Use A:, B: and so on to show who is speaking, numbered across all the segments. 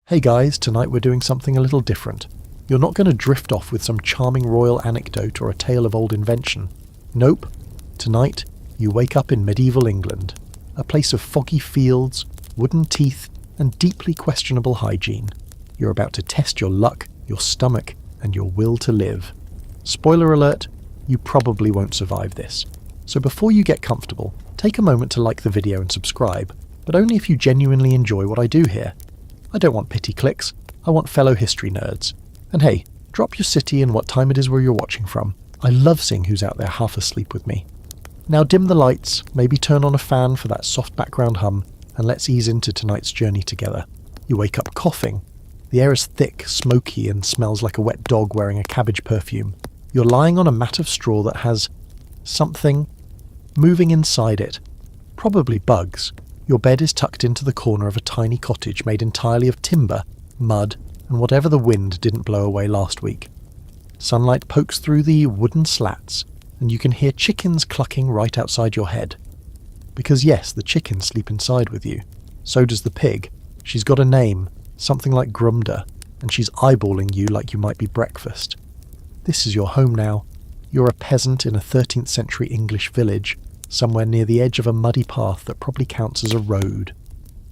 A: Hey guys, tonight we're doing something a little different. You're not going to drift off with some charming royal anecdote or a tale of old invention. Nope. Tonight, you wake up in medieval England, a place of foggy fields, wooden teeth, and deeply questionable hygiene. You're about to test your luck, your stomach, and your will to live. Spoiler alert, you probably won't survive this. So before you get comfortable, take a moment to like the video and subscribe, but only if you genuinely enjoy what I do here. I don't want pity clicks, I want fellow history nerds. And hey, drop your city and what time it is where you're watching from. I love seeing who's out there half asleep with me. Now dim the lights, maybe turn on a fan for that soft background hum, and let's ease into tonight's journey together. You wake up coughing. The air is thick, smoky, and smells like a wet dog wearing a cabbage perfume. You're lying on a mat of straw that has something moving inside it. Probably bugs. Your bed is tucked into the corner of a tiny cottage made entirely of timber, mud, and whatever the wind didn't blow away last week. Sunlight pokes through the wooden slats, and you can hear chickens clucking right outside your head. Because yes, the chickens sleep inside with you. So does the pig. She's got a name, something like Grumda, and she's eyeballing you like you might be breakfast. This is your home now. You're a peasant in a 13th century English village, somewhere near the edge of a muddy path that probably counts as a road.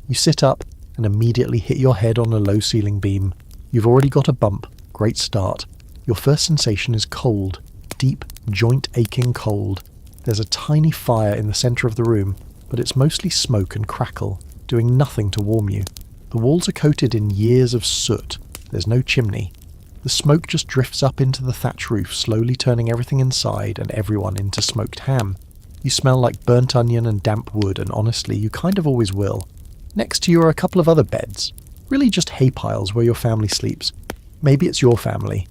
A: You sit up and immediately hit your head on a low ceiling beam. You've already got a bump. Great start. Your first sensation is cold. Deep, joint-aching cold. There's a tiny fire in the centre of the room, but it's mostly smoke and crackle, doing nothing to warm you. The walls are coated in years of soot. There's no chimney. The smoke just drifts up into the thatch roof, slowly turning everything inside and everyone into smoked ham. You smell like burnt onion and damp wood, and honestly, you kind of always will. Next to you are a couple of other beds. Really just hay piles where your family sleeps. Maybe it's your family.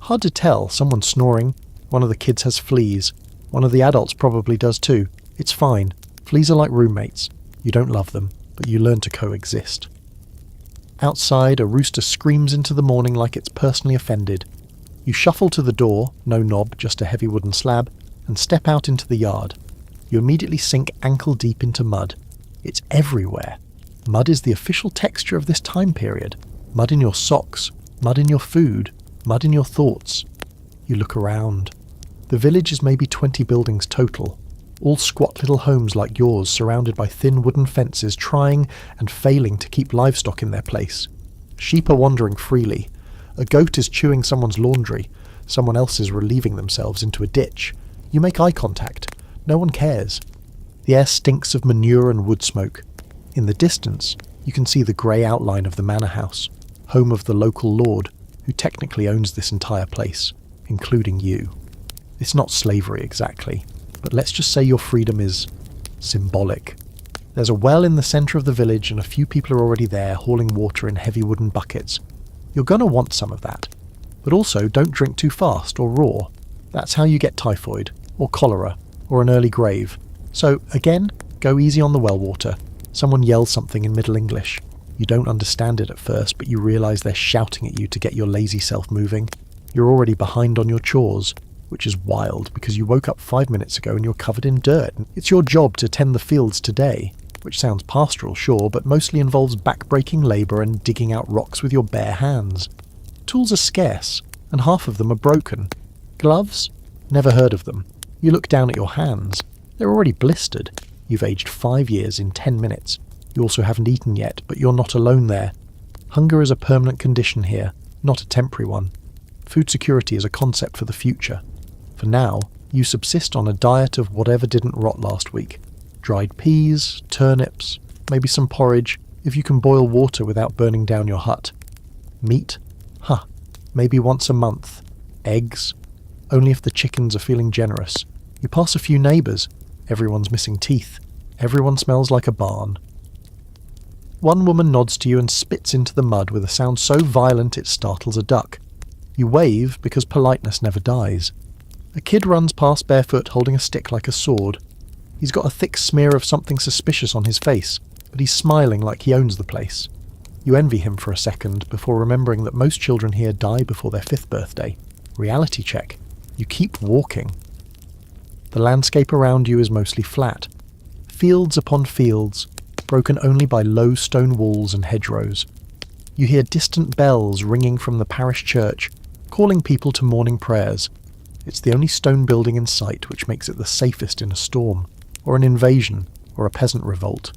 A: Hard to tell, someone's snoring. One of the kids has fleas. One of the adults probably does too. It's fine. Fleas are like roommates. You don't love them, but you learn to coexist. Outside, a rooster screams into the morning like it's personally offended. You shuffle to the door, no knob, just a heavy wooden slab, and step out into the yard. You immediately sink ankle deep into mud. It's everywhere. Mud is the official texture of this time period. Mud in your socks, mud in your food, mud in your thoughts. You look around. The village is maybe 20 buildings total, all squat little homes like yours surrounded by thin wooden fences trying and failing to keep livestock in their place. Sheep are wandering freely. A goat is chewing someone's laundry. Someone else is relieving themselves into a ditch. You make eye contact. No one cares. The air stinks of manure and wood smoke. In the distance, you can see the grey outline of the manor house, home of the local lord, who technically owns this entire place, including you. It's not slavery exactly, but let's just say your freedom is symbolic. There's a well in the centre of the village and a few people are already there hauling water in heavy wooden buckets. You're gonna want some of that. But also don't drink too fast or raw. That's how you get typhoid, or cholera, or an early grave. So, again, go easy on the well water. Someone yells something in Middle English. You don't understand it at first, but you realise they're shouting at you to get your lazy self moving. You're already behind on your chores, which is wild because you woke up 5 minutes ago and you're covered in dirt. It's your job to tend the fields today, which sounds pastoral, sure, but mostly involves back-breaking labour and digging out rocks with your bare hands. Tools are scarce, and half of them are broken. Gloves? Never heard of them. You look down at your hands. They're already blistered. You've aged 5 years in 10 minutes. You also haven't eaten yet, but you're not alone there. Hunger is a permanent condition here, not a temporary one. Food security is a concept for the future. For now, you subsist on a diet of whatever didn't rot last week. Dried peas, turnips, maybe some porridge, if you can boil water without burning down your hut. Meat? Maybe once a month. Eggs? Only if the chickens are feeling generous. You pass a few neighbours. Everyone's missing teeth. Everyone smells like a barn. One woman nods to you and spits into the mud with a sound so violent it startles a duck. You wave because politeness never dies. A kid runs past barefoot holding a stick like a sword. He's got a thick smear of something suspicious on his face, but he's smiling like he owns the place. You envy him for a second before remembering that most children here die before their 5th birthday. Reality check. You keep walking. The landscape around you is mostly flat. Fields upon fields, broken only by low stone walls and hedgerows. You hear distant bells ringing from the parish church, calling people to morning prayers. It's the only stone building in sight, which makes it the safest in a storm, or an invasion, or a peasant revolt.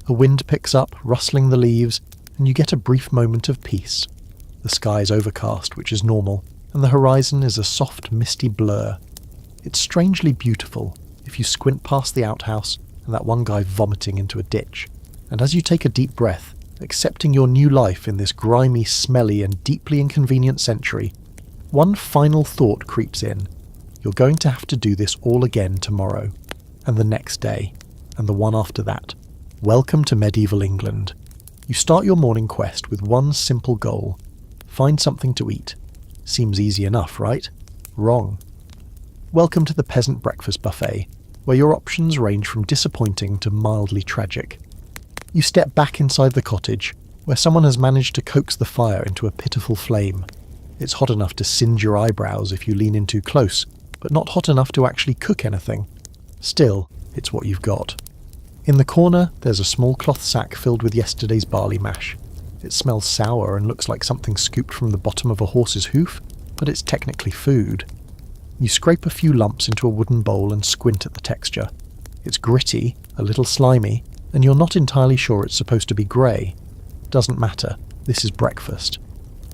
A: A wind picks up, rustling the leaves, and you get a brief moment of peace. The sky is overcast, which is normal, and the horizon is a soft, misty blur. It's strangely beautiful if you squint past the outhouse and that one guy vomiting into a ditch. And as you take a deep breath, accepting your new life in this grimy, smelly, and deeply inconvenient century, one final thought creeps in. You're going to have to do this all again tomorrow, and the next day, and the one after that. Welcome to medieval England. You start your morning quest with one simple goal. Find something to eat. Seems easy enough, right? Wrong. Welcome to the peasant breakfast buffet, where your options range from disappointing to mildly tragic. You step back inside the cottage, where someone has managed to coax the fire into a pitiful flame. It's hot enough to singe your eyebrows if you lean in too close, but not hot enough to actually cook anything. Still, it's what you've got. In the corner, there's a small cloth sack filled with yesterday's barley mash. It smells sour and looks like something scooped from the bottom of a horse's hoof, but it's technically food. You scrape a few lumps into a wooden bowl and squint at the texture. It's gritty, a little slimy, and you're not entirely sure it's supposed to be grey. Doesn't matter, this is breakfast.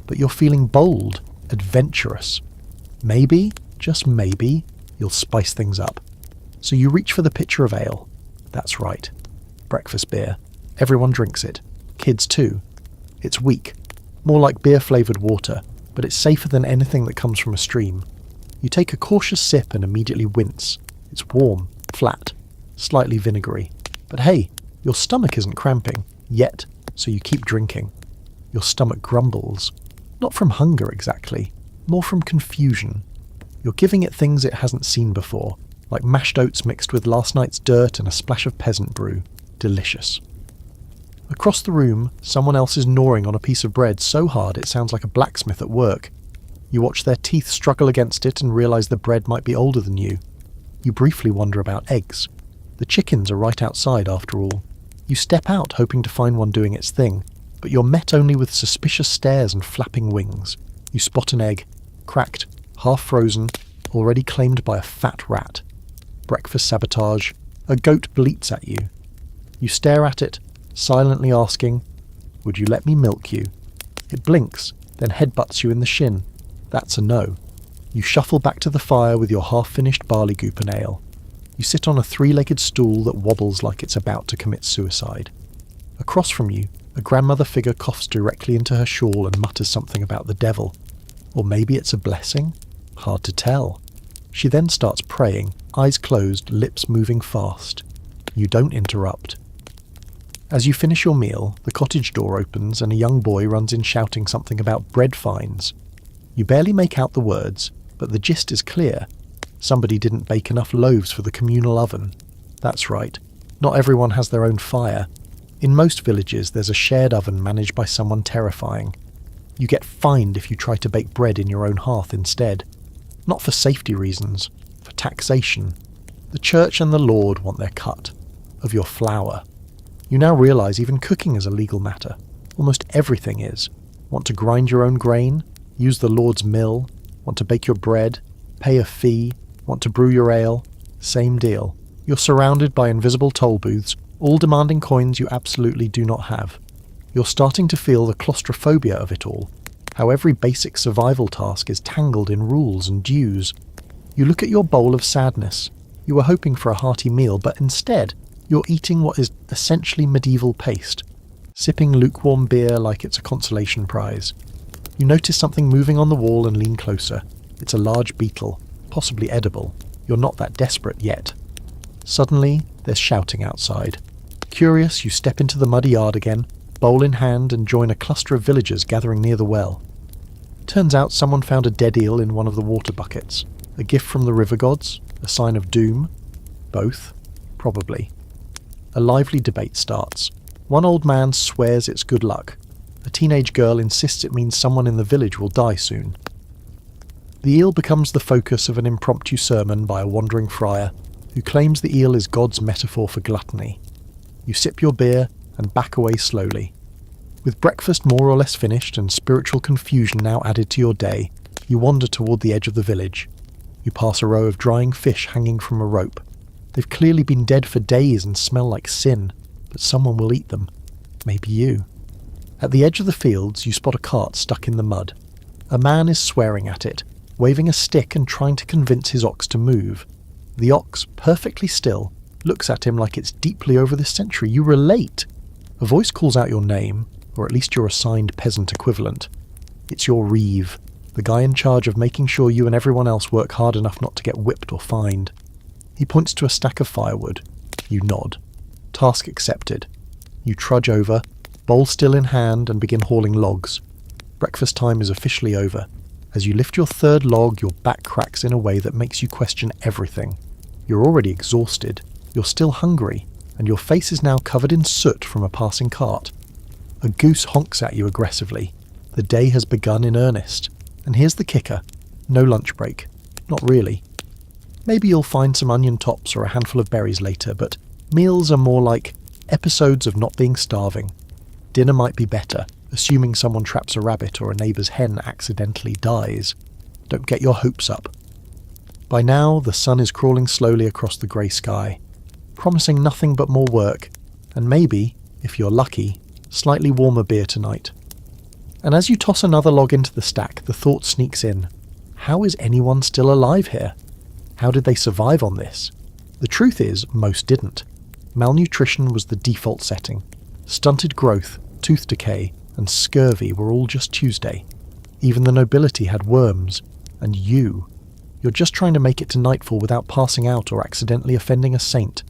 A: But you're feeling bold, adventurous. Maybe, just maybe, you'll spice things up. So you reach for the pitcher of ale. That's right. Breakfast beer. Everyone drinks it. Kids too. It's weak. More like beer-flavoured water, but it's safer than anything that comes from a stream. You take a cautious sip and immediately wince. It's warm, flat, slightly vinegary. But hey, your stomach isn't cramping, yet, so you keep drinking. Your stomach grumbles. Not from hunger exactly, more from confusion. You're giving it things it hasn't seen before, like mashed oats mixed with last night's dirt and a splash of peasant brew. Delicious. Across the room, someone else is gnawing on a piece of bread so hard it sounds like a blacksmith at work. You watch their teeth struggle against it and realise the bread might be older than you. You briefly wonder about eggs. The chickens are right outside after all. You step out hoping to find one doing its thing, but you're met only with suspicious stares and flapping wings. You spot an egg, cracked, half frozen, already claimed by a fat rat. Breakfast sabotage. A goat bleats at you. You stare at it, silently asking, "Would you let me milk you?" It blinks, then headbutts you in the shin. That's a no. You shuffle back to the fire with your half-finished barley goop and ale. You sit on a three-legged stool that wobbles like it's about to commit suicide. Across from you, a grandmother figure coughs directly into her shawl and mutters something about the devil. Or maybe it's a blessing? Hard to tell. She then starts praying, eyes closed, lips moving fast. You don't interrupt. As you finish your meal, the cottage door opens and a young boy runs in shouting something about bread fines. You barely make out the words, but the gist is clear. Somebody didn't bake enough loaves for the communal oven. That's right, not everyone has their own fire. In most villages there's a shared oven managed by someone terrifying. You get fined if you try to bake bread in your own hearth instead. Not for safety reasons, for taxation. The church and the Lord want their cut of your flour. You now realise even cooking is a legal matter. Almost everything is. Want to grind your own grain? Use the Lord's mill? Want to bake your bread? Pay a fee? Want to brew your ale? Same deal. You're surrounded by invisible toll booths, all demanding coins you absolutely do not have. You're starting to feel the claustrophobia of it all, how every basic survival task is tangled in rules and dues. You look at your bowl of sadness. You were hoping for a hearty meal, but instead, you're eating what is essentially medieval paste, sipping lukewarm beer like it's a consolation prize. You notice something moving on the wall and lean closer. It's a large beetle, possibly edible. You're not that desperate yet. Suddenly, there's shouting outside. Curious, you step into the muddy yard again, bowl in hand, and join a cluster of villagers gathering near the well. Turns out someone found a dead eel in one of the water buckets. A gift from the river gods? A sign of doom? Both? Probably. A lively debate starts. One old man swears it's good luck. A teenage girl insists it means someone in the village will die soon. The eel becomes the focus of an impromptu sermon by a wandering friar, who claims the eel is God's metaphor for gluttony. You sip your beer and back away slowly. With breakfast more or less finished and spiritual confusion now added to your day, you wander toward the edge of the village. You pass a row of drying fish hanging from a rope. They've clearly been dead for days and smell like sin, but someone will eat them. Maybe you. At the edge of the fields, you spot a cart stuck in the mud. A man is swearing at it, waving a stick and trying to convince his ox to move. The ox, perfectly still, looks at him like it's deeply over this century. You relate. A voice calls out your name, or at least your assigned peasant equivalent. It's your reeve, the guy in charge of making sure you and everyone else work hard enough not to get whipped or fined. He points to a stack of firewood. You nod. Task accepted. You trudge over, bowl still in hand, and begin hauling logs. Breakfast time is officially over. As you lift your third log, your back cracks in a way that makes you question everything. You're already exhausted, you're still hungry, and your face is now covered in soot from a passing cart. A goose honks at you aggressively. The day has begun in earnest. And here's the kicker. No lunch break. Not really. Maybe you'll find some onion tops or a handful of berries later, but meals are more like episodes of not being starving. Dinner might be better, assuming someone traps a rabbit or a neighbour's hen accidentally dies. Don't get your hopes up. By now, the sun is crawling slowly across the grey sky, promising nothing but more work, and maybe, if you're lucky, slightly warmer beer tonight. And as you toss another log into the stack, the thought sneaks in. How is anyone still alive here? How did they survive on this? The truth is, most didn't. Malnutrition was the default setting. Stunted growth, tooth decay, and scurvy were all just Tuesday. Even the nobility had worms. And you're just trying to make it to nightfall without passing out or accidentally offending a saint.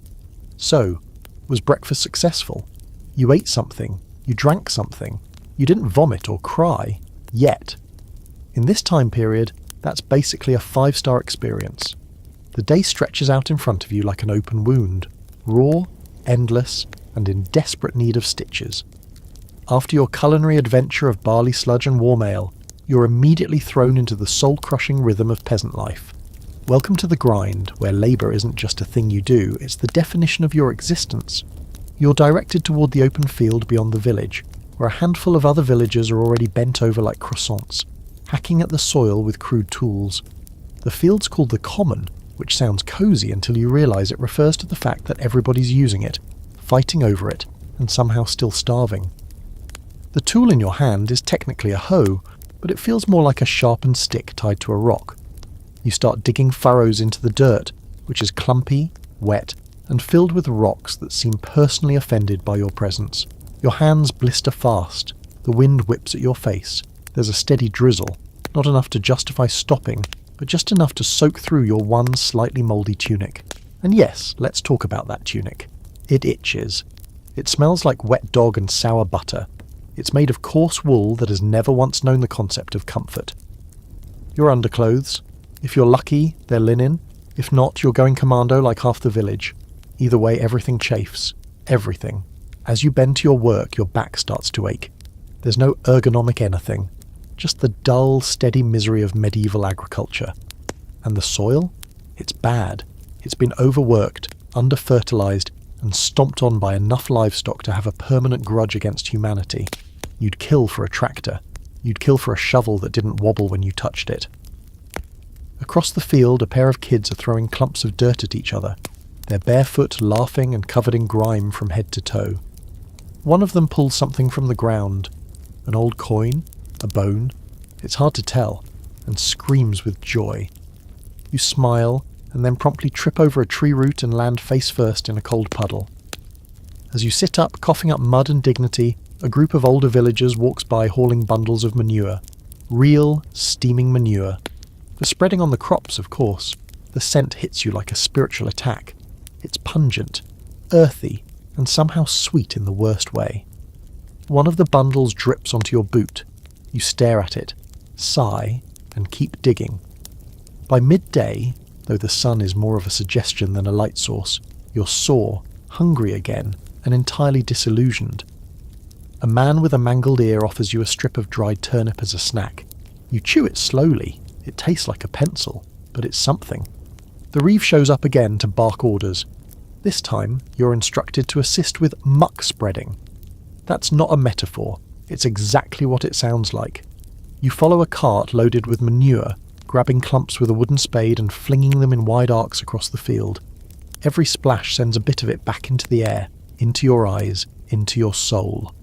A: So, was breakfast successful? You ate something. You drank something. You didn't vomit or cry. Yet. In this time period, that's basically a 5-star experience. The day stretches out in front of you like an open wound. Raw, endless, and in desperate need of stitches. After your culinary adventure of barley sludge and warm ale, you're immediately thrown into the soul-crushing rhythm of peasant life. Welcome to the grind, where labour isn't just a thing you do, it's the definition of your existence. You're directed toward the open field beyond the village, where a handful of other villagers are already bent over like croissants, hacking at the soil with crude tools. The field's called the common, which sounds cosy until you realise it refers to the fact that everybody's using it, fighting over it, and somehow still starving. The tool in your hand is technically a hoe, but it feels more like a sharpened stick tied to a rock. You start digging furrows into the dirt, which is clumpy, wet, and filled with rocks that seem personally offended by your presence. Your hands blister fast, the wind whips at your face, there's a steady drizzle, not enough to justify stopping, but just enough to soak through your one slightly mouldy tunic. And yes, let's talk about that tunic. It itches. It smells like wet dog and sour butter. It's made of coarse wool that has never once known the concept of comfort. Your underclothes, if you're lucky, they're linen. If not, you're going commando like half the village. Either way, everything chafes. Everything. As you bend to your work, your back starts to ache. There's no ergonomic anything. Just the dull, steady misery of medieval agriculture. And the soil? It's bad. It's been overworked, under-fertilised, and stomped on by enough livestock to have a permanent grudge against humanity. You'd kill for a tractor. You'd kill for a shovel that didn't wobble when you touched it. Across the field, a pair of kids are throwing clumps of dirt at each other. They're barefoot, laughing, and covered in grime from head to toe. One of them pulls something from the ground. An old coin? A bone? It's hard to tell, and screams with joy. You smile, and then promptly trip over a tree root and land face first in a cold puddle. As you sit up, coughing up mud and dignity, a group of older villagers walks by hauling bundles of manure. Real, steaming manure. For spreading on the crops, of course. The scent hits you like a spiritual attack. It's pungent, earthy, and somehow sweet in the worst way. One of the bundles drips onto your boot. You stare at it, sigh, and keep digging. By midday, though the sun is more of a suggestion than a light source, you're sore, hungry again, and entirely disillusioned. A man with a mangled ear offers you a strip of dried turnip as a snack. You chew it slowly. It tastes like a pencil, but it's something. The reeve shows up again to bark orders. This time, you're instructed to assist with muck spreading. That's not a metaphor. It's exactly what it sounds like. You follow a cart loaded with manure, grabbing clumps with a wooden spade and flinging them in wide arcs across the field. Every splash sends a bit of it back into the air, into your eyes, into your soul.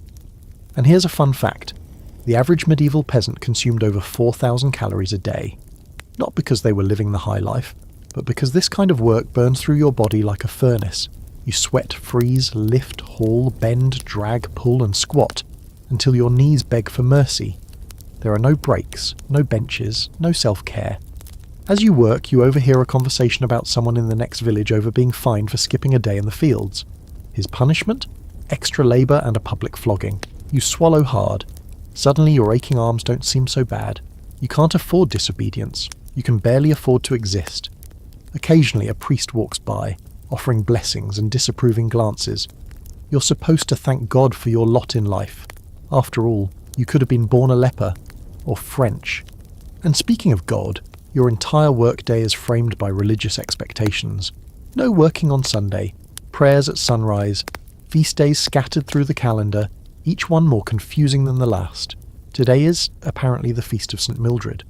A: And here's a fun fact. The average medieval peasant consumed over 4,000 calories a day. Not because they were living the high life, but because this kind of work burns through your body like a furnace. You sweat, freeze, lift, haul, bend, drag, pull and squat until your knees beg for mercy. There are no breaks, no benches, no self-care. As you work, you overhear a conversation about someone in the next village over being fined for skipping a day in the fields. His punishment? Extra labour and a public flogging. You swallow hard. Suddenly your aching arms don't seem so bad. You can't afford disobedience. You can barely afford to exist. Occasionally a priest walks by, offering blessings and disapproving glances. You're supposed to thank God for your lot in life. After all, you could have been born a leper, or French. And speaking of God, your entire workday is framed by religious expectations. No working on Sunday, prayers at sunrise, feast days scattered through the calendar, each one more confusing than the last. Today is, apparently, the Feast of St. Mildred.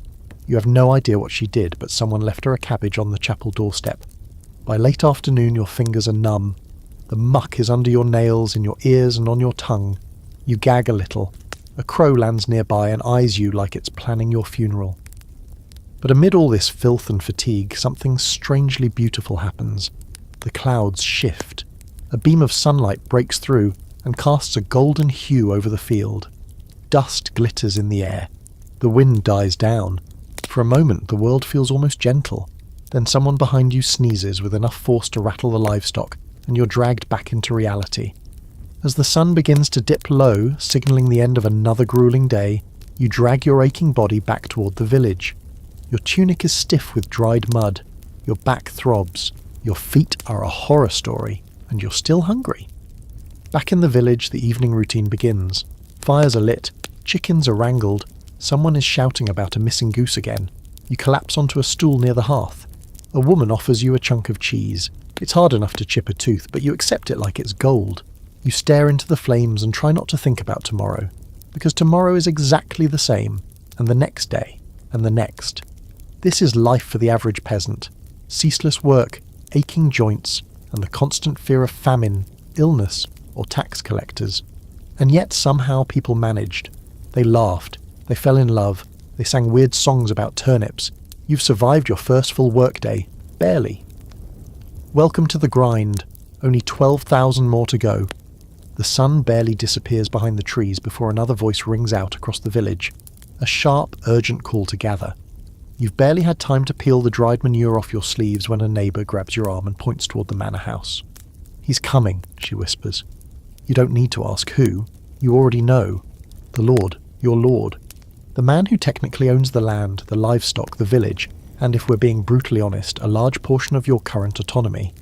A: You have no idea what she did, but someone left her a cabbage on the chapel doorstep. By late afternoon your fingers are numb. The muck is under your nails, in your ears and on your tongue. You gag a little. A crow lands nearby and eyes you like it's planning your funeral. But amid all this filth and fatigue, something strangely beautiful happens. The clouds shift. A beam of sunlight breaks through and casts a golden hue over the field. Dust glitters in the air. The wind dies down. For a moment the world feels almost gentle. Then someone behind you sneezes with enough force to rattle the livestock, and you're dragged back into reality. As the sun begins to dip low, signalling the end of another grueling day, you drag your aching body back toward the village. Your tunic is stiff with dried mud. Your back throbs. Your feet are a horror story, and you're still hungry. Back in the village, the evening routine begins. Fires are lit. Chickens are wrangled. Someone is shouting about a missing goose again. You collapse onto a stool near the hearth. A woman offers you a chunk of cheese. It's hard enough to chip a tooth, but you accept it like it's gold. You stare into the flames and try not to think about tomorrow, because tomorrow is exactly the same, and the next day, and the next. This is life for the average peasant. Ceaseless work, aching joints, and the constant fear of famine, illness, or tax collectors. And yet somehow people managed. They laughed. They fell in love. They sang weird songs about turnips. You've survived your first full workday. Barely. Welcome to the grind. Only 12,000 more to go. The sun barely disappears behind the trees before another voice rings out across the village. A sharp, urgent call to gather. You've barely had time to peel the dried manure off your sleeves when a neighbour grabs your arm and points toward the manor house. He's coming, she whispers. You don't need to ask who. You already know. The Lord, your Lord. The man who technically owns the land, the livestock, the village, and if we're being brutally honest, a large portion of your current autonomy.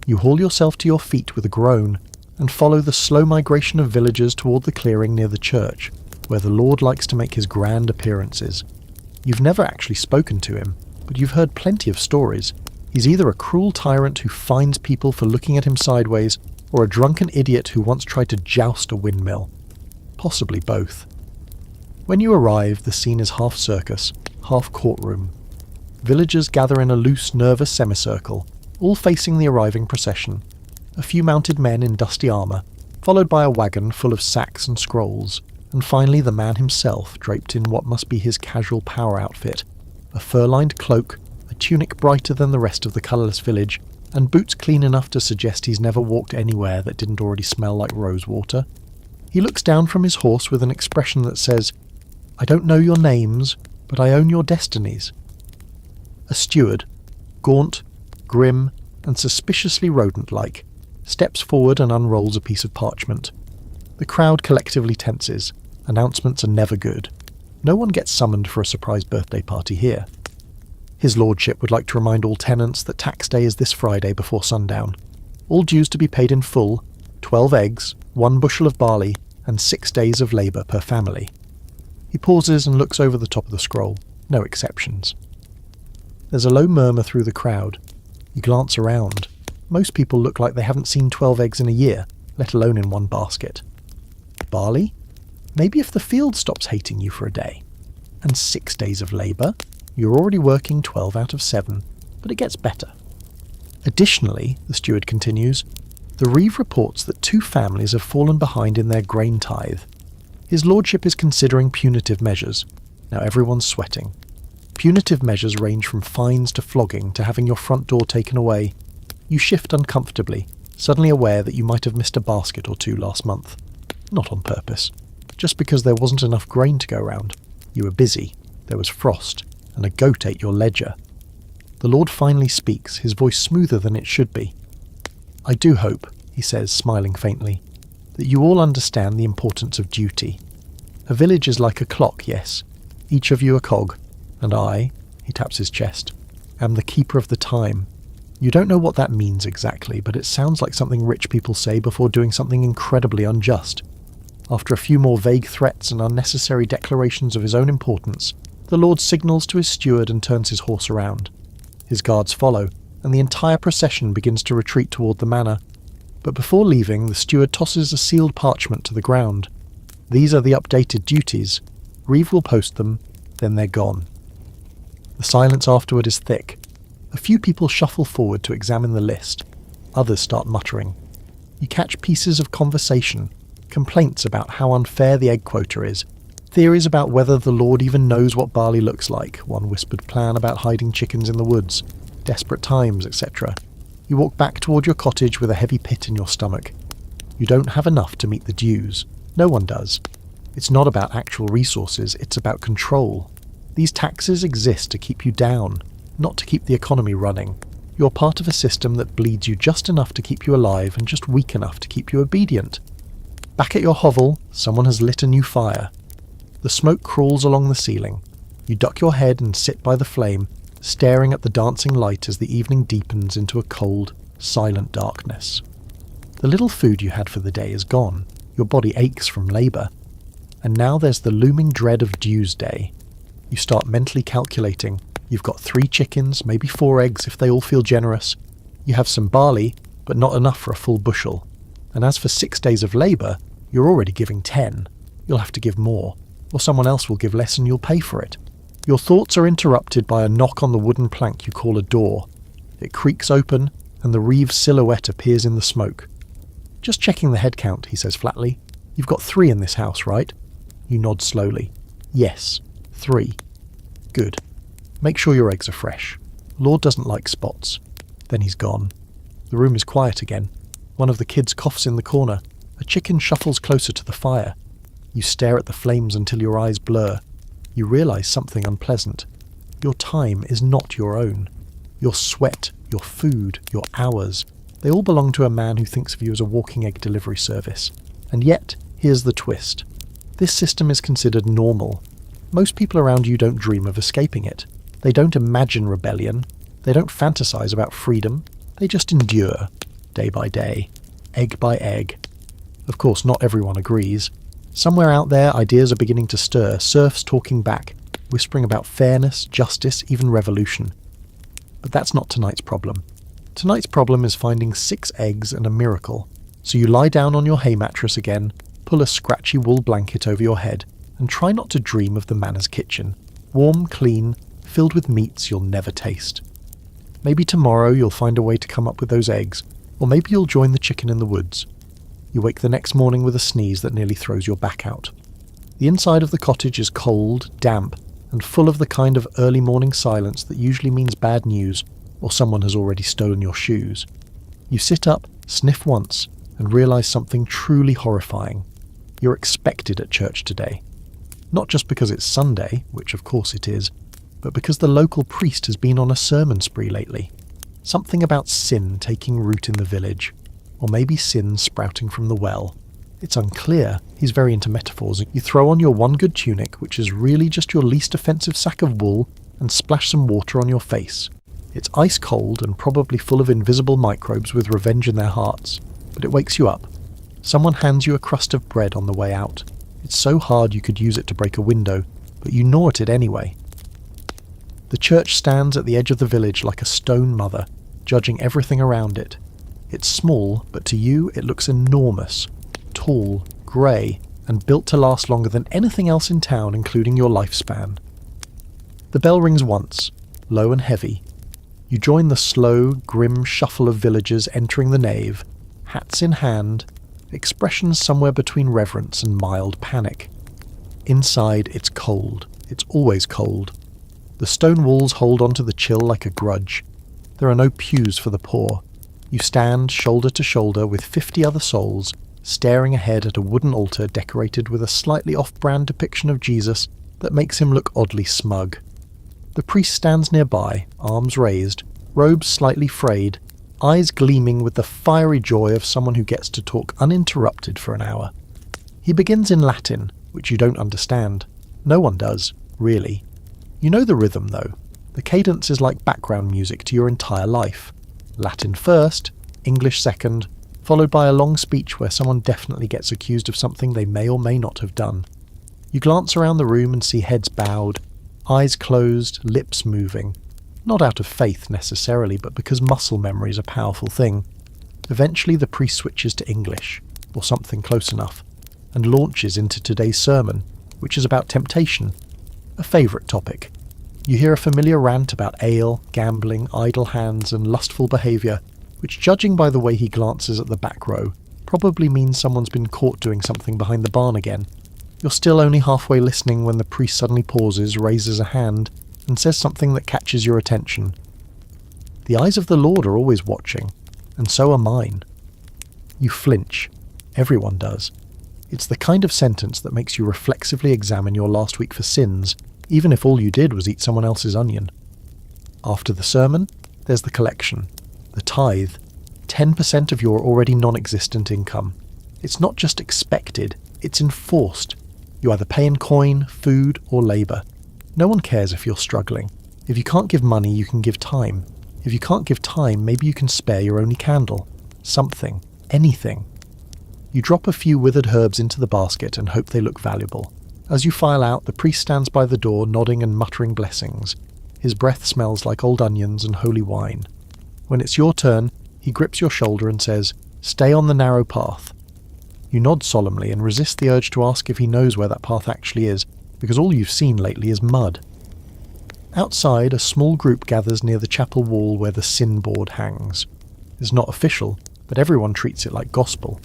A: You haul yourself to your feet with a groan and follow the slow migration of villagers toward the clearing near the church, where the Lord likes to make his grand appearances. You've never actually spoken to him, but you've heard plenty of stories. He's either a cruel tyrant who fines people for looking at him sideways, or a drunken idiot who once tried to joust a windmill. Possibly both. When you arrive, the scene is half circus, half courtroom. Villagers gather in a loose, nervous semicircle, all facing the arriving procession. A few mounted men in dusty armour, followed by a wagon full of sacks and scrolls, and finally the man himself, draped in what must be his casual power outfit, a fur-lined cloak, a tunic brighter than the rest of the colourless village, and boots clean enough to suggest he's never walked anywhere that didn't already smell like rosewater. He looks down from his horse with an expression that says, "I don't know your names, but I own your destinies." A steward, gaunt, grim, and suspiciously rodent-like, steps forward and unrolls a piece of parchment. The crowd collectively tenses. Announcements are never good. No one gets summoned for a surprise birthday party here. His lordship would like to remind all tenants that tax day is this Friday before sundown. All dues to be paid in full, 12 eggs, 1 bushel of barley, and 6 days of labour per family. He pauses and looks over the top of the scroll. No exceptions. There's a low murmur through the crowd. You glance around. Most people look like they haven't seen 12 eggs in a year, let alone in one basket. Barley? Maybe if the field stops hating you for a day. And 6 days of labour, you're already working 12 out of 7, but it gets better. Additionally, the steward continues, the reeve reports that 2 families have fallen behind in their grain tithe. His lordship is considering punitive measures. Now everyone's sweating. Punitive measures range from fines to flogging to having your front door taken away. You shift uncomfortably, suddenly aware that you might have missed a basket or 2 last month. Not on purpose. Just because there wasn't enough grain to go round. You were busy, there was frost, and a goat ate your ledger. The Lord finally speaks, his voice smoother than it should be. I do hope, he says, smiling faintly, that you all understand the importance of duty. A village is like a clock, yes. Each of you a cog, and I, he taps his chest, am the keeper of the time. You don't know what that means exactly, but it sounds like something rich people say before doing something incredibly unjust. After a few more vague threats and unnecessary declarations of his own importance, the Lord signals to his steward and turns his horse around. His guards follow, and the entire procession begins to retreat toward the manor. But before leaving, the steward tosses a sealed parchment to the ground. These are the updated duties. Reeve will post them, then they're gone. The silence afterward is thick. A few people shuffle forward to examine the list. Others start muttering. You catch pieces of conversation, complaints about how unfair the egg quota is, theories about whether the Lord even knows what barley looks like, one whispered plan about hiding chickens in the woods, desperate times, etc. You walk back toward your cottage with a heavy pit in your stomach. You don't have enough to meet the dues. No one does. It's not about actual resources, it's about control. These taxes exist to keep you down, not to keep the economy running. You're part of a system that bleeds you just enough to keep you alive and just weak enough to keep you obedient. Back at your hovel, someone has lit a new fire. The smoke crawls along the ceiling. You duck your head and sit by the flame, staring at the dancing light as the evening deepens into a cold, silent darkness. The little food you had for the day is gone. Your body aches from labour. And now there's the looming dread of dues day. You start mentally calculating. You've got 3 chickens, maybe 4 eggs if they all feel generous. You have some barley, but not enough for a full bushel. And as for 6 days of labour, you're already giving 10. You'll have to give more, or someone else will give less and you'll pay for it. Your thoughts are interrupted by a knock on the wooden plank you call a door. It creaks open, and the Reeve's silhouette appears in the smoke. Just checking the head count, he says flatly. You've got 3 in this house, right? You nod slowly. Yes, 3. Good. Make sure your eggs are fresh. Lord doesn't like spots. Then he's gone. The room is quiet again. One of the kids coughs in the corner. A chicken shuffles closer to the fire. You stare at the flames until your eyes blur. You realise something unpleasant. Your time is not your own. Your sweat, your food, your hours, they all belong to a man who thinks of you as a walking egg delivery service. And yet, here's the twist. This system is considered normal. Most people around you don't dream of escaping it. They don't imagine rebellion. They don't fantasize about freedom. They just endure, day by day, egg by egg. Of course, not everyone agrees. Somewhere out there, ideas are beginning to stir, serfs talking back, whispering about fairness, justice, even revolution. But that's not tonight's problem. Tonight's problem is finding 6 eggs and a miracle. So you lie down on your hay mattress again, pull a scratchy wool blanket over your head, and try not to dream of the manor's kitchen. Warm, clean, filled with meats you'll never taste. Maybe tomorrow you'll find a way to come up with those eggs, or maybe you'll join the chicken in the woods. You wake the next morning with a sneeze that nearly throws your back out. The inside of the cottage is cold, damp, and full of the kind of early morning silence that usually means bad news, or someone has already stolen your shoes. You sit up, sniff once, and realise something truly horrifying. You're expected at church today. Not just because it's Sunday, which of course it is, but because the local priest has been on a sermon spree lately. Something about sin taking root in the village, or maybe sin sprouting from the well. It's unclear. He's very into metaphors. You throw on your one good tunic, which is really just your least offensive sack of wool, and splash some water on your face. It's ice cold and probably full of invisible microbes with revenge in their hearts, but it wakes you up. Someone hands you a crust of bread on the way out. It's so hard you could use it to break a window, but you gnaw at it anyway. The church stands at the edge of the village like a stone mother, judging everything around it. It's small, but to you it looks enormous, tall, grey, and built to last longer than anything else in town, including your lifespan. The bell rings once, low and heavy. You join the slow, grim shuffle of villagers entering the nave, hats in hand, expressions somewhere between reverence and mild panic. Inside, it's cold. It's always cold. The stone walls hold onto the chill like a grudge. There are no pews for the poor. You stand shoulder to shoulder with 50 other souls, staring ahead at a wooden altar decorated with a slightly off-brand depiction of Jesus that makes him look oddly smug. The priest stands nearby, arms raised, robes slightly frayed, eyes gleaming with the fiery joy of someone who gets to talk uninterrupted for an hour. He begins in Latin, which you don't understand. No one does, really. You know the rhythm, though. The cadence is like background music to your entire life. Latin first, English second, followed by a long speech where someone definitely gets accused of something they may or may not have done. You glance around the room and see heads bowed, eyes closed, lips moving. Not out of faith necessarily, but because muscle memory is a powerful thing. Eventually the priest switches to English, or something close enough, and launches into today's sermon, which is about temptation, a favourite topic. You hear a familiar rant about ale, gambling, idle hands, and lustful behaviour, which, judging by the way he glances at the back row, probably means someone's been caught doing something behind the barn again. You're still only halfway listening when the priest suddenly pauses, raises a hand, and says something that catches your attention. The eyes of the Lord are always watching, and so are mine. You flinch. Everyone does. It's the kind of sentence that makes you reflexively examine your last week for sins, even if all you did was eat someone else's onion. After the sermon, there's the collection, the tithe, 10% of your already non-existent income. It's not just expected, it's enforced. You either pay in coin, food, or labour. No one cares if you're struggling. If you can't give money, you can give time. If you can't give time, maybe you can spare your only candle. Something. Anything. You drop a few withered herbs into the basket and hope they look valuable. As you file out, the priest stands by the door nodding and muttering blessings. His breath smells like old onions and holy wine. When it's your turn, he grips your shoulder and says, "Stay on the narrow path." You nod solemnly and resist the urge to ask if he knows where that path actually is, because all you've seen lately is mud. Outside, a small group gathers near the chapel wall where the sin board hangs. It's not official, but everyone treats it like gospel.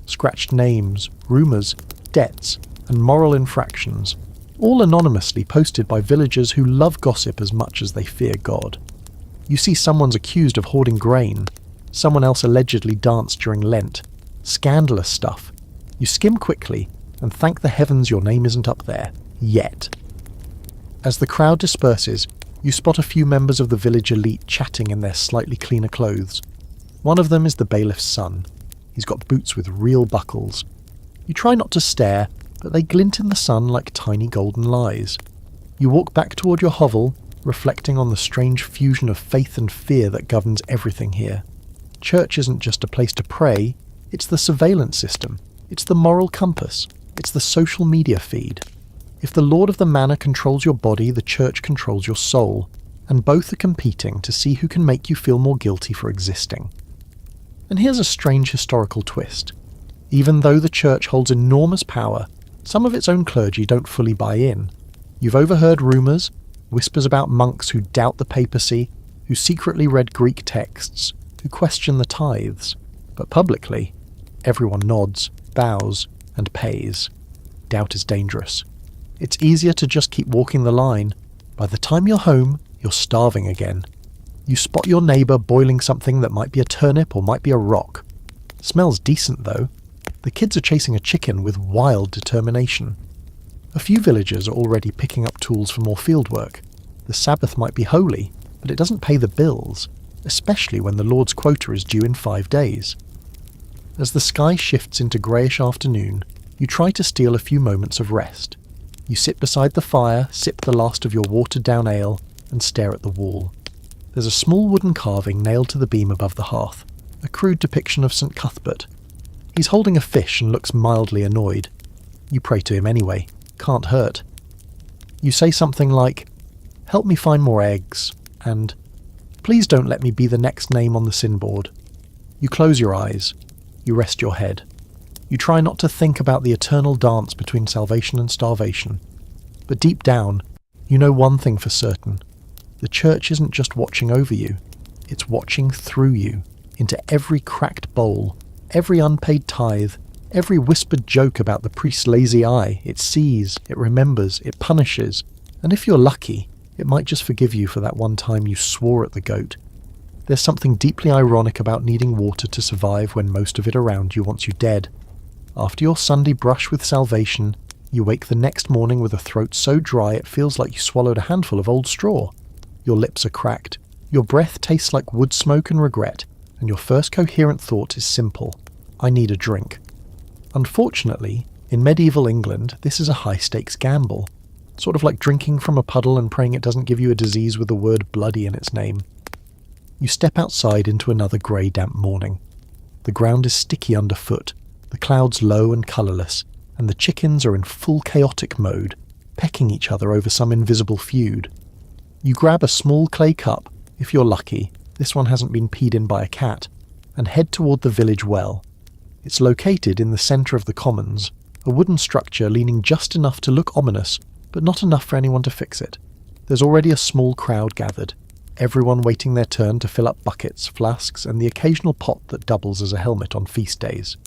A: Scratched names, rumours, debts, and moral infractions, all anonymously posted by villagers who love gossip as much as they fear God. You see someone's accused of hoarding grain, someone else allegedly danced during Lent. Scandalous stuff. You skim quickly and thank the heavens your name isn't up there. Yet. As the crowd disperses, you spot a few members of the village elite chatting in their slightly cleaner clothes. One of them is the bailiff's son. He's got boots with real buckles. You try not to stare, but they glint in the sun like tiny golden lies. You walk back toward your hovel, reflecting on the strange fusion of faith and fear that governs everything here. Church isn't just a place to pray, it's the surveillance system, it's the moral compass, it's the social media feed. If the Lord of the Manor controls your body, the church controls your soul, and both are competing to see who can make you feel more guilty for existing. And here's a strange historical twist. Even though the church holds enormous power, some of its own clergy don't fully buy in. You've overheard rumours, whispers about monks who doubt the papacy, who secretly read Greek texts, who question the tithes. But publicly, everyone nods, bows, and pays. Doubt is dangerous. It's easier to just keep walking the line. By the time you're home, you're starving again. You spot your neighbour boiling something that might be a turnip or might be a rock. Smells decent though. The kids are chasing a chicken with wild determination. A few villagers are already picking up tools for more fieldwork. The Sabbath might be holy, but it doesn't pay the bills, especially when the Lord's quota is due in 5 days. As the sky shifts into greyish afternoon, you try to steal a few moments of rest. You sit beside the fire, sip the last of your watered-down ale, and stare at the wall. There's a small wooden carving nailed to the beam above the hearth, a crude depiction of St. Cuthbert. He's holding a fish and looks mildly annoyed. You pray to him anyway. Can't hurt. You say something like, "Help me find more eggs," and "Please don't let me be the next name on the sin board." You close your eyes. You rest your head. You try not to think about the eternal dance between salvation and starvation. But deep down, you know one thing for certain. The church isn't just watching over you, it's watching through you, into every cracked bowl, every unpaid tithe, every whispered joke about the priest's lazy eye. It sees, it remembers, it punishes, and if you're lucky, it might just forgive you for that one time you swore at the goat. There's something deeply ironic about needing water to survive when most of it around you wants you dead. After your Sunday brush with salvation, you wake the next morning with a throat so dry it feels like you swallowed a handful of old straw. Your lips are cracked, your breath tastes like wood smoke and regret, and your first coherent thought is simple: I need a drink. Unfortunately, in medieval England, this is a high-stakes gamble. Sort of like drinking from a puddle and praying it doesn't give you a disease with the word bloody in its name. You step outside into another grey, damp morning. The ground is sticky underfoot, the clouds low and colourless, and the chickens are in full chaotic mode, pecking each other over some invisible feud. You grab a small clay cup, if you're lucky, this one hasn't been peed in by a cat, and head toward the village well. It's located in the centre of the commons, a wooden structure leaning just enough to look ominous, but not enough for anyone to fix it. There's already a small crowd gathered, everyone waiting their turn to fill up buckets, flasks, and the occasional pot that doubles as a helmet on feast days.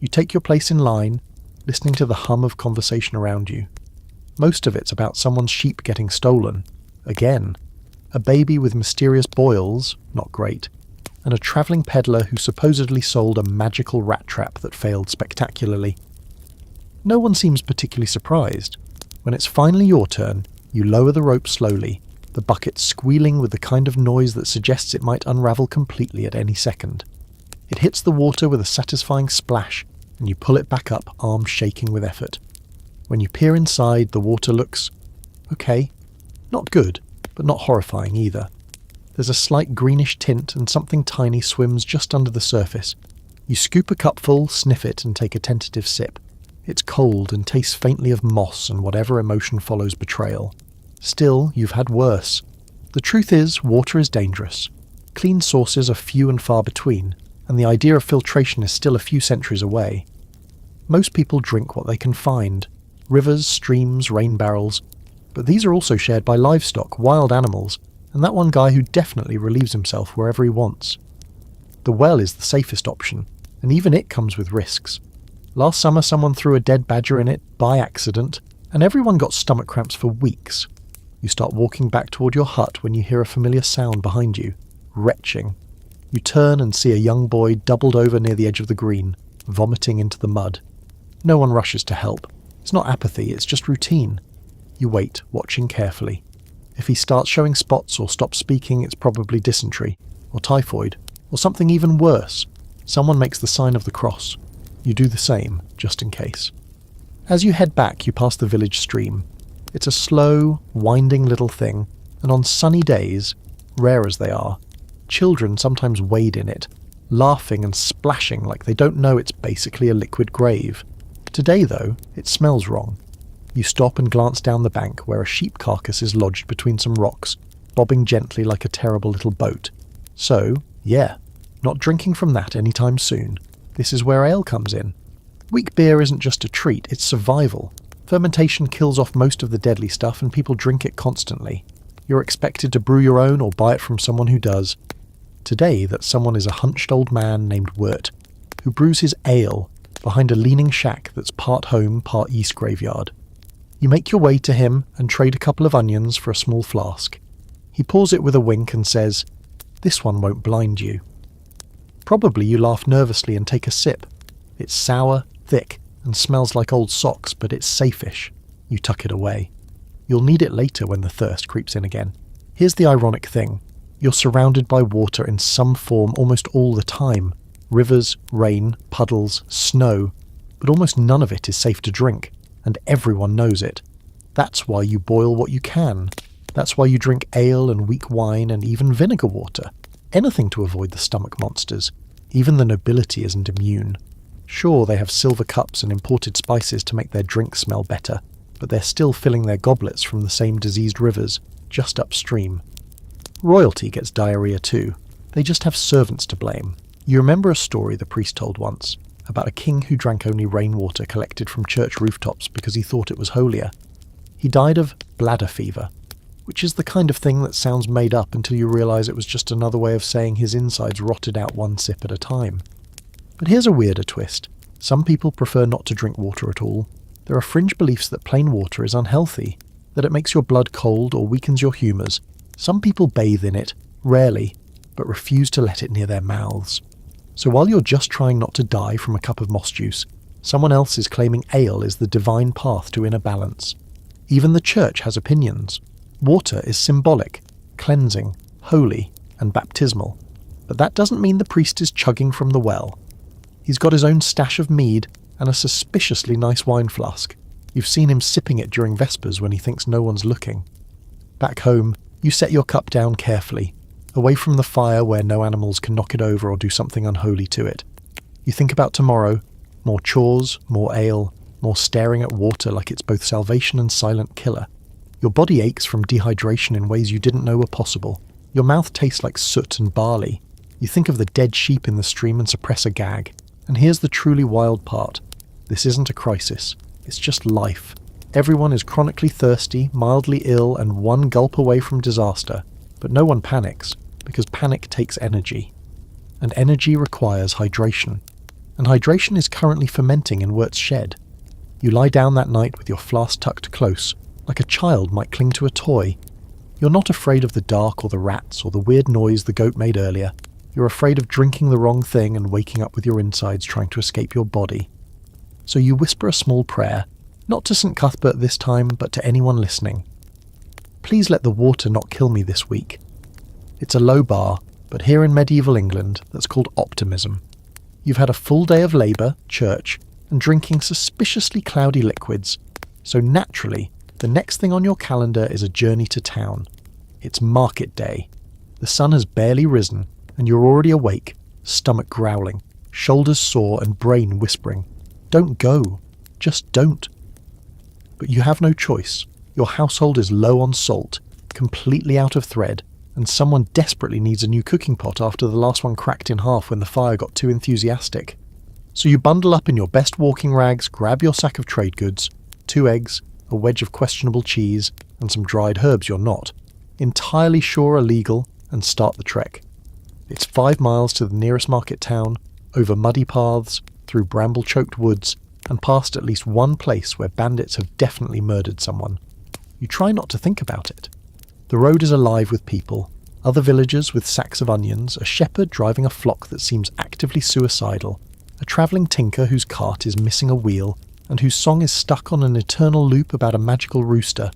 A: You take your place in line, listening to the hum of conversation around you. Most of it's about someone's sheep getting stolen. Again. A baby with mysterious boils, not great, and a travelling peddler who supposedly sold a magical rat trap that failed spectacularly. No one seems particularly surprised. When it's finally your turn, you lower the rope slowly, the bucket squealing with the kind of noise that suggests it might unravel completely at any second. It hits the water with a satisfying splash, and you pull it back up, arms shaking with effort. When you peer inside, the water looks okay. Not good, but not horrifying either. There's a slight greenish tint and something tiny swims just under the surface. You scoop a cupful, sniff it, and take a tentative sip. It's cold and tastes faintly of moss and whatever emotion follows betrayal. Still, you've had worse. The truth is, water is dangerous. Clean sources are few and far between, and the idea of filtration is still a few centuries away. Most people drink what they can find. Rivers, streams, rain barrels. But these are also shared by livestock, wild animals, and that one guy who definitely relieves himself wherever he wants. The well is the safest option, and even it comes with risks. Last summer someone threw a dead badger in it, by accident, and everyone got stomach cramps for weeks. You start walking back toward your hut when you hear a familiar sound behind you. Retching. You turn and see a young boy doubled over near the edge of the green, vomiting into the mud. No one rushes to help. It's not apathy, it's just routine. You wait, watching carefully. If he starts showing spots or stops speaking, it's probably dysentery, or typhoid, or something even worse. Someone makes the sign of the cross. You do the same, just in case. As you head back, you pass the village stream. It's a slow, winding little thing, and on sunny days, rare as they are, children sometimes wade in it, laughing and splashing like they don't know it's basically a liquid grave. Today, though, it smells wrong. You stop and glance down the bank where a sheep carcass is lodged between some rocks, bobbing gently like a terrible little boat. So, yeah, not drinking from that anytime soon. This is where ale comes in. Weak beer isn't just a treat, it's survival. Fermentation kills off most of the deadly stuff and people drink it constantly. You're expected to brew your own or buy it from someone who does. Today, that someone is a hunched old man named Wirt, who brews his ale behind a leaning shack that's part home, part yeast graveyard. You make your way to him and trade a couple of onions for a small flask. He pours it with a wink and says, "This one won't blind you." Probably you laugh nervously and take a sip. It's sour, thick, and smells like old socks, but it's safe-ish. You tuck it away. You'll need it later when the thirst creeps in again. Here's the ironic thing. You're surrounded by water in some form almost all the time. Rivers, rain, puddles, snow. But almost none of it is safe to drink, and everyone knows it. That's why you boil what you can. That's why you drink ale and weak wine and even vinegar water. Anything to avoid the stomach monsters. Even the nobility isn't immune. Sure, they have silver cups and imported spices to make their drink smell better, but they're still filling their goblets from the same diseased rivers, just upstream. Royalty gets diarrhea too. They just have servants to blame. You remember a story the priest told once, about a king who drank only rainwater collected from church rooftops because he thought it was holier. He died of bladder fever, which is the kind of thing that sounds made up until you realise it was just another way of saying his insides rotted out one sip at a time. But here's a weirder twist. Some people prefer not to drink water at all. There are fringe beliefs that plain water is unhealthy, that it makes your blood cold or weakens your humours. Some people bathe in it, rarely, but refuse to let it near their mouths. So while you're just trying not to die from a cup of moss juice, someone else is claiming ale is the divine path to inner balance. Even the church has opinions. Water is symbolic, cleansing, holy, and baptismal. But that doesn't mean the priest is chugging from the well. He's got his own stash of mead and a suspiciously nice wine flask. You've seen him sipping it during Vespers when he thinks no one's looking. Back home, you set your cup down carefully, away from the fire where no animals can knock it over or do something unholy to it. You think about tomorrow, more chores, more ale, more staring at water like it's both salvation and silent killer. Your body aches from dehydration in ways you didn't know were possible. Your mouth tastes like soot and barley. You think of the dead sheep in the stream and suppress a gag. And here's the truly wild part. This isn't a crisis. It's just life. Everyone is chronically thirsty, mildly ill, and one gulp away from disaster. But no one panics, because panic takes energy. And energy requires hydration. And hydration is currently fermenting in Wirt's shed. You lie down that night with your flask tucked close, like a child might cling to a toy. You're not afraid of the dark or the rats or the weird noise the goat made earlier. You're afraid of drinking the wrong thing and waking up with your insides trying to escape your body. So you whisper a small prayer, not to St. Cuthbert this time, but to anyone listening. Please let the water not kill me this week. It's a low bar, but here in medieval England, that's called optimism. You've had a full day of labour, church, and drinking suspiciously cloudy liquids, so naturally, the next thing on your calendar is a journey to town. It's market day. The sun has barely risen, and you're already awake, stomach growling, shoulders sore and brain whispering. Don't go. Just don't. But you have no choice. Your household is low on salt, completely out of thread, and someone desperately needs a new cooking pot after the last one cracked in half when the fire got too enthusiastic. So you bundle up in your best walking rags, grab your sack of trade goods, 2 eggs, a wedge of questionable cheese, and some dried herbs you're not, entirely sure are legal, and start the trek. It's 5 miles to the nearest market town, over muddy paths, through bramble-choked woods, and past at least one place where bandits have definitely murdered someone. You try not to think about it. The road is alive with people, other villagers with sacks of onions, a shepherd driving a flock that seems actively suicidal, a travelling tinker whose cart is missing a wheel, and whose song is stuck on an eternal loop about a magical rooster.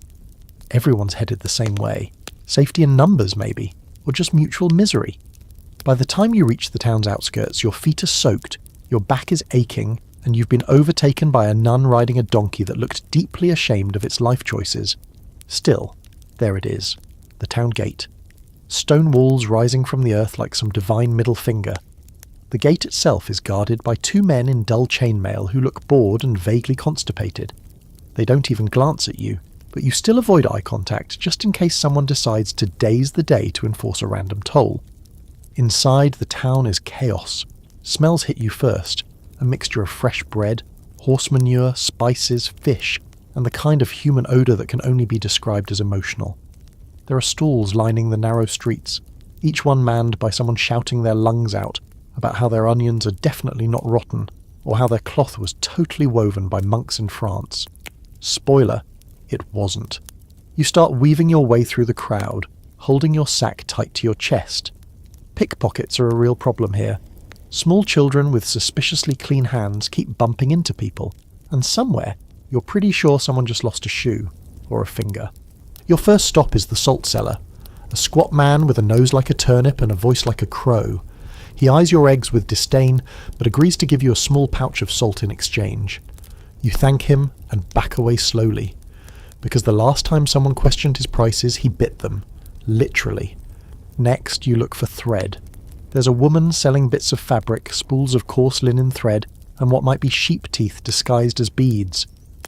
A: Everyone's headed the same way. Safety in numbers, maybe, or just mutual misery. By the time you reach the town's outskirts, your feet are soaked, your back is aching, and you've been overtaken by a nun riding a donkey that looked deeply ashamed of its life choices. Still, there it is, the town gate. Stone walls rising from the earth like some divine middle finger. The gate itself is guarded by 2 men in dull chainmail who look bored and vaguely constipated. They don't even glance at you, but you still avoid eye contact just in case someone decides to daze the day to enforce a random toll. Inside, the town is chaos. Smells hit you first, a mixture of fresh bread, horse manure, spices, fish, and the kind of human odour that can only be described as emotional. There are stalls lining the narrow streets, each one manned by someone shouting their lungs out about how their onions are definitely not rotten, or how their cloth was totally woven by monks in France. Spoiler, it wasn't. You start weaving your way through the crowd, holding your sack tight to your chest. Pickpockets are a real problem here. Small children with suspiciously clean hands keep bumping into people, and somewhere, you're pretty sure someone just lost a shoe, or a finger. Your first stop is the salt cellar, a squat man with a nose like a turnip and a voice like a crow. He eyes your eggs with disdain, but agrees to give you a small pouch of salt in exchange. You thank him and back away slowly, because the last time someone questioned his prices, he bit them, literally. Next, you look for thread. There's a woman selling bits of fabric, spools of coarse linen thread, and what might be sheep teeth disguised as beads.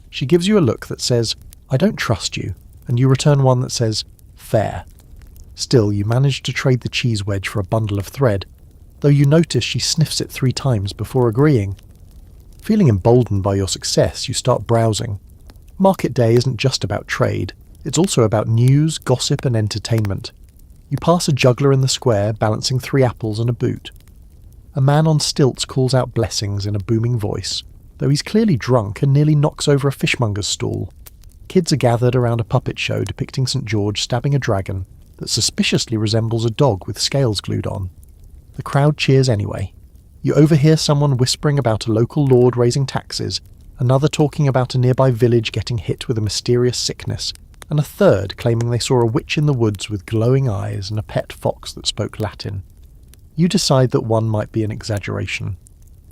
A: She gives you a look that says, "I don't trust you," and you return one that says, "Fair." Still, you manage to trade the cheese wedge for a bundle of thread, though you notice she sniffs it 3 times before agreeing. Feeling emboldened by your success, you start browsing. Market day isn't just about trade, it's also about news, gossip and entertainment. You pass a juggler in the square balancing 3 apples and a boot. A man on stilts calls out blessings in a booming voice, though he's clearly drunk and nearly knocks over a fishmonger's stall. Kids are gathered around a puppet show depicting St. George stabbing a dragon that suspiciously resembles a dog with scales glued on. The crowd cheers anyway. You overhear someone whispering about a local lord raising taxes, another talking about a nearby village getting hit with a mysterious sickness, and a third claiming they saw a witch in the woods with glowing eyes and a pet fox that spoke Latin. You decide that one might be an exaggeration.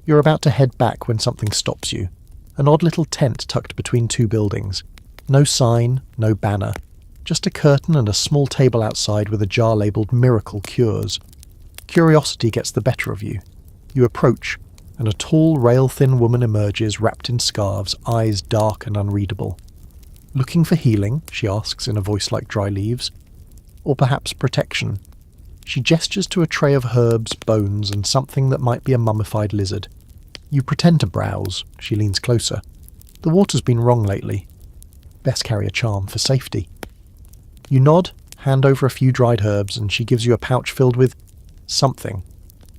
A: You're about to head back when something stops you. An odd little tent tucked between 2 buildings. No sign, no banner. Just a curtain and a small table outside with a jar labelled Miracle Cures. Curiosity gets the better of you. You approach, and a tall, rail-thin woman emerges wrapped in scarves, eyes dark and unreadable. "Looking for healing?" she asks in a voice like dry leaves. "Or perhaps protection?" She gestures to a tray of herbs, bones, and something that might be a mummified lizard. You pretend to browse. She leans closer. "The water's been wrong lately. Best carry a charm for safety." You nod, hand over a few dried herbs, and she gives you a pouch filled with something.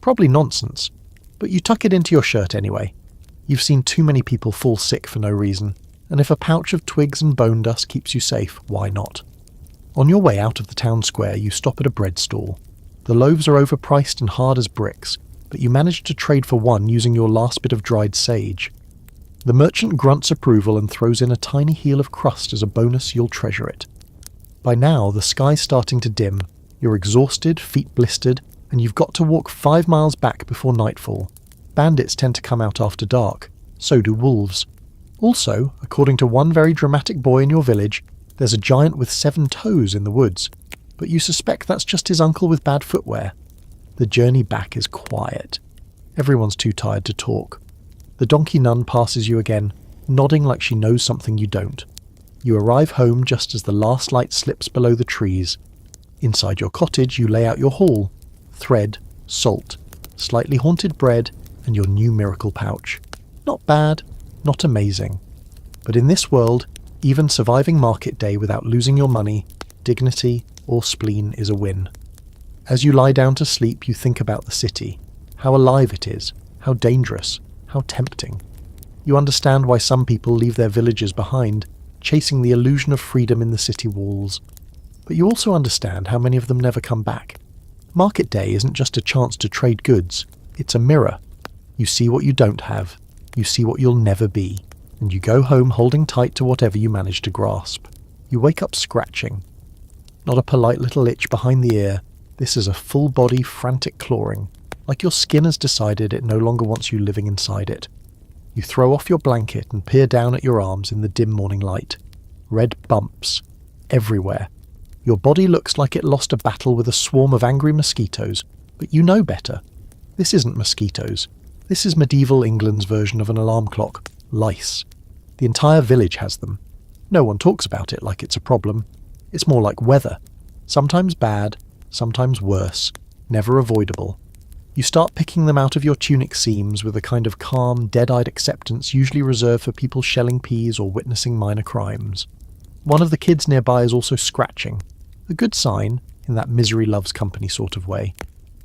A: Probably nonsense, but you tuck it into your shirt anyway. You've seen too many people fall sick for no reason, and if a pouch of twigs and bone dust keeps you safe, why not? On your way out of the town square, you stop at a bread stall. The loaves are overpriced and hard as bricks, but you manage to trade for one using your last bit of dried sage. The merchant grunts approval and throws in a tiny heel of crust as a bonus. You'll treasure it. By now, the sky's starting to dim. You're exhausted, feet blistered, and you've got to walk 5 miles back before nightfall. Bandits tend to come out after dark. So do wolves. Also, according to one very dramatic boy in your village, there's a giant with 7 toes in the woods, but you suspect that's just his uncle with bad footwear. The journey back is quiet. Everyone's too tired to talk. The donkey nun passes you again, nodding like she knows something you don't. You arrive home just as the last light slips below the trees. Inside your cottage, you lay out your haul. Thread, salt, slightly haunted bread, and your new miracle pouch. Not bad, not amazing. But in this world, even surviving market day without losing your money, dignity, or spleen is a win. As you lie down to sleep, you think about the city, how alive it is, how dangerous, how tempting. You understand why some people leave their villages behind, chasing the illusion of freedom in the city walls. But you also understand how many of them never come back. Market day isn't just a chance to trade goods, it's a mirror. You see what you don't have, you see what you'll never be, and you go home holding tight to whatever you manage to grasp. You wake up scratching. Not a polite little itch behind the ear, this is a full-body frantic clawing, like your skin has decided it no longer wants you living inside it. You throw off your blanket and peer down at your arms in the dim morning light. Red bumps. Everywhere. Your body looks like it lost a battle with a swarm of angry mosquitoes, but you know better. This isn't mosquitoes. This is medieval England's version of an alarm clock. Lice. The entire village has them. No one talks about it like it's a problem. It's more like weather. Sometimes bad, sometimes worse. Never avoidable. You start picking them out of your tunic seams with a kind of calm, dead-eyed acceptance usually reserved for people shelling peas or witnessing minor crimes. One of the kids nearby is also scratching. A good sign, in that misery loves company sort of way.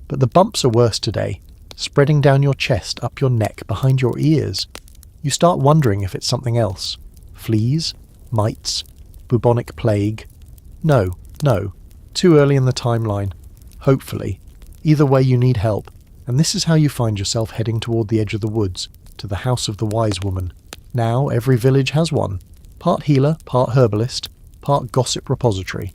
A: But the bumps are worse today, spreading down your chest, up your neck, behind your ears. You start wondering if it's something else. Fleas? Mites? Bubonic plague? No. Too early in the timeline. Hopefully. Either way, you need help, and this is how you find yourself heading toward the edge of the woods, to the house of the wise woman. Now every village has one. Part healer, part herbalist, part gossip repository.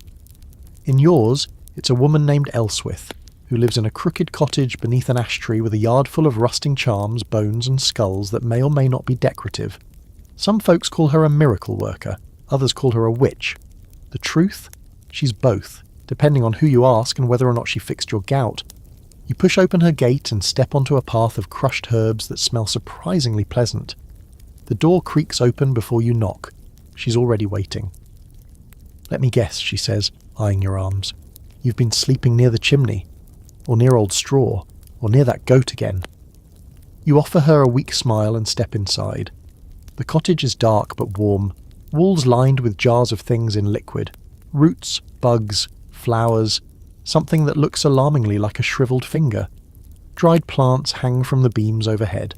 A: In yours, it's a woman named Elswith, who lives in a crooked cottage beneath an ash tree with a yard full of rusting charms, bones and skulls that may or may not be decorative. Some folks call her a miracle worker, others call her a witch. The truth? She's both, depending on who you ask and whether or not she fixed your gout. You push open her gate and step onto a path of crushed herbs that smell surprisingly pleasant. The door creaks open before you knock. She's already waiting. "Let me guess," she says, eyeing your arms. "You've been sleeping near the chimney, or near old straw, or near that goat again." You offer her a weak smile and step inside. The cottage is dark but warm, walls lined with jars of things in liquid. Roots, bugs, flowers, something that looks alarmingly like a shriveled finger. Dried plants hang from the beams overhead.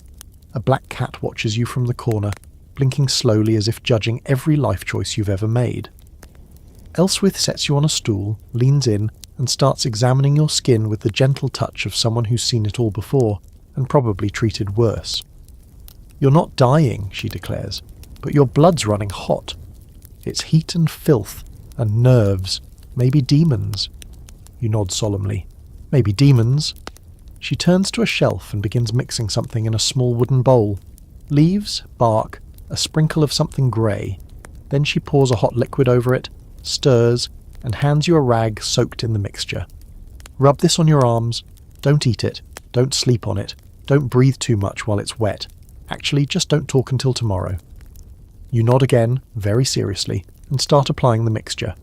A: A black cat watches you from the corner, blinking slowly as if judging every life choice you've ever made. Elswith sets you on a stool, leans in, and starts examining your skin with the gentle touch of someone who's seen it all before, and probably treated worse. "You're not dying," she declares, "but your blood's running hot. It's heat and filth, and nerves, maybe demons." You nod solemnly. "Maybe demons." She turns to a shelf and begins mixing something in a small wooden bowl. Leaves, bark, a sprinkle of something grey. Then she pours a hot liquid over it, stirs, and hands you a rag soaked in the mixture. "Rub this on your arms. Don't eat it. Don't sleep on it. Don't breathe too much while it's wet. Actually, just don't talk until tomorrow." You nod again, very seriously, and start applying the mixture.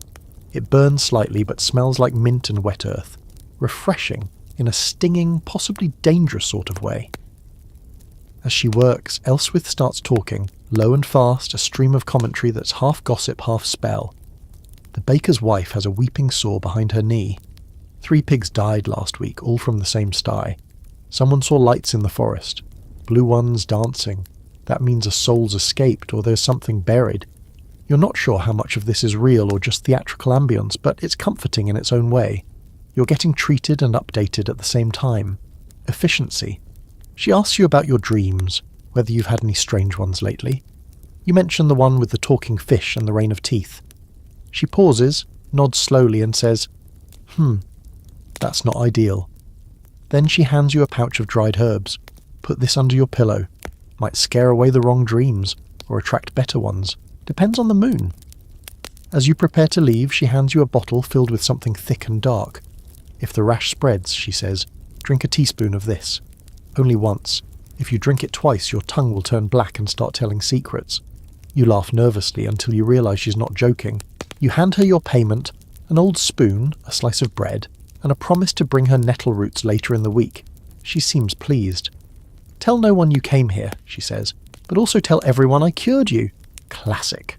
A: It burns slightly but smells like mint and wet earth. Refreshing, in a stinging, possibly dangerous sort of way. As she works, Elswith starts talking, low and fast, a stream of commentary that's half gossip, half spell. The baker's wife has a weeping sore behind her knee. 3 pigs died last week, all from the same sty. Someone saw lights in the forest. Blue ones dancing. That means a soul's escaped, or there's something buried. You're not sure how much of this is real or just theatrical ambience, but it's comforting in its own way. You're getting treated and updated at the same time. Efficiency. She asks you about your dreams, whether you've had any strange ones lately. You mention the one with the talking fish and the rain of teeth. She pauses, nods slowly and says, that's not ideal." Then she hands you a pouch of dried herbs. "Put this under your pillow. Might scare away the wrong dreams, or attract better ones. Depends on the moon." As you prepare to leave, she hands you a bottle filled with something thick and dark. "If the rash spreads," she says, "drink a teaspoon of this. Only once. If you drink it twice, your tongue will turn black and start telling secrets." You laugh nervously until you realise she's not joking. You hand her your payment, an old spoon, a slice of bread, and a promise to bring her nettle roots later in the week. She seems pleased. "Tell no one you came here," she says, "but also tell everyone I cured you." Classic.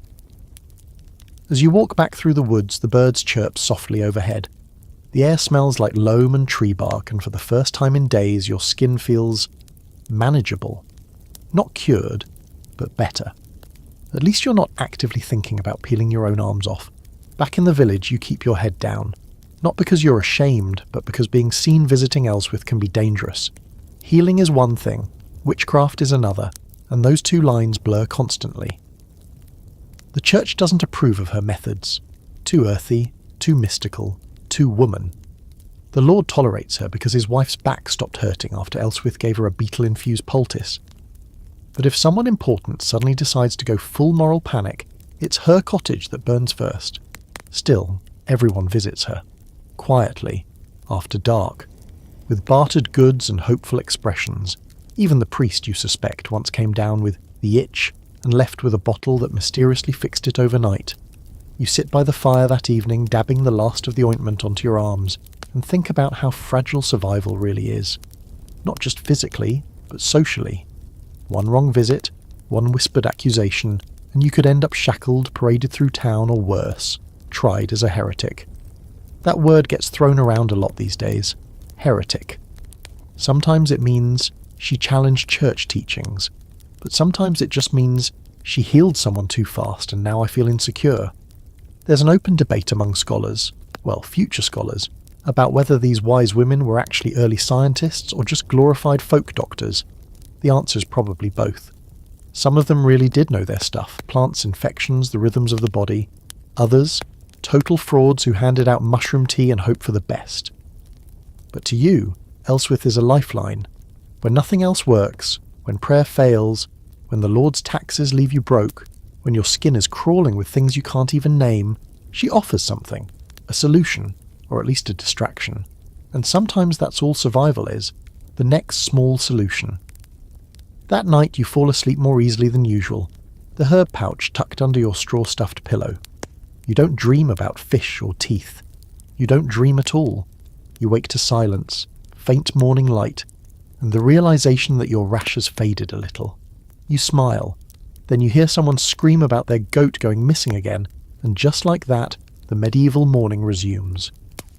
A: As you walk back through the woods, the birds chirp softly overhead. The air smells like loam and tree bark, and for the first time in days your skin feels manageable. Not cured, but better. At least you're not actively thinking about peeling your own arms off. Back in the village, you keep your head down. Not because you're ashamed, but because being seen visiting Elswith can be dangerous. Healing is one thing, witchcraft is another, and those two lines blur constantly. The church doesn't approve of her methods. Too earthy, too mystical, too woman. The Lord tolerates her because his wife's back stopped hurting after Elswith gave her a beetle-infused poultice. But if someone important suddenly decides to go full moral panic, it's her cottage that burns first. Still, everyone visits her. Quietly, after dark, with bartered goods and hopeful expressions. Even the priest, you suspect, once came down with the itch and left with a bottle that mysteriously fixed it overnight. You sit by the fire that evening, dabbing the last of the ointment onto your arms, and think about how fragile survival really is. Not just physically, but socially. One wrong visit, one whispered accusation, and you could end up shackled, paraded through town, or worse, tried as a heretic. That word gets thrown around a lot these days. Heretic. Sometimes it means she challenged church teachings, but sometimes it just means she healed someone too fast and now I feel insecure. There's an open debate among scholars, well, future scholars, about whether these wise women were actually early scientists or just glorified folk doctors. The answer's probably both. Some of them really did know their stuff, plants, infections, the rhythms of the body. Others, total frauds who handed out mushroom tea and hoped for the best. But to you, Elswith is a lifeline. When nothing else works, when prayer fails, when the Lord's taxes leave you broke, when your skin is crawling with things you can't even name, she offers something, a solution, or at least a distraction. And sometimes that's all survival is, the next small solution. That night you fall asleep more easily than usual, the herb pouch tucked under your straw-stuffed pillow. You don't dream about fish or teeth. You don't dream at all. You wake to silence, faint morning light, and the realization that your rash has faded a little. You smile. Then you hear someone scream about their goat going missing again, and just like that, the medieval morning resumes.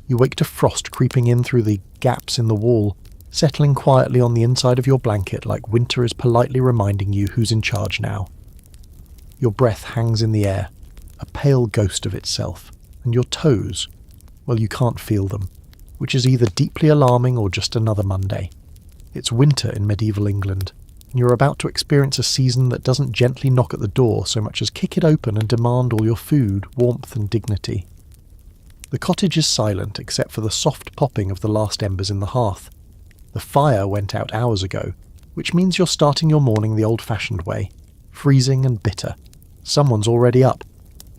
A: You wake to frost creeping in through the gaps in the wall, settling quietly on the inside of your blanket like winter is politely reminding you who's in charge now. Your breath hangs in the air, a pale ghost of itself, and your toes, well, you can't feel them, which is either deeply alarming or just another Monday. It's winter in medieval England, and you're about to experience a season that doesn't gently knock at the door so much as kick it open and demand all your food, warmth and dignity. The cottage is silent except for the soft popping of the last embers in the hearth. The fire went out hours ago, which means you're starting your morning the old-fashioned way, freezing and bitter. Someone's already up.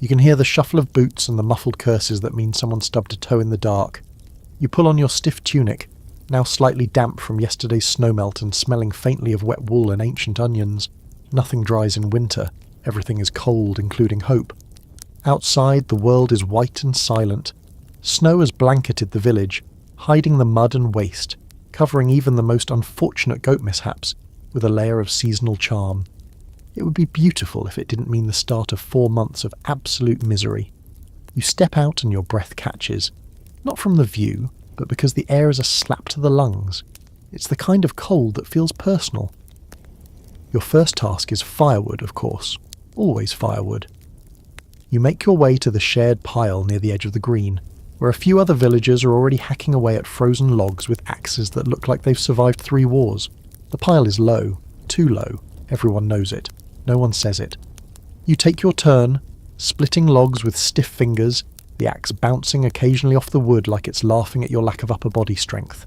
A: You can hear the shuffle of boots and the muffled curses that mean someone stubbed a toe in the dark. You pull on your stiff tunic, now slightly damp from yesterday's snowmelt and smelling faintly of wet wool and ancient onions. Nothing dries in winter. Everything is cold, including hope. Outside, the world is white and silent. Snow has blanketed the village, hiding the mud and waste, covering even the most unfortunate goat mishaps with a layer of seasonal charm. It would be beautiful if it didn't mean the start of 4 months of absolute misery. You step out and your breath catches, not from the view, but because the air is a slap to the lungs. It's the kind of cold that feels personal. Your first task is firewood, of course. Always firewood. You make your way to the shared pile near the edge of the green, where a few other villagers are already hacking away at frozen logs with axes that look like they've survived 3 wars. The pile is low, too low. Everyone knows it. No one says it. You take your turn, splitting logs with stiff fingers, the axe bouncing occasionally off the wood like it's laughing at your lack of upper body strength.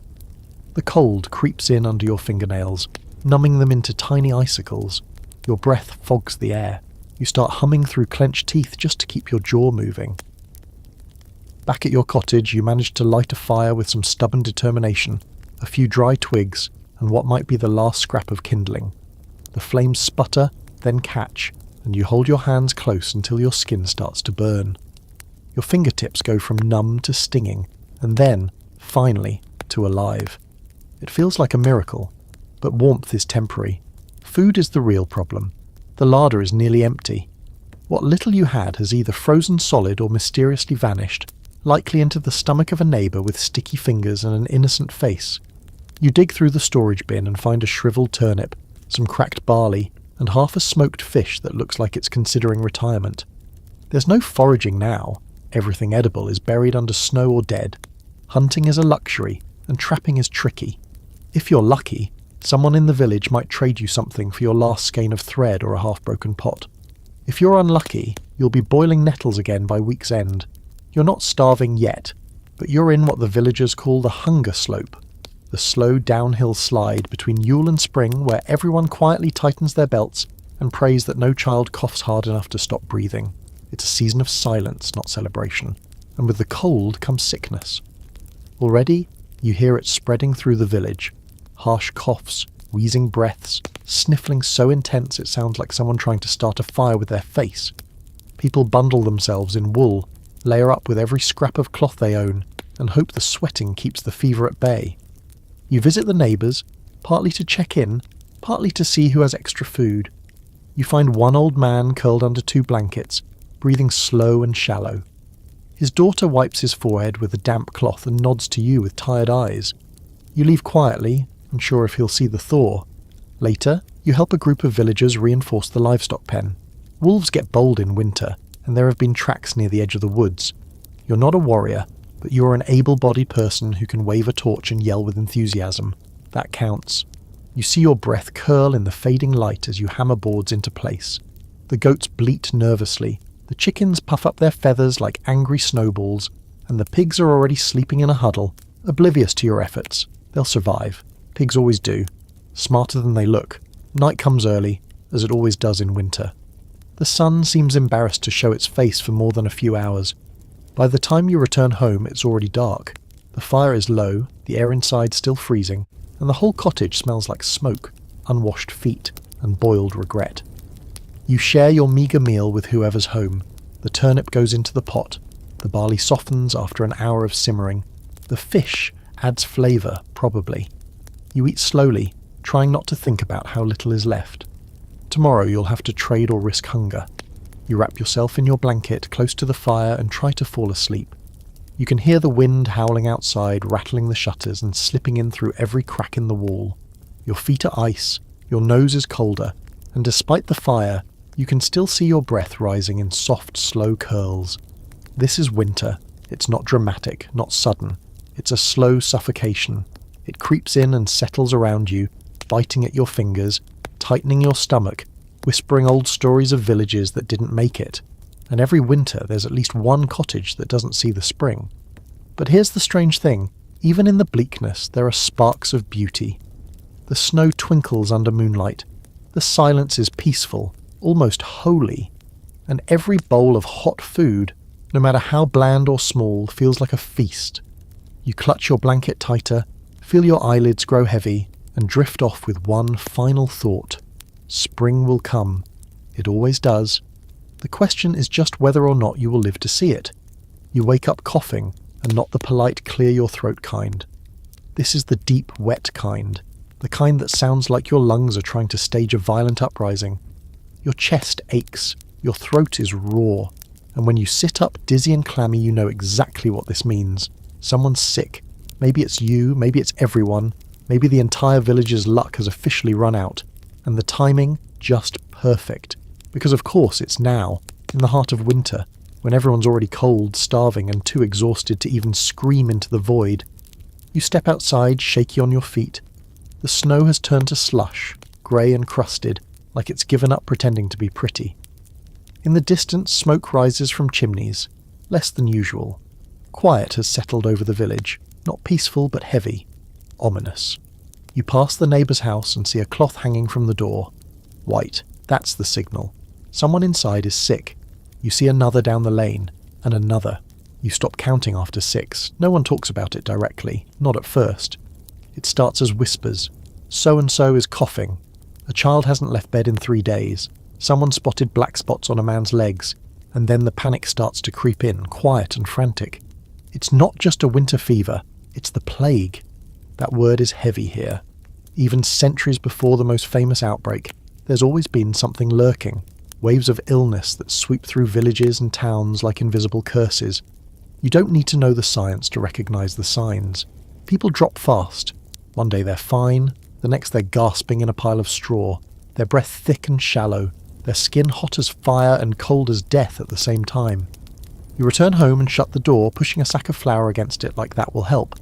A: The cold creeps in under your fingernails, numbing them into tiny icicles. Your breath fogs the air. You start humming through clenched teeth just to keep your jaw moving. Back at your cottage, you manage to light a fire with some stubborn determination, a few dry twigs, and what might be the last scrap of kindling. The flames sputter, then catch, and you hold your hands close until your skin starts to burn. Your fingertips go from numb to stinging, and then, finally, to alive. It feels like a miracle, but warmth is temporary. Food is the real problem. The larder is nearly empty. What little you had has either frozen solid or mysteriously vanished, likely into the stomach of a neighbour with sticky fingers and an innocent face. You dig through the storage bin and find a shriveled turnip, some cracked barley, and half a smoked fish that looks like it's considering retirement. There's no foraging now. Everything edible is buried under snow or dead. Hunting is a luxury, and trapping is tricky. If you're lucky, someone in the village might trade you something for your last skein of thread or a half-broken pot. If you're unlucky, you'll be boiling nettles again by week's end. You're not starving yet, but you're in what the villagers call the hunger slope, the slow downhill slide between Yule and spring where everyone quietly tightens their belts and prays that no child coughs hard enough to stop breathing. It's a season of silence, not celebration, and with the cold comes sickness. Already, you hear it spreading through the village. Harsh coughs, wheezing breaths, sniffling so intense it sounds like someone trying to start a fire with their face. People bundle themselves in wool, layer up with every scrap of cloth they own, and hope the sweating keeps the fever at bay. You visit the neighbours, partly to check in, partly to see who has extra food. You find one old man curled under 2 blankets, breathing slow and shallow. His daughter wipes his forehead with a damp cloth and nods to you with tired eyes. You leave quietly, unsure if he'll see the thaw. Later, you help a group of villagers reinforce the livestock pen. Wolves get bold in winter, and there have been tracks near the edge of the woods. You're not a warrior, but you're an able-bodied person who can wave a torch and yell with enthusiasm. That counts. You see your breath curl in the fading light as you hammer boards into place. The goats bleat nervously, the chickens puff up their feathers like angry snowballs, and the pigs are already sleeping in a huddle, oblivious to your efforts. They'll survive. Pigs always do. Smarter than they look. Night comes early, as it always does in winter. The sun seems embarrassed to show its face for more than a few hours. By the time you return home, it's already dark. The fire is low, the air inside still freezing, and the whole cottage smells like smoke, unwashed feet, and boiled regret. You share your meagre meal with whoever's home. The turnip goes into the pot. The barley softens after an hour of simmering. The fish adds flavour, probably. You eat slowly, trying not to think about how little is left. Tomorrow you'll have to trade or risk hunger. You wrap yourself in your blanket close to the fire and try to fall asleep. You can hear the wind howling outside, rattling the shutters and slipping in through every crack in the wall. Your feet are ice, your nose is colder, and despite the fire, you can still see your breath rising in soft, slow curls. This is winter. It's not dramatic, not sudden. It's a slow suffocation. It creeps in and settles around you, biting at your fingers, tightening your stomach, whispering old stories of villages that didn't make it. And every winter there's at least one cottage that doesn't see the spring. But here's the strange thing. Even in the bleakness, there are sparks of beauty. The snow twinkles under moonlight. The silence is peaceful, almost holy. And every bowl of hot food, no matter how bland or small, feels like a feast. You clutch your blanket tighter, feel your eyelids grow heavy, and drift off with one final thought. Spring will come. It always does. The question is just whether or not you will live to see it. You wake up coughing, and not the polite clear-your-throat kind. This is the deep, wet kind. The kind that sounds like your lungs are trying to stage a violent uprising. Your chest aches, your throat is raw, and when you sit up dizzy and clammy you know exactly what this means. Someone's sick. Maybe it's you, maybe it's everyone, maybe the entire village's luck has officially run out, and the timing just perfect. Because of course it's now, in the heart of winter, when everyone's already cold, starving, and too exhausted to even scream into the void. You step outside, shaky on your feet. The snow has turned to slush, grey and crusted, like it's given up pretending to be pretty. In the distance, smoke rises from chimneys, less than usual. Quiet has settled over the village, not peaceful but heavy, ominous. You pass the neighbour's house and see a cloth hanging from the door. White, that's the signal. Someone inside is sick. You see another down the lane, and another. You stop counting after 6. No one talks about it directly, not at first. It starts as whispers. So-and-so is coughing. A child hasn't left bed in 3 days. Someone spotted black spots on a man's legs, and then the panic starts to creep in, quiet and frantic. It's not just a winter fever, it's the plague. That word is heavy here. Even centuries before the most famous outbreak, there's always been something lurking. Waves of illness that sweep through villages and towns like invisible curses. You don't need to know the science to recognise the signs. People drop fast. One day they're fine, the next they're gasping in a pile of straw, their breath thick and shallow, their skin hot as fire and cold as death at the same time. You return home and shut the door, pushing a sack of flour against it like that will help.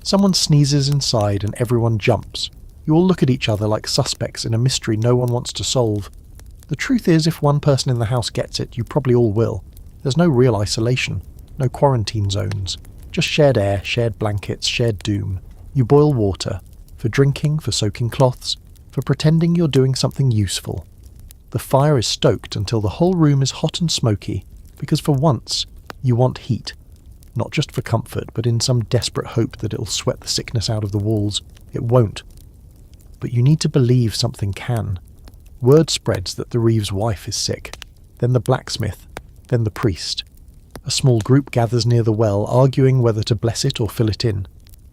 A: Someone sneezes inside and everyone jumps. You all look at each other like suspects in a mystery no one wants to solve. The truth is, if one person in the house gets it, you probably all will. There's no real isolation, no quarantine zones, just shared air, shared blankets, shared doom. You boil water, for drinking, for soaking cloths, for pretending you're doing something useful. The fire is stoked until the whole room is hot and smoky, because for once, you want heat. Not just for comfort, but in some desperate hope that it'll sweat the sickness out of the walls. It won't. But you need to believe something can. Word spreads that the Reeve's wife is sick, then the blacksmith, then the priest. A small group gathers near the well, arguing whether to bless it or fill it in.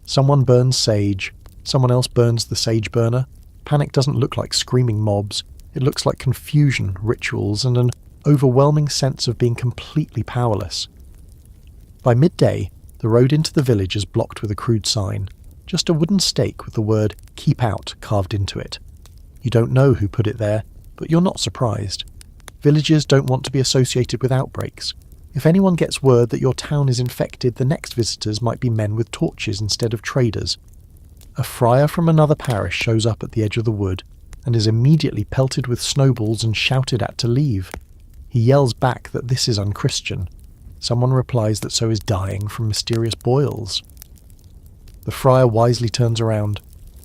A: Someone burns sage, someone else burns the sage burner. Panic doesn't look like screaming mobs. It looks like confusion, rituals, and an overwhelming sense of being completely powerless. By midday, the road into the village is blocked with a crude sign, just a wooden stake with the word "Keep Out" carved into it. You don't know who put it there, but you're not surprised. Villagers don't want to be associated with outbreaks. If anyone gets word that your town is infected, the next visitors might be men with torches instead of traders. A friar from another parish shows up at the edge of the wood, and is immediately pelted with snowballs and shouted at to leave. He yells back that this is unchristian. Someone replies that so is dying from mysterious boils. The friar wisely turns around.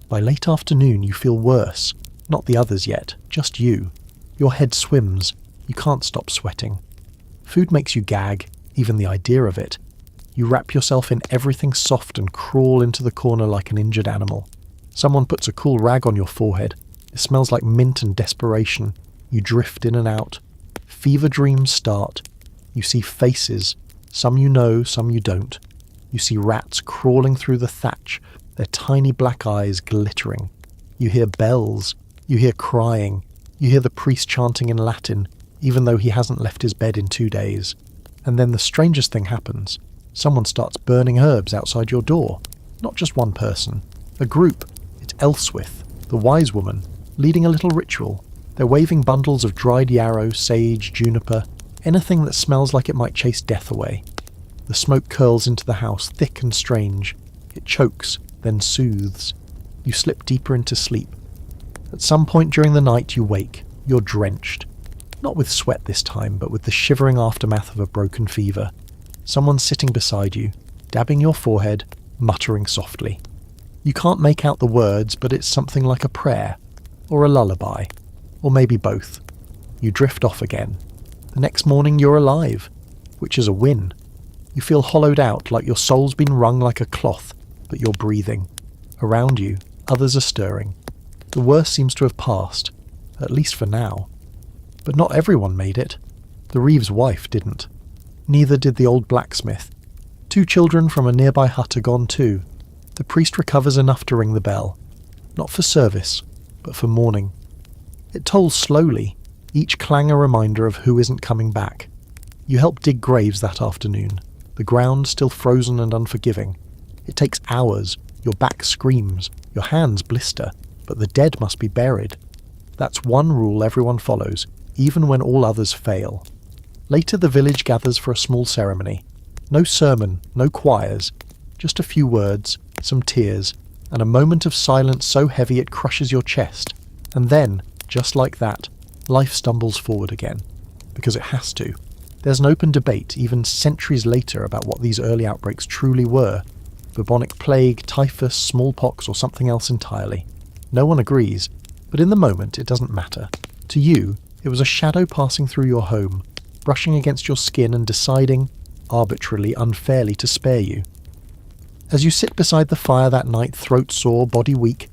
A: By late afternoon you feel worse. Not the others yet, just you. Your head swims. You can't stop sweating. Food makes you gag, even the idea of it. You wrap yourself in everything soft and crawl into the corner like an injured animal. Someone puts a cool rag on your forehead. It smells like mint and desperation. You drift in and out. Fever dreams start. You see faces. Some you know, some you don't. You see rats crawling through the thatch, their tiny black eyes glittering. You hear bells, you hear crying, you hear the priest chanting in Latin, even though he hasn't left his bed in 2 days. And then the strangest thing happens. Someone starts burning herbs outside your door. Not just one person. A group. It's Elswith, the wise woman, leading a little ritual. They're waving bundles of dried yarrow, sage, juniper, anything that smells like it might chase death away. The smoke curls into the house, thick and strange. It chokes, then soothes. You slip deeper into sleep. At some point during the night you wake. You're drenched. Not with sweat this time, but with the shivering aftermath of a broken fever. Someone's sitting beside you, dabbing your forehead, muttering softly. You can't make out the words, but it's something like a prayer, or a lullaby, or maybe both. You drift off again. The next morning you're alive, which is a win. You feel hollowed out, like your soul's been wrung like a cloth, but you're breathing. Around you, others are stirring. The worst seems to have passed, at least for now. But not everyone made it. The Reeves' wife didn't. Neither did the old blacksmith. 2 children from a nearby hut are gone too. The priest recovers enough to ring the bell. Not for service, but for mourning. It tolls slowly, each clang a reminder of who isn't coming back. You help dig graves that afternoon, the ground still frozen and unforgiving. It takes hours, your back screams, your hands blister, but the dead must be buried. That's one rule everyone follows, even when all others fail. Later the village gathers for a small ceremony. No sermon, no choirs, just a few words, some tears, and a moment of silence so heavy it crushes your chest. And then, just like that, life stumbles forward again. Because it has to. There's an open debate, even centuries later, about what these early outbreaks truly were. Bubonic plague, typhus, smallpox, or something else entirely. No one agrees, but in the moment it doesn't matter. To you, it was a shadow passing through your home, brushing against your skin and deciding, arbitrarily, unfairly, to spare you. As you sit beside the fire that night, throat sore, body weak,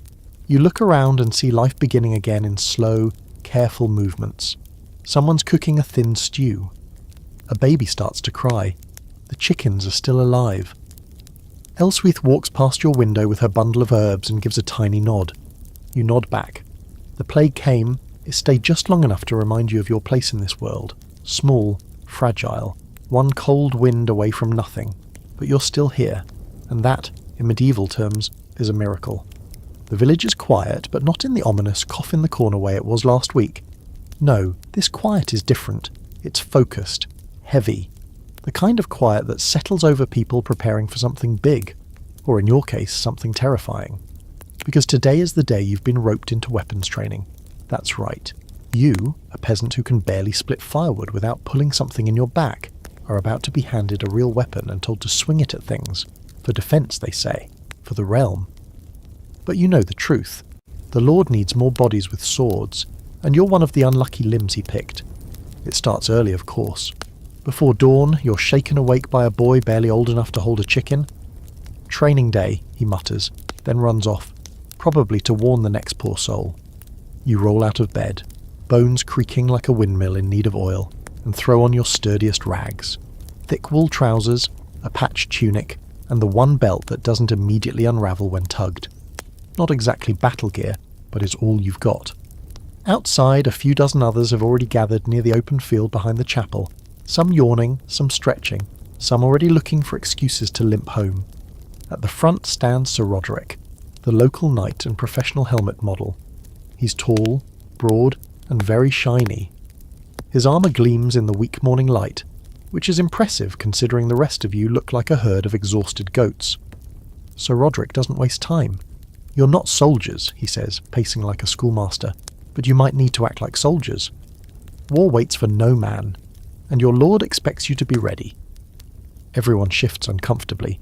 A: you look around and see life beginning again in slow, careful movements. Someone's cooking a thin stew. A baby starts to cry. The chickens are still alive. Elswith walks past your window with her bundle of herbs and gives a tiny nod. You nod back. The plague came, it stayed just long enough to remind you of your place in this world. Small, fragile, one cold wind away from nothing. But you're still here, and that, in medieval terms, is a miracle. The village is quiet, but not in the ominous cough-in-the-corner way it was last week. No, this quiet is different. It's focused, heavy. The kind of quiet that settles over people preparing for something big, or in your case, something terrifying. Because today is the day you've been roped into weapons training. That's right. You, a peasant who can barely split firewood without pulling something in your back, are about to be handed a real weapon and told to swing it at things. For defense, they say. For the realm. But you know the truth. The Lord needs more bodies with swords, and you're one of the unlucky limbs he picked. It starts early, of course. Before dawn, you're shaken awake by a boy barely old enough to hold a chicken. Training day, he mutters, then runs off, probably to warn the next poor soul. You roll out of bed, bones creaking like a windmill in need of oil, and throw on your sturdiest rags. Thick wool trousers, a patched tunic, and the one belt that doesn't immediately unravel when tugged. Not exactly battle gear, but it's all you've got. Outside, a few dozen others have already gathered near the open field behind the chapel, some yawning, some stretching, some already looking for excuses to limp home. At the front stands Sir Roderick, the local knight and professional helmet model. He's tall, broad, and very shiny. His armour gleams in the weak morning light, which is impressive considering the rest of you look like a herd of exhausted goats. Sir Roderick doesn't waste time. You're not soldiers, he says, pacing like a schoolmaster, but you might need to act like soldiers. War waits for no man, and your lord expects you to be ready. Everyone shifts uncomfortably.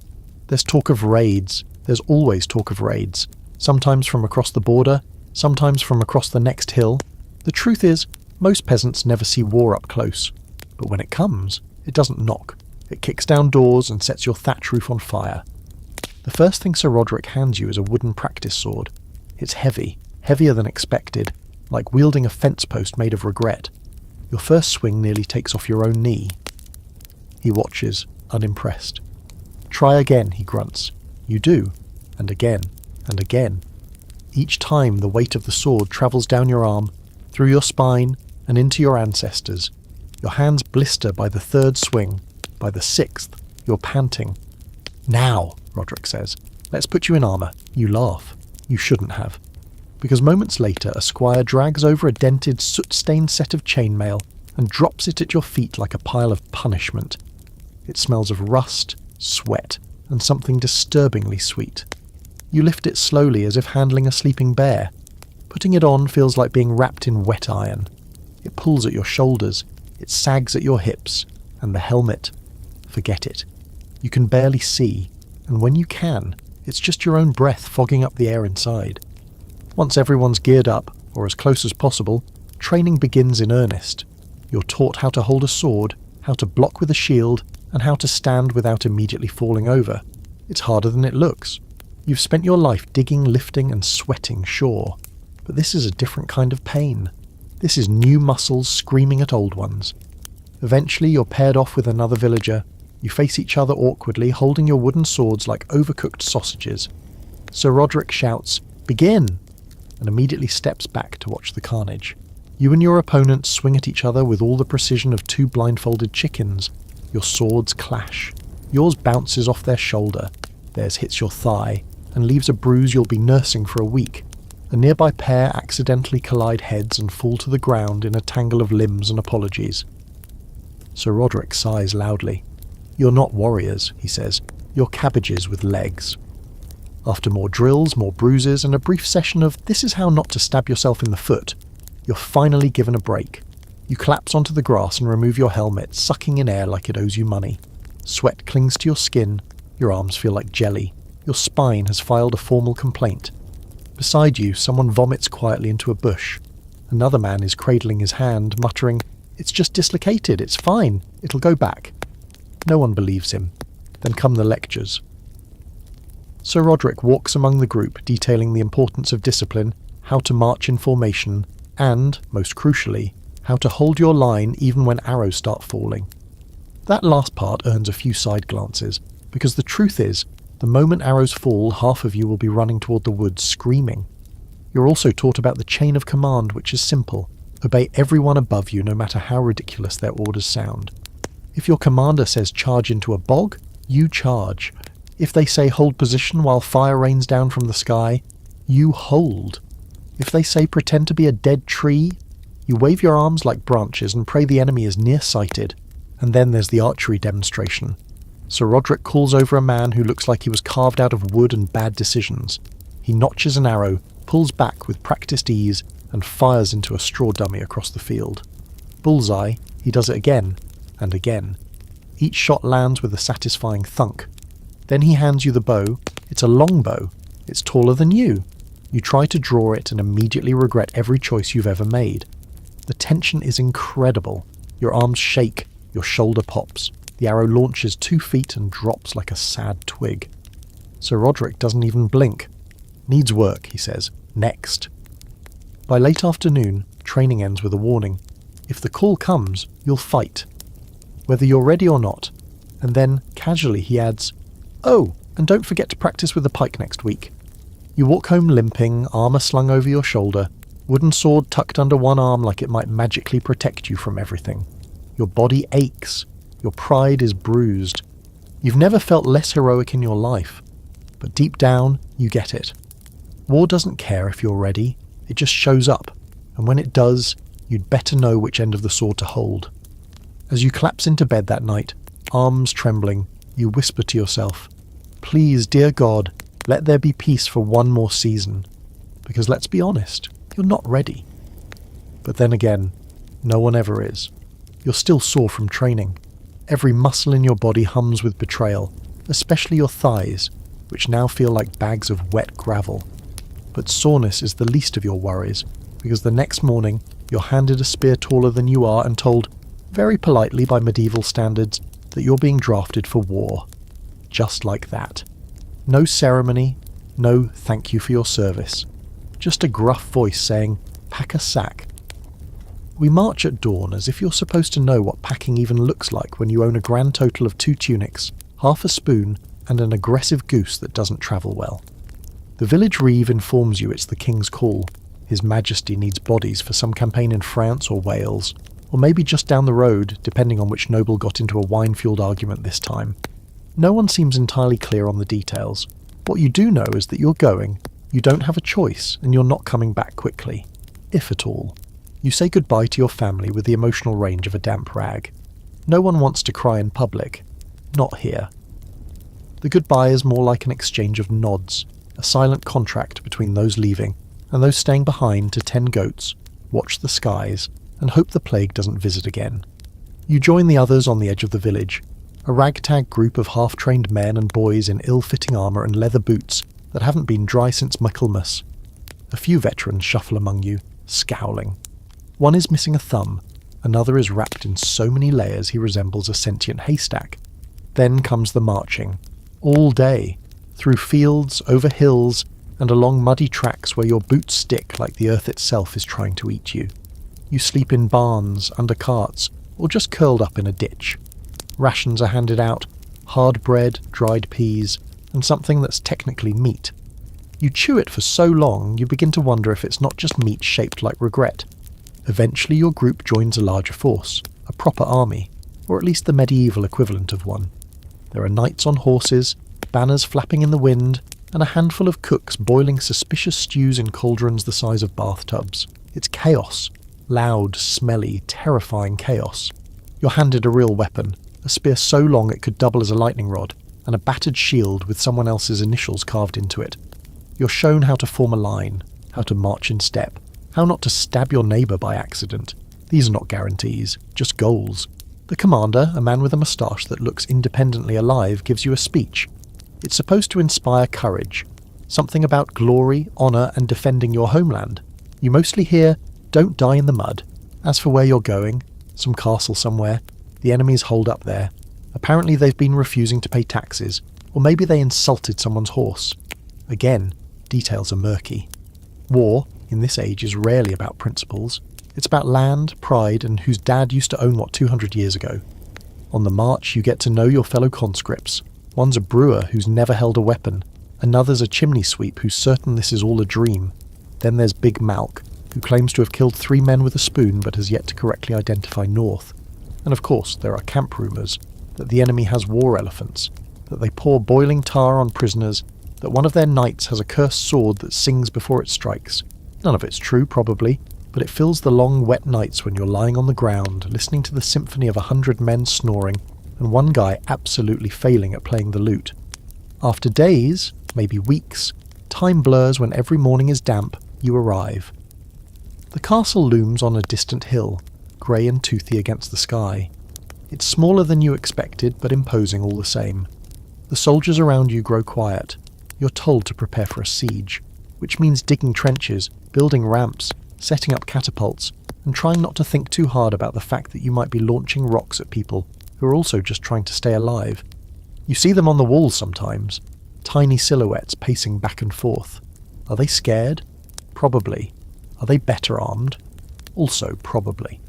A: There's talk of raids. There's always talk of raids. Sometimes from across the border, sometimes from across the next hill. The truth is, most peasants never see war up close. But when it comes, it doesn't knock. It kicks down doors and sets your thatch roof on fire. The first thing Sir Roderick hands you is a wooden practice sword. It's heavy, heavier than expected, like wielding a fence post made of regret. Your first swing nearly takes off your own knee. He watches, unimpressed. Try again, he grunts. You do, and again, and again. Each time the weight of the sword travels down your arm, through your spine, and into your ancestors. Your hands blister by the third swing. By the sixth, you're panting. "Now," Roderick says, "let's put you in armour." You laugh. You shouldn't have. Because moments later, a squire drags over a dented, soot-stained set of chainmail and drops it at your feet like a pile of punishment. It smells of rust, sweat, and something disturbingly sweet. You lift it slowly as if handling a sleeping bear. Putting it on feels like being wrapped in wet iron. It pulls at your shoulders, it sags at your hips, and the helmet, forget it. You can barely see, and when you can, it's just your own breath fogging up the air inside. Once everyone's geared up, or as close as possible, training begins in earnest. You're taught how to hold a sword, how to block with a shield, and how to stand without immediately falling over. It's harder than it looks. You've spent your life digging, lifting, and sweating, sure. But this is a different kind of pain. This is new muscles screaming at old ones. Eventually you're paired off with another villager. You face each other awkwardly, holding your wooden swords like overcooked sausages. Sir Roderick shouts, "Begin!" and immediately steps back to watch the carnage. You and your opponent swing at each other with all the precision of two blindfolded chickens. Your swords clash. Yours bounces off their shoulder. Theirs hits your thigh and leaves a bruise you'll be nursing for a week. A nearby pair accidentally collide heads and fall to the ground in a tangle of limbs and apologies. Sir Roderick sighs loudly. "You're not warriors," he says. "You're cabbages with legs." After more drills, more bruises, and a brief session of "this is how not to stab yourself in the foot," you're finally given a break. You collapse onto the grass and remove your helmet, sucking in air like it owes you money. Sweat clings to your skin, your arms feel like jelly, your spine has filed a formal complaint. Beside you, someone vomits quietly into a bush. Another man is cradling his hand, muttering, "It's just dislocated, it's fine, it'll go back." No one believes him. Then come the lectures. Sir Roderick walks among the group, detailing the importance of discipline, how to march in formation, and, most crucially, how to hold your line even when arrows start falling. That last part earns a few side glances, because the truth is, the moment arrows fall, half of you will be running toward the woods screaming. You're also taught about the chain of command, which is simple. Obey everyone above you, no matter how ridiculous their orders sound. If your commander says charge into a bog, you charge. If they say hold position while fire rains down from the sky, you hold. If they say pretend to be a dead tree, you wave your arms like branches and pray the enemy is near-sighted. And then there's the archery demonstration. Sir Roderick calls over a man who looks like he was carved out of wood and bad decisions. He notches an arrow, pulls back with practiced ease, and fires into a straw dummy across the field. Bullseye, he does it again, and again. Each shot lands with a satisfying thunk. Then he hands you the bow. It's a long bow. It's taller than you. You try to draw it and immediately regret every choice you've ever made. The tension is incredible. Your arms shake, your shoulder pops. The arrow launches 2 feet and drops like a sad twig. Sir Roderick doesn't even blink. "Needs work," he says. "Next." By late afternoon, training ends with a warning. If the call comes, you'll fight, whether you're ready or not. And then, casually, he adds, "Oh, and don't forget to practice with the pike next week." You walk home limping, armour slung over your shoulder, wooden sword tucked under one arm like it might magically protect you from everything. Your body aches. Your pride is bruised. You've never felt less heroic in your life. But deep down, you get it. War doesn't care if you're ready. It just shows up. And when it does, you'd better know which end of the sword to hold. As you collapse into bed that night, arms trembling, you whisper to yourself, "Please, dear God, let there be peace for one more season." Because let's be honest, you're not ready. But then again, no one ever is. You're still sore from training. Every muscle in your body hums with betrayal, especially your thighs, which now feel like bags of wet gravel. But soreness is the least of your worries, because the next morning you're handed a spear taller than you are and told, very politely by medieval standards, that you're being drafted for war. Just like that. No ceremony, no thank you for your service. Just a gruff voice saying, "Pack a sack." We march at dawn as if you're supposed to know what packing even looks like when you own a grand total of 2 tunics, half a spoon, and an aggressive goose that doesn't travel well. The village reeve informs you it's the king's call. His Majesty needs bodies for some campaign in France or Wales, or maybe just down the road, depending on which noble got into a wine-fueled argument this time. No one seems entirely clear on the details. What you do know is that you're going, you don't have a choice, and you're not coming back quickly. If at all. You say goodbye to your family with the emotional range of a damp rag. No one wants to cry in public. Not here. The goodbye is more like an exchange of nods, a silent contract between those leaving and those staying behind to tend goats, watch the skies, and hope the plague doesn't visit again. You join the others on the edge of the village, a ragtag group of half-trained men and boys in ill-fitting armour and leather boots that haven't been dry since Michaelmas. A few veterans shuffle among you, scowling. One is missing a thumb, another is wrapped in so many layers he resembles a sentient haystack. Then comes the marching, all day, through fields, over hills, and along muddy tracks where your boots stick like the earth itself is trying to eat you. You sleep in barns, under carts, or just curled up in a ditch. Rations are handed out, hard bread, dried peas, and something that's technically meat. You chew it for so long you begin to wonder if it's not just meat shaped like regret. Eventually your group joins a larger force, a proper army, or at least the medieval equivalent of one. There are knights on horses, banners flapping in the wind, and a handful of cooks boiling suspicious stews in cauldrons the size of bathtubs. It's chaos. Loud, smelly, terrifying chaos. You're handed a real weapon, a spear so long it could double as a lightning rod, and a battered shield with someone else's initials carved into it. You're shown how to form a line, how to march in step, how not to stab your neighbour by accident. These are not guarantees, just goals. The commander, a man with a moustache that looks independently alive, gives you a speech. It's supposed to inspire courage, something about glory, honour and defending your homeland. You mostly hear, "Don't die in the mud." As for where you're going, some castle somewhere, the enemies hold up there. Apparently they've been refusing to pay taxes, or maybe they insulted someone's horse. Again, details are murky. War, in this age, is rarely about principles. It's about land, pride, and whose dad used to own what 200 years ago. On the march, you get to know your fellow conscripts. One's a brewer who's never held a weapon. Another's a chimney sweep who's certain this is all a dream. Then there's Big Malk, who claims to have killed 3 men with a spoon but has yet to correctly identify North. And of course, there are camp rumours that the enemy has war elephants, that they pour boiling tar on prisoners, that one of their knights has a cursed sword that sings before it strikes. None of it's true, probably, but it fills the long, wet nights when you're lying on the ground, listening to the symphony of 100 men snoring, and one guy absolutely failing at playing the lute. After days, maybe weeks, time blurs when every morning is damp, you arrive. The castle looms on a distant hill, grey and toothy against the sky. It's smaller than you expected, but imposing all the same. The soldiers around you grow quiet. You're told to prepare for a siege, which means digging trenches, building ramps, setting up catapults, and trying not to think too hard about the fact that you might be launching rocks at people who are also just trying to stay alive. You see them on the walls sometimes, tiny silhouettes pacing back and forth. Are they scared? Probably. Are they better armed? Also probably.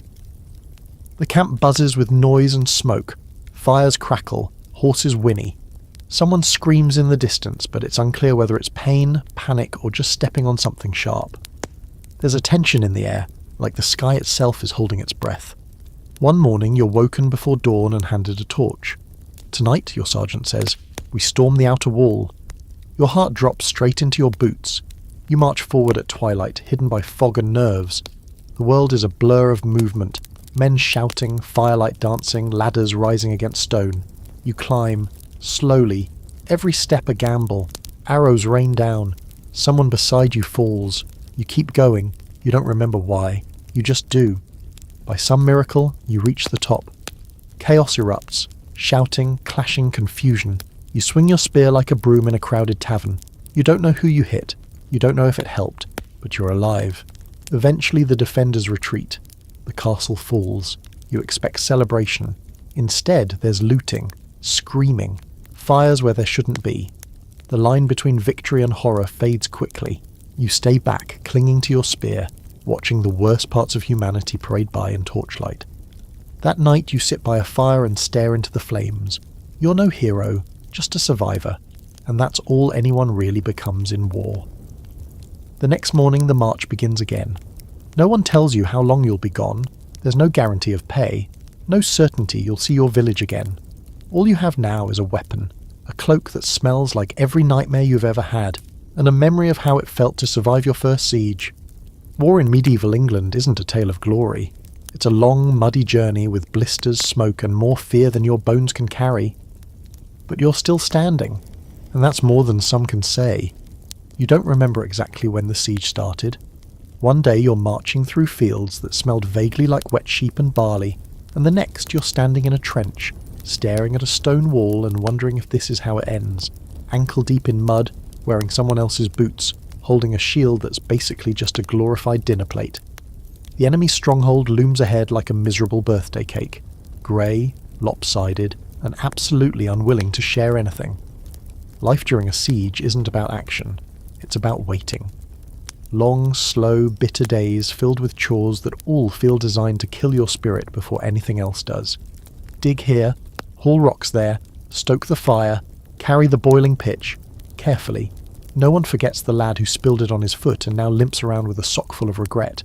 A: The camp buzzes with noise and smoke. Fires crackle, horses whinny. Someone screams in the distance, but it's unclear whether it's pain, panic, or just stepping on something sharp. There's a tension in the air, like the sky itself is holding its breath. One morning you're woken before dawn and handed a torch. Tonight, your sergeant says, we storm the outer wall. Your heart drops straight into your boots. You march forward at twilight, hidden by fog and nerves. The world is a blur of movement, men shouting, firelight dancing, ladders rising against stone. You climb, slowly, every step a gamble. Arrows rain down. Someone beside you falls. You keep going. You don't remember why. You just do. By some miracle, you reach the top. Chaos erupts. Shouting, clashing, confusion. You swing your spear like a broom in a crowded tavern. You don't know who you hit. You don't know if it helped, but you're alive. Eventually the defenders retreat. The castle falls. You expect celebration. Instead, there's looting, screaming, fires where there shouldn't be. The line between victory and horror fades quickly. You stay back, clinging to your spear, watching the worst parts of humanity parade by in torchlight. That night you sit by a fire and stare into the flames. You're no hero, just a survivor. and that's all anyone really becomes in war. The next morning the march begins again. No one tells you how long you'll be gone, there's no guarantee of pay, no certainty you'll see your village again. All you have now is a weapon, a cloak that smells like every nightmare you've ever had, and a memory of how it felt to survive your first siege. War in medieval England isn't a tale of glory. It's a long, muddy journey with blisters, smoke, and more fear than your bones can carry. But you're still standing, and that's more than some can say. You don't remember exactly when the siege started. One day you're marching through fields that smelled vaguely like wet sheep and barley, and the next you're standing in a trench, staring at a stone wall and wondering if this is how it ends, ankle deep in mud, wearing someone else's boots, holding a shield that's basically just a glorified dinner plate. The enemy stronghold looms ahead like a miserable birthday cake, grey, lopsided, and absolutely unwilling to share anything. Life during a siege isn't about action, it's about waiting. Long, slow, bitter days filled with chores that all feel designed to kill your spirit before anything else does. Dig here, haul rocks there, stoke the fire, carry the boiling pitch, carefully. No one forgets the lad who spilled it on his foot and now limps around with a sock full of regret.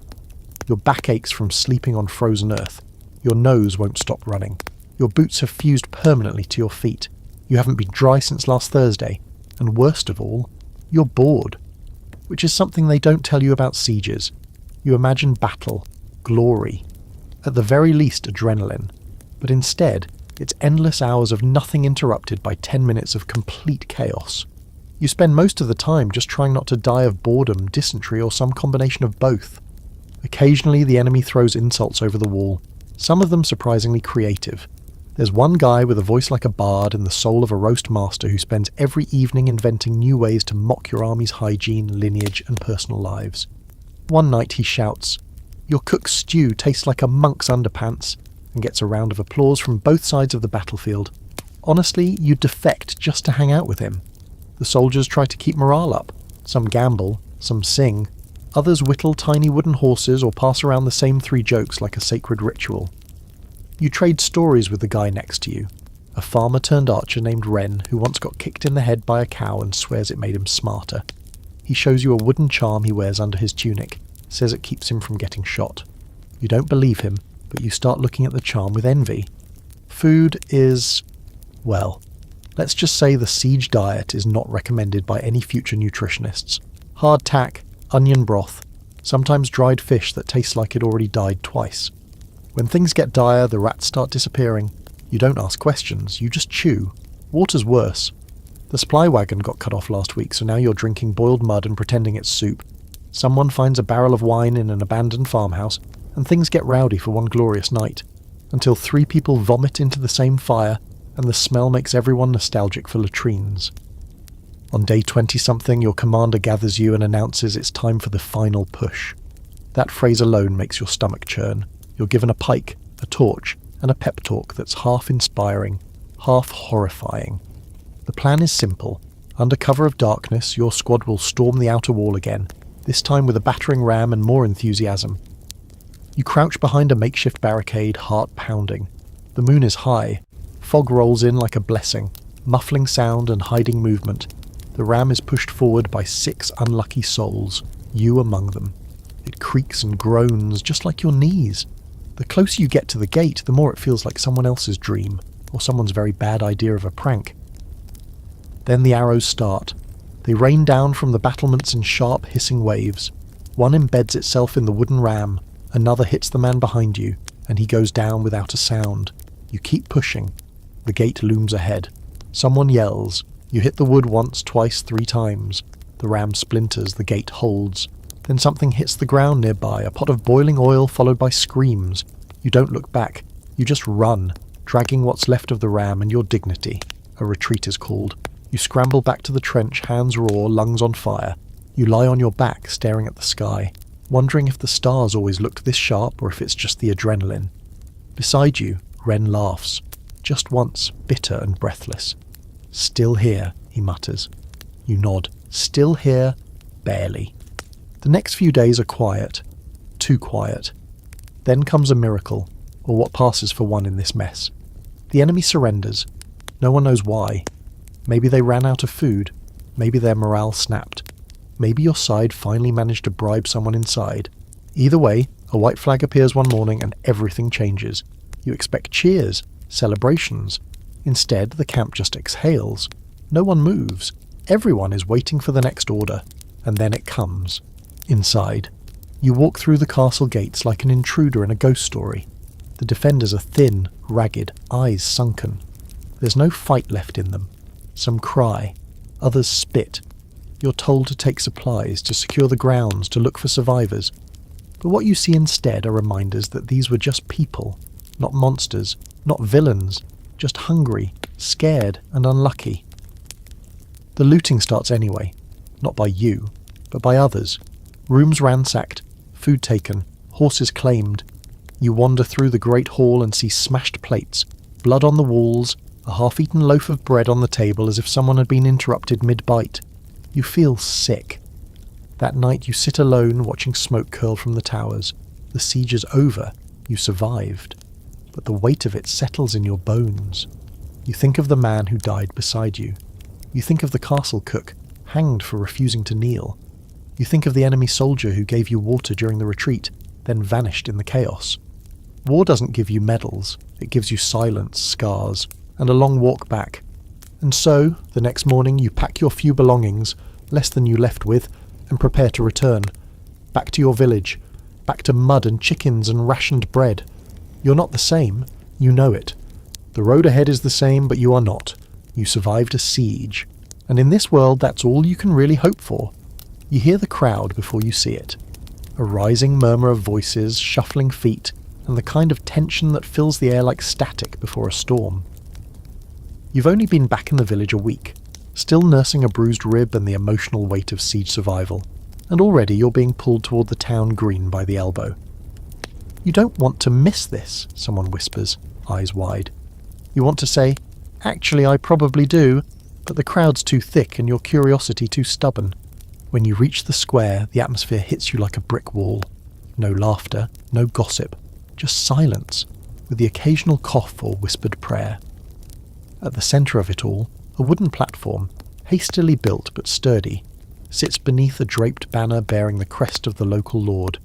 A: Your back aches from sleeping on frozen earth. Your nose won't stop running. Your boots have fused permanently to your feet. You haven't been dry since last Thursday. And worst of all, you're bored. Which is something they don't tell you about sieges. You imagine battle, glory, at the very least adrenaline. But instead, it's endless hours of nothing interrupted by 10 minutes of complete chaos. You spend most of the time just trying not to die of boredom, dysentery, or some combination of both. Occasionally the enemy throws insults over the wall, some of them surprisingly creative. There's one guy with a voice like a bard and the soul of a roast master who spends every evening inventing new ways to mock your army's hygiene, lineage, and personal lives. One night he shouts, "Your cook's stew tastes like a monk's underpants," and gets a round of applause from both sides of the battlefield. Honestly, you'd defect just to hang out with him. The soldiers try to keep morale up. Some gamble, some sing, others whittle tiny wooden horses or pass around the same 3 jokes like a sacred ritual. You trade stories with the guy next to you, a farmer-turned-archer named Wren who once got kicked in the head by a cow and swears it made him smarter. He shows you a wooden charm he wears under his tunic, says it keeps him from getting shot. You don't believe him, but you start looking at the charm with envy. Food is, well, let's just say the siege diet is not recommended by any future nutritionists. Hard tack, onion broth, sometimes dried fish that tastes like it already died twice. When things get dire, the rats start disappearing. You don't ask questions, you just chew. Water's worse. The supply wagon got cut off last week, so now you're drinking boiled mud and pretending it's soup. Someone finds a barrel of wine in an abandoned farmhouse, and things get rowdy for one glorious night, until 3 people vomit into the same fire, and the smell makes everyone nostalgic for latrines. On day 20-something, your commander gathers you and announces it's time for the final push. That phrase alone makes your stomach churn. You're given a pike, a torch, and a pep talk that's half inspiring, half horrifying. The plan is simple. Under cover of darkness, your squad will storm the outer wall again, this time with a battering ram and more enthusiasm. You crouch behind a makeshift barricade, heart pounding. The moon is high. Fog rolls in like a blessing, muffling sound and hiding movement. The ram is pushed forward by 6 unlucky souls, you among them. It creaks and groans just like your knees. The closer you get to the gate, the more it feels like someone else's dream, or someone's very bad idea of a prank. Then the arrows start. They rain down from the battlements in sharp, hissing waves. One embeds itself in the wooden ram, another hits the man behind you, and he goes down without a sound. You keep pushing. The gate looms ahead. Someone yells. You hit the wood once, twice, 3 times. The ram splinters, the gate holds. Then something hits the ground nearby, a pot of boiling oil followed by screams. You don't look back. You just run, dragging what's left of the ram and your dignity. A retreat is called. You scramble back to the trench, hands raw, lungs on fire. You lie on your back, staring at the sky, wondering if the stars always looked this sharp or if it's just the adrenaline. Beside you, Wren laughs. Just once, bitter and breathless. "Still here," he mutters. You nod. "Still here, barely." The next few days are quiet. Too quiet. Then comes a miracle, or what passes for one in this mess. The enemy surrenders. No one knows why. Maybe they ran out of food. Maybe their morale snapped. Maybe your side finally managed to bribe someone inside. Either way, a white flag appears one morning and everything changes. You expect cheers, celebrations. Instead, the camp just exhales. No one moves. Everyone is waiting for the next order. And then it comes. Inside. You walk through the castle gates like an intruder in a ghost story. The defenders are thin, ragged, eyes sunken. There's no fight left in them. Some cry. Others spit. You're told to take supplies, to secure the grounds, to look for survivors. But what you see instead are reminders that these were just people, not monsters, not villains, just hungry, scared, and unlucky. The looting starts anyway, not by you, but by others. Rooms ransacked, food taken, horses claimed. You wander through the great hall and see smashed plates, blood on the walls, a half-eaten loaf of bread on the table as if someone had been interrupted mid-bite. You feel sick. That night you sit alone watching smoke curl from the towers. The siege is over. You survived. But the weight of it settles in your bones. You think of the man who died beside you. You think of the castle cook, hanged for refusing to kneel. You think of the enemy soldier who gave you water during the retreat, then vanished in the chaos. War doesn't give you medals. It gives you silence, scars, and a long walk back. And so, the next morning you pack your few belongings, less than you left with, and prepare to return. Back to your village. Back to mud and chickens and rationed bread. You're not the same. You know it. The road ahead is the same, but you are not. You survived a siege. And in this world, that's all you can really hope for. You hear the crowd before you see it. A rising murmur of voices, shuffling feet, and the kind of tension that fills the air like static before a storm. You've only been back in the village a week, still nursing a bruised rib and the emotional weight of siege survival, and already you're being pulled toward the town green by the elbow. You don't want to miss this, someone whispers, eyes wide. You want to say, actually I probably do, but the crowd's too thick and your curiosity too stubborn. When you reach the square, the atmosphere hits you like a brick wall. No laughter, no gossip, just silence, with the occasional cough or whispered prayer. At the centre of it all, a wooden platform, hastily built but sturdy, sits beneath a draped banner bearing the crest of the local lord,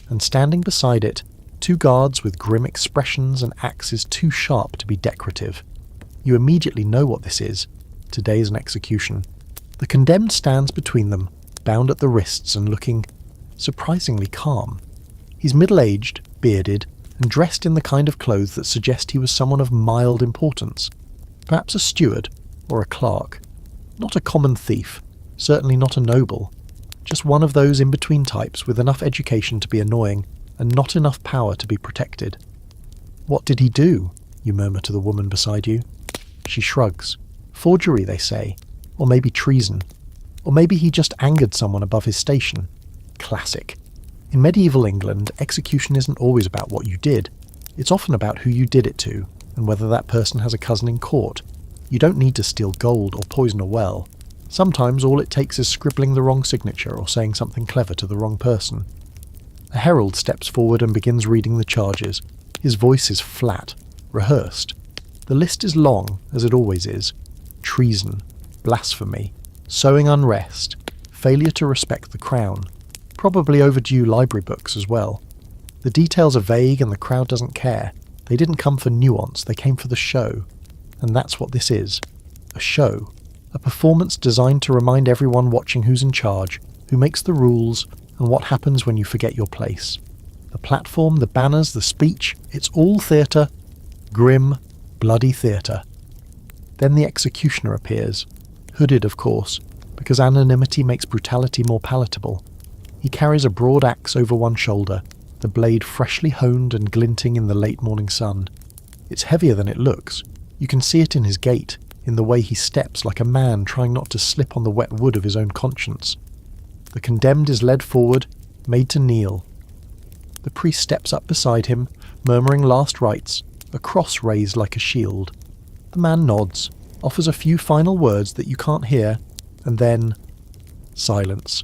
A: and standing beside it, two guards with grim expressions and axes too sharp to be decorative. You immediately know what this is. Today's an execution. The condemned stands between them, bound at the wrists and looking surprisingly calm. He's middle-aged, bearded, and dressed in the kind of clothes that suggest he was someone of mild importance. Perhaps a steward, or a clerk. Not a common thief, certainly not a noble. Just one of those in-between types with enough education to be annoying, and not enough power to be protected. What did he do? You murmur to the woman beside you. She shrugs. Forgery, they say. Or maybe treason. Or maybe he just angered someone above his station. Classic. In medieval England, execution isn't always about what you did. It's often about who you did it to, and whether that person has a cousin in court. You don't need to steal gold or poison a well. Sometimes all it takes is scribbling the wrong signature or saying something clever to the wrong person. A herald steps forward and begins reading the charges. His voice is flat, rehearsed. The list is long, as it always is. Treason, blasphemy, sowing unrest, failure to respect the crown, probably overdue library books as well. The details are vague and the crowd doesn't care. They didn't come for nuance, they came for the show. And that's what this is. A show. A performance designed to remind everyone watching who's in charge, who makes the rules, and what happens when you forget your place. The platform, the banners, the speech, it's all theatre. Grim, bloody theatre. Then the executioner appears. Hooded, of course, because anonymity makes brutality more palatable. He carries a broad axe over one shoulder, the blade freshly honed and glinting in the late morning sun. It's heavier than it looks. You can see it in his gait, in the way he steps like a man trying not to slip on the wet wood of his own conscience. The condemned is led forward, made to kneel. The priest steps up beside him, murmuring last rites, a cross raised like a shield. The man nods, offers a few final words that you can't hear, and then silence.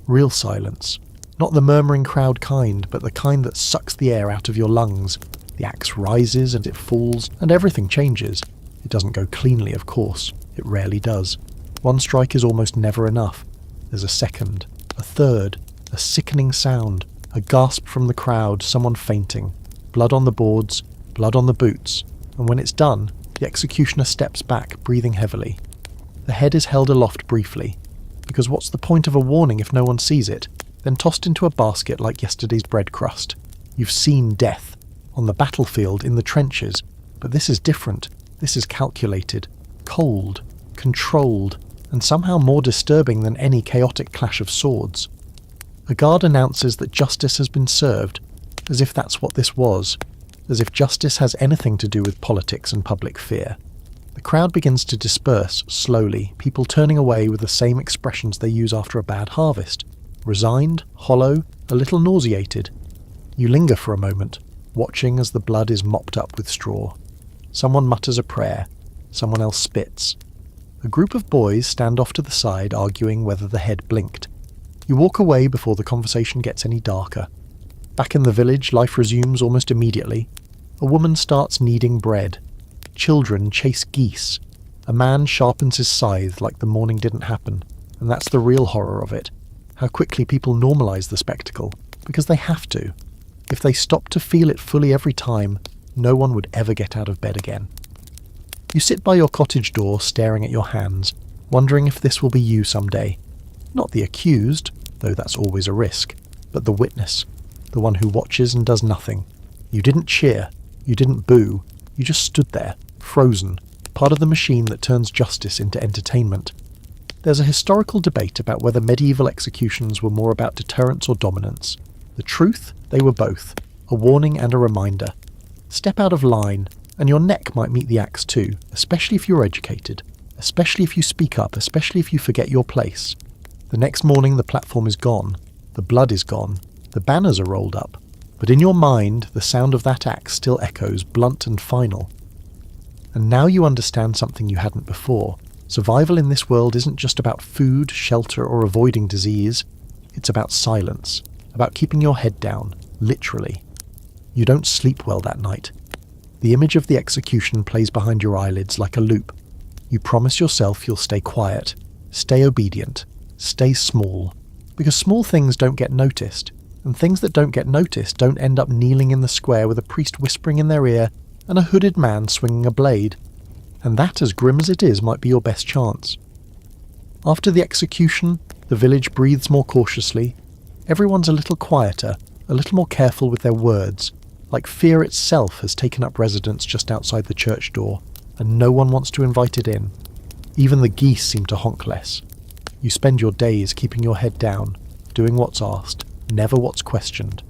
A: Real silence. Not the murmuring crowd kind, but the kind that sucks the air out of your lungs. The axe rises and it falls, and everything changes. It doesn't go cleanly, of course. It rarely does. One strike is almost never enough. There's a second, a third, a sickening sound, a gasp from the crowd, someone fainting, blood on the boards, blood on the boots, and when it's done, the executioner steps back, breathing heavily. The head is held aloft briefly, because what's the point of a warning if no one sees it, then tossed into a basket like yesterday's bread crust? You've seen death, on the battlefield, in the trenches, but this is different. This is calculated, cold, controlled, and somehow more disturbing than any chaotic clash of swords. A guard announces that justice has been served, as if that's what this was, as if justice has anything to do with politics and public fear. The crowd begins to disperse, slowly, people turning away with the same expressions they use after a bad harvest. Resigned, hollow, a little nauseated. You linger for a moment, watching as the blood is mopped up with straw. Someone mutters a prayer, someone else spits. A group of boys stand off to the side, arguing whether the head blinked. You walk away before the conversation gets any darker. Back in the village, life resumes almost immediately. A woman starts kneading bread. Children chase geese. A man sharpens his scythe like the morning didn't happen, and that's the real horror of it. How quickly people normalise the spectacle, because they have to. If they stopped to feel it fully every time, no one would ever get out of bed again. You sit by your cottage door staring at your hands, wondering if this will be you someday. Not the accused, though that's always a risk, but the witness, the one who watches and does nothing. You didn't cheer, you didn't boo, you just stood there, frozen, part of the machine that turns justice into entertainment. There's a historical debate about whether medieval executions were more about deterrence or dominance. The truth, they were both, a warning and a reminder. Step out of line, and your neck might meet the axe too, especially if you're educated, especially if you speak up, especially if you forget your place. The next morning the platform is gone, the blood is gone, the banners are rolled up, but in your mind the sound of that axe still echoes, blunt and final. And now you understand something you hadn't before. Survival in this world isn't just about food, shelter, or avoiding disease. It's about silence, about keeping your head down, literally. You don't sleep well that night. The image of the execution plays behind your eyelids like a loop. You promise yourself you'll stay quiet, stay obedient, stay small, because small things don't get noticed, and things that don't get noticed don't end up kneeling in the square with a priest whispering in their ear and a hooded man swinging a blade. And that, as grim as it is, might be your best chance. After the execution, the village breathes more cautiously. Everyone's a little quieter, a little more careful with their words, like fear itself has taken up residence just outside the church door, and no one wants to invite it in. Even the geese seem to honk less. You spend your days keeping your head down, doing what's asked, never what's questioned.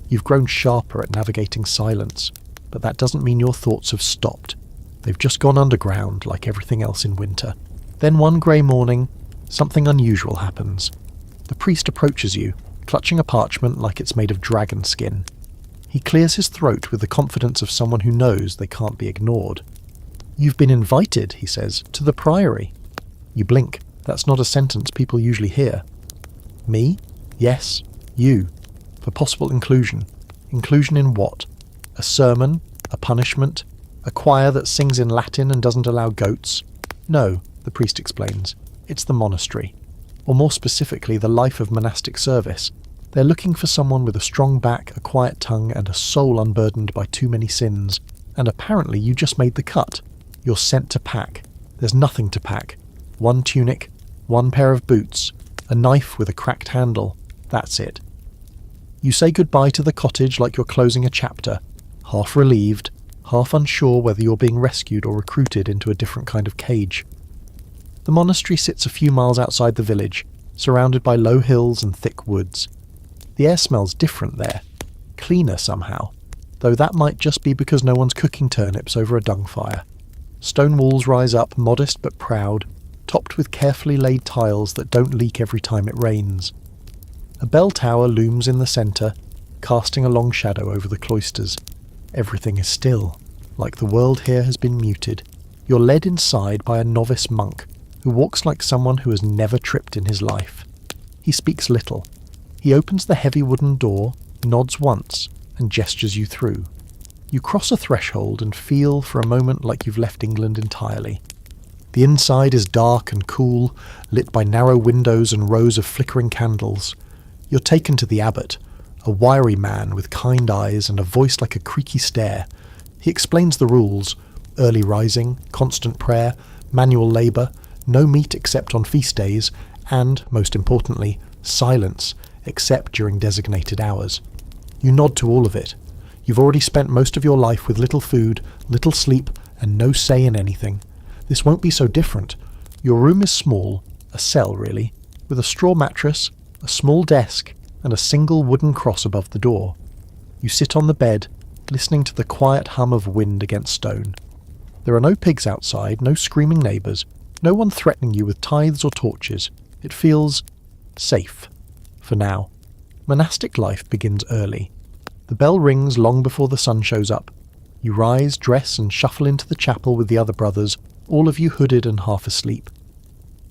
A: You've grown sharper at navigating silence, but that doesn't mean your thoughts have stopped. They've just gone underground like everything else in winter. Then one grey morning, something unusual happens. The priest approaches you, clutching a parchment like it's made of dragon skin. He clears his throat with the confidence of someone who knows they can't be ignored. "You've been invited," he says, "to the priory." You blink. That's not a sentence people usually hear. Me? Yes, you. For possible inclusion. Inclusion in what? A sermon? A punishment? A choir that sings in Latin and doesn't allow goats? No, the priest explains. It's the monastery. Or more specifically, the life of monastic service. They're looking for someone with a strong back, a quiet tongue, and a soul unburdened by too many sins. And apparently you just made the cut. You're sent to pack. There's nothing to pack. One tunic, one pair of boots, a knife with a cracked handle. That's it. You say goodbye to the cottage like you're closing a chapter, half relieved, half unsure whether you're being rescued or recruited into a different kind of cage. The monastery sits a few miles outside the village, surrounded by low hills and thick woods. The air smells different there, cleaner somehow, though that might just be because no one's cooking turnips over a dung fire. Stone walls rise up, modest but proud, topped with carefully laid tiles that don't leak every time it rains. A bell tower looms in the centre, casting a long shadow over the cloisters. Everything is still, like the world here has been muted. You're led inside by a novice monk, who walks like someone who has never tripped in his life. He speaks little. He opens the heavy wooden door, nods once, and gestures you through. You cross a threshold and feel for a moment like you've left England entirely. The inside is dark and cool, lit by narrow windows and rows of flickering candles. You're taken to the abbot, a wiry man with kind eyes and a voice like a creaky stair. He explains the rules: early rising, constant prayer, manual labour, no meat except on feast days, and, most importantly, silence, except during designated hours. You nod to all of it. You've already spent most of your life with little food, little sleep, and no say in anything. This won't be so different. Your room is small, a cell really, with a straw mattress, a small desk, and a single wooden cross above the door. You sit on the bed, listening to the quiet hum of wind against stone. There are no pigs outside, no screaming neighbours, no one threatening you with tithes or torches. It feels safe. For now. Monastic life begins early. The bell rings long before the sun shows up. You rise, dress, and shuffle into the chapel with the other brothers, all of you hooded and half asleep.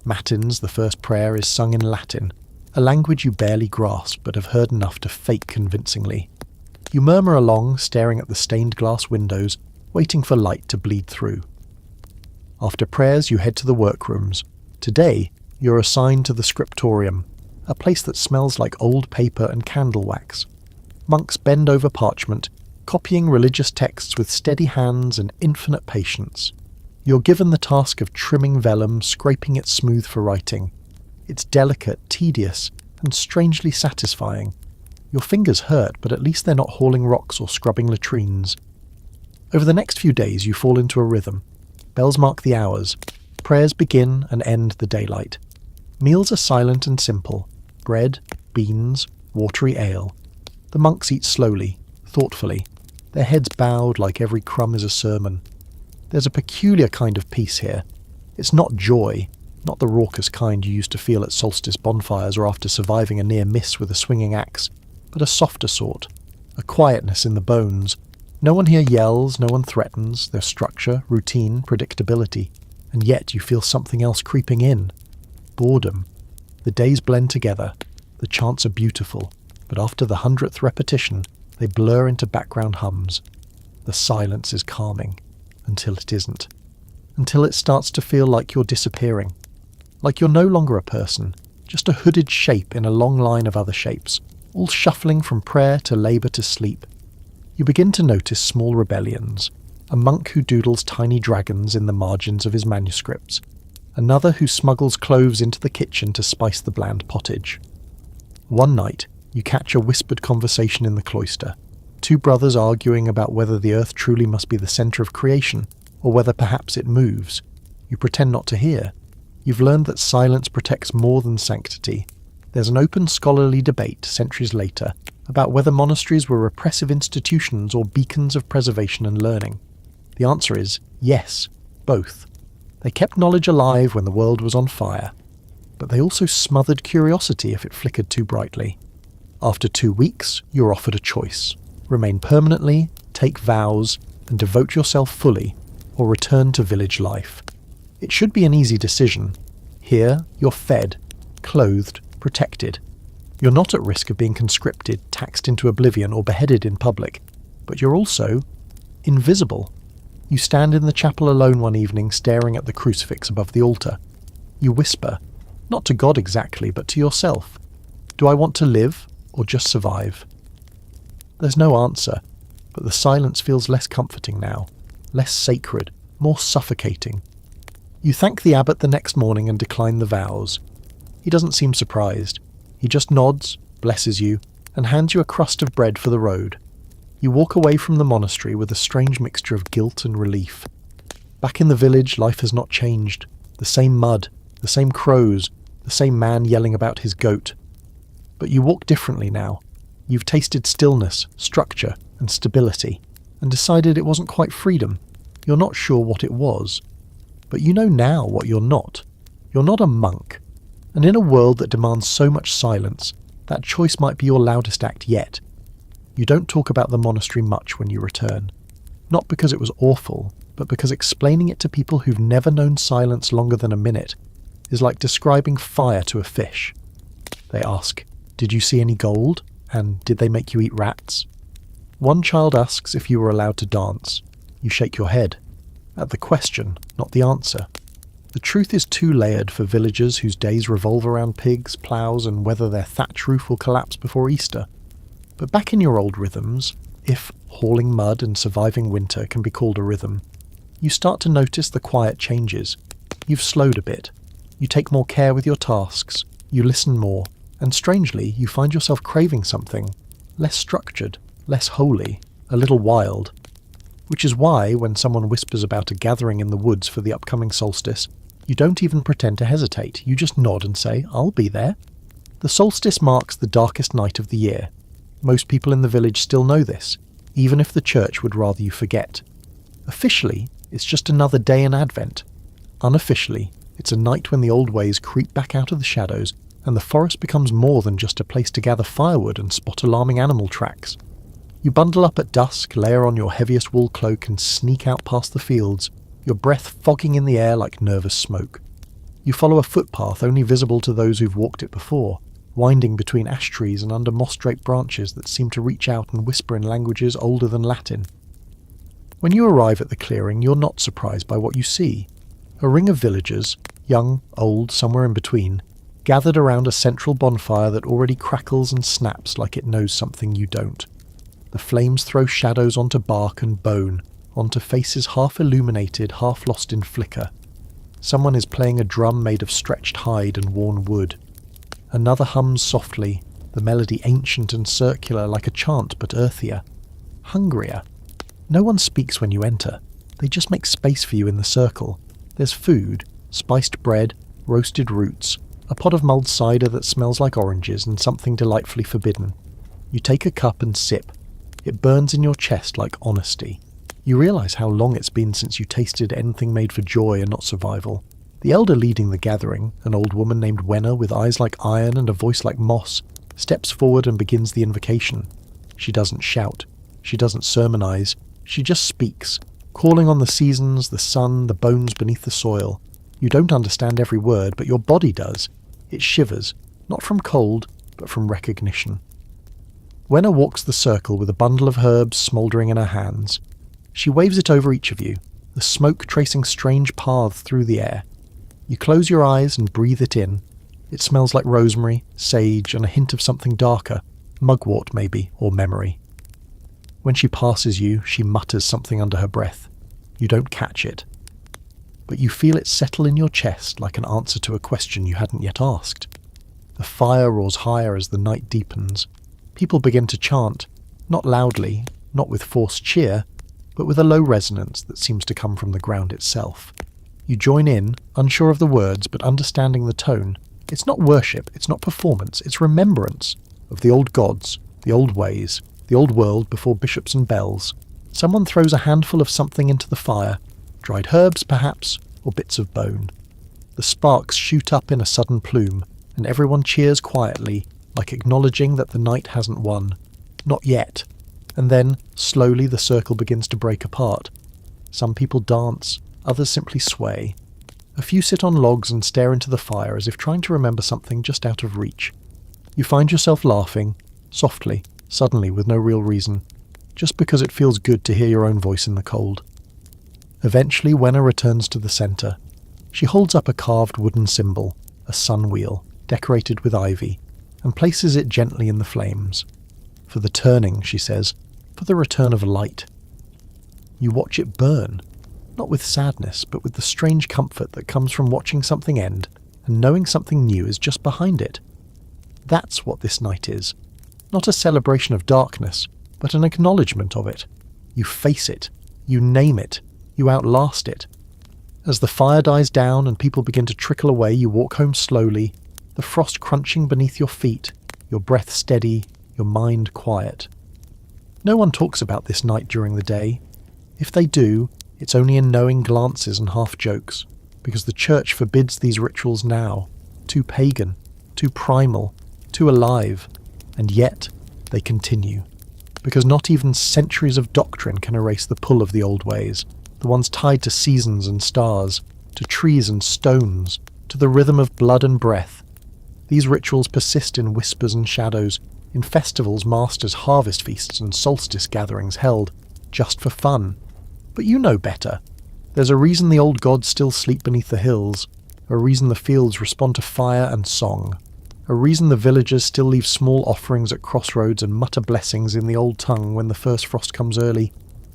A: Matins, the first prayer, is sung in Latin, a language you barely grasp but have heard enough to fake convincingly. You murmur along, staring at the stained glass windows, waiting for light to bleed through. After prayers, you head to the workrooms. Today, you're assigned to the scriptorium, a place that smells like old paper and candle wax. Monks bend over parchment, copying religious texts with steady hands and infinite patience. You're given the task of trimming vellum, scraping it smooth for writing. It's delicate, tedious, and strangely satisfying. Your fingers hurt, but at least they're not hauling rocks or scrubbing latrines. Over the next few days you fall into a rhythm. Bells mark the hours. Prayers begin and end the daylight. Meals are silent and simple. Bread, beans, watery ale. The monks eat slowly, thoughtfully, their heads bowed like every crumb is a sermon. There's a peculiar kind of peace here. It's not joy, not the raucous kind you used to feel at solstice bonfires or after surviving a near miss with a swinging axe, but a softer sort, a quietness in the bones. No one here yells, no one threatens, there's structure, routine, predictability, and yet you feel something else creeping in. Boredom. The days blend together, the chants are beautiful, but after the 100th repetition, they blur into background hums. The silence is calming, until it isn't. Until it starts to feel like you're disappearing. Like you're no longer a person, just a hooded shape in a long line of other shapes, all shuffling from prayer to labour to sleep. You begin to notice small rebellions. A monk who doodles tiny dragons in the margins of his manuscripts. Another who smuggles cloves into the kitchen to spice the bland pottage. One night, you catch a whispered conversation in the cloister. Two brothers arguing about whether the earth truly must be the centre of creation, or whether perhaps it moves. You pretend not to hear. You've learned that silence protects more than sanctity. There's an open scholarly debate, centuries later, about whether monasteries were repressive institutions or beacons of preservation and learning. The answer is yes, both. They kept knowledge alive when the world was on fire, but they also smothered curiosity if it flickered too brightly. After 2 weeks, you're offered a choice. Remain permanently, take vows, and devote yourself fully, or return to village life. It should be an easy decision. Here, you're fed, clothed, protected. You're not at risk of being conscripted, taxed into oblivion, or beheaded in public, but you're also invisible. You stand in the chapel alone one evening, staring at the crucifix above the altar. You whisper, not to God exactly, but to yourself. Do I want to live, or just survive? There's no answer, but the silence feels less comforting now, less sacred, more suffocating. You thank the abbot the next morning and decline the vows. He doesn't seem surprised. He just nods, blesses you, and hands you a crust of bread for the road. You walk away from the monastery with a strange mixture of guilt and relief. Back in the village, life has not changed. The same mud, the same crows, the same man yelling about his goat. But you walk differently now. You've tasted stillness, structure, and stability, and decided it wasn't quite freedom. You're not sure what it was. But you know now what you're not. You're not a monk. And in a world that demands so much silence, that choice might be your loudest act yet. You don't talk about the monastery much when you return. Not because it was awful, but because explaining it to people who've never known silence longer than a minute is like describing fire to a fish. They ask, "Did you see any gold? And did they make you eat rats?" One child asks if you were allowed to dance. You shake your head. At the question, not the answer. The truth is too layered for villagers whose days revolve around pigs, ploughs, and whether their thatch roof will collapse before Easter. But back in your old rhythms, if hauling mud and surviving winter can be called a rhythm, you start to notice the quiet changes. You've slowed a bit. You take more care with your tasks. You listen more. And strangely, you find yourself craving something less structured, less holy, a little wild. Which is why, when someone whispers about a gathering in the woods for the upcoming solstice, you don't even pretend to hesitate. You just nod and say, "I'll be there." The solstice marks the darkest night of the year. Most people in the village still know this, even if the church would rather you forget. Officially, it's just another day in Advent. Unofficially, it's a night when the old ways creep back out of the shadows and the forest becomes more than just a place to gather firewood and spot alarming animal tracks. You bundle up at dusk, layer on your heaviest wool cloak and sneak out past the fields, your breath fogging in the air like nervous smoke. You follow a footpath only visible to those who've walked it before, winding between ash trees and under moss-draped branches that seem to reach out and whisper in languages older than Latin. When you arrive at the clearing, you're not surprised by what you see. A ring of villagers, young, old, somewhere in between, gathered around a central bonfire that already crackles and snaps like it knows something you don't. The flames throw shadows onto bark and bone, onto faces half illuminated, half lost in flicker. Someone is playing a drum made of stretched hide and worn wood. Another hums softly, the melody ancient and circular like a chant but earthier. Hungrier. No one speaks when you enter. They just make space for you in the circle. There's food, spiced bread, roasted roots, a pot of mulled cider that smells like oranges, and something delightfully forbidden. You take a cup and sip. It burns in your chest like honesty. You realise how long it's been since you tasted anything made for joy and not survival. The elder leading the gathering, an old woman named Wenna with eyes like iron and a voice like moss, steps forward and begins the invocation. She doesn't shout. She doesn't sermonize. She just speaks, calling on the seasons, the sun, the bones beneath the soil. You don't understand every word, but your body does. It shivers, not from cold, but from recognition. Wenna walks the circle with a bundle of herbs smouldering in her hands. She waves it over each of you, the smoke tracing strange paths through the air. You close your eyes and breathe it in. It smells like rosemary, sage, and a hint of something darker, mugwort maybe, or memory. When she passes you, she mutters something under her breath. You don't catch it. But you feel it settle in your chest like an answer to a question you hadn't yet asked. The fire roars higher as the night deepens. People begin to chant, not loudly, not with forced cheer, but with a low resonance that seems to come from the ground itself. You join in, unsure of the words but understanding the tone. It's not worship, it's not performance, it's remembrance of the old gods, the old ways, the old world before bishops and bells. Someone throws a handful of something into the fire, dried herbs perhaps, or bits of bone. The sparks shoot up in a sudden plume, and everyone cheers quietly, like acknowledging that the night hasn't won. Not yet. And then, slowly the circle begins to break apart. Some people dance, others simply sway. A few sit on logs and stare into the fire as if trying to remember something just out of reach. You find yourself laughing, softly, suddenly with no real reason, just because it feels good to hear your own voice in the cold. Eventually Wenna returns to the centre. She holds up a carved wooden symbol, a sun wheel, decorated with ivy, and places it gently in the flames. For the turning, she says, for the return of light. You watch it burn, not with sadness, but with the strange comfort that comes from watching something end and knowing something new is just behind it. That's what this night is. Not a celebration of darkness, but an acknowledgement of it. You face it. You name it. You outlast it. As the fire dies down and people begin to trickle away, you walk home slowly, the frost crunching beneath your feet, your breath steady, your mind quiet. No one talks about this night during the day. If they do, it's only in knowing glances and half-jokes, because the church forbids these rituals now, too pagan, too primal, too alive, and yet they continue. Because not even centuries of doctrine can erase the pull of the old ways, the ones tied to seasons and stars, to trees and stones, to the rhythm of blood and breath. These rituals persist in whispers and shadows, in festivals, masters, harvest feasts and solstice gatherings held just for fun. But you know better. There's a reason the old gods still sleep beneath the hills, a reason the fields respond to fire and song, a reason the villagers still leave small offerings at crossroads and mutter blessings in the old tongue when the first frost comes early.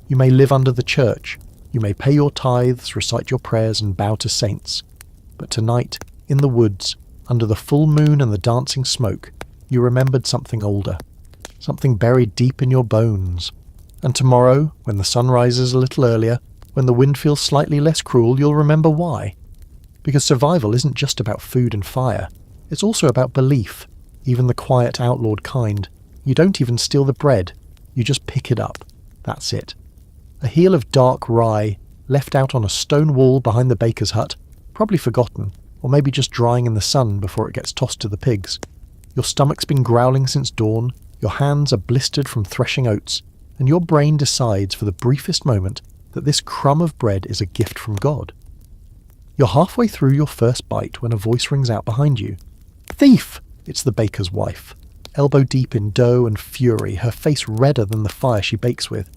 A: You may live under the church, you may pay your tithes, recite your prayers and bow to saints, but tonight, in the woods, under the full moon and the dancing smoke, you remembered something older, something buried deep in your bones. And tomorrow, when the sun rises a little earlier, when the wind feels slightly less cruel, you'll remember why. Because survival isn't just about food and fire, it's also about belief, even the quiet outlawed kind. You don't even steal the bread, you just pick it up. That's it. A heel of dark rye, left out on a stone wall behind the baker's hut, probably forgotten, or maybe just drying in the sun before it gets tossed to the pigs. Your stomach's been growling since dawn, your hands are blistered from threshing oats, and your brain decides for the briefest moment that this crumb of bread is a gift from God. You're halfway through your first bite when a voice rings out behind you. "Thief!" It's the baker's wife, elbow deep in dough and fury, her face redder than the fire she bakes with.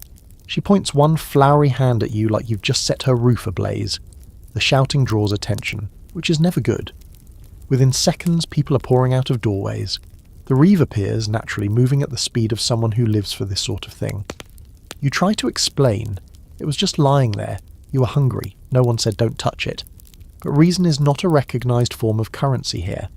A: She points one floury hand at you like you've just set her roof ablaze. The shouting draws attention, which is never good. Within seconds, people are pouring out of doorways. The reeve appears, naturally moving at the speed of someone who lives for this sort of thing. You try to explain. It was just lying there. You were hungry. No one said don't touch it. But reason is not a recognised form of currency here.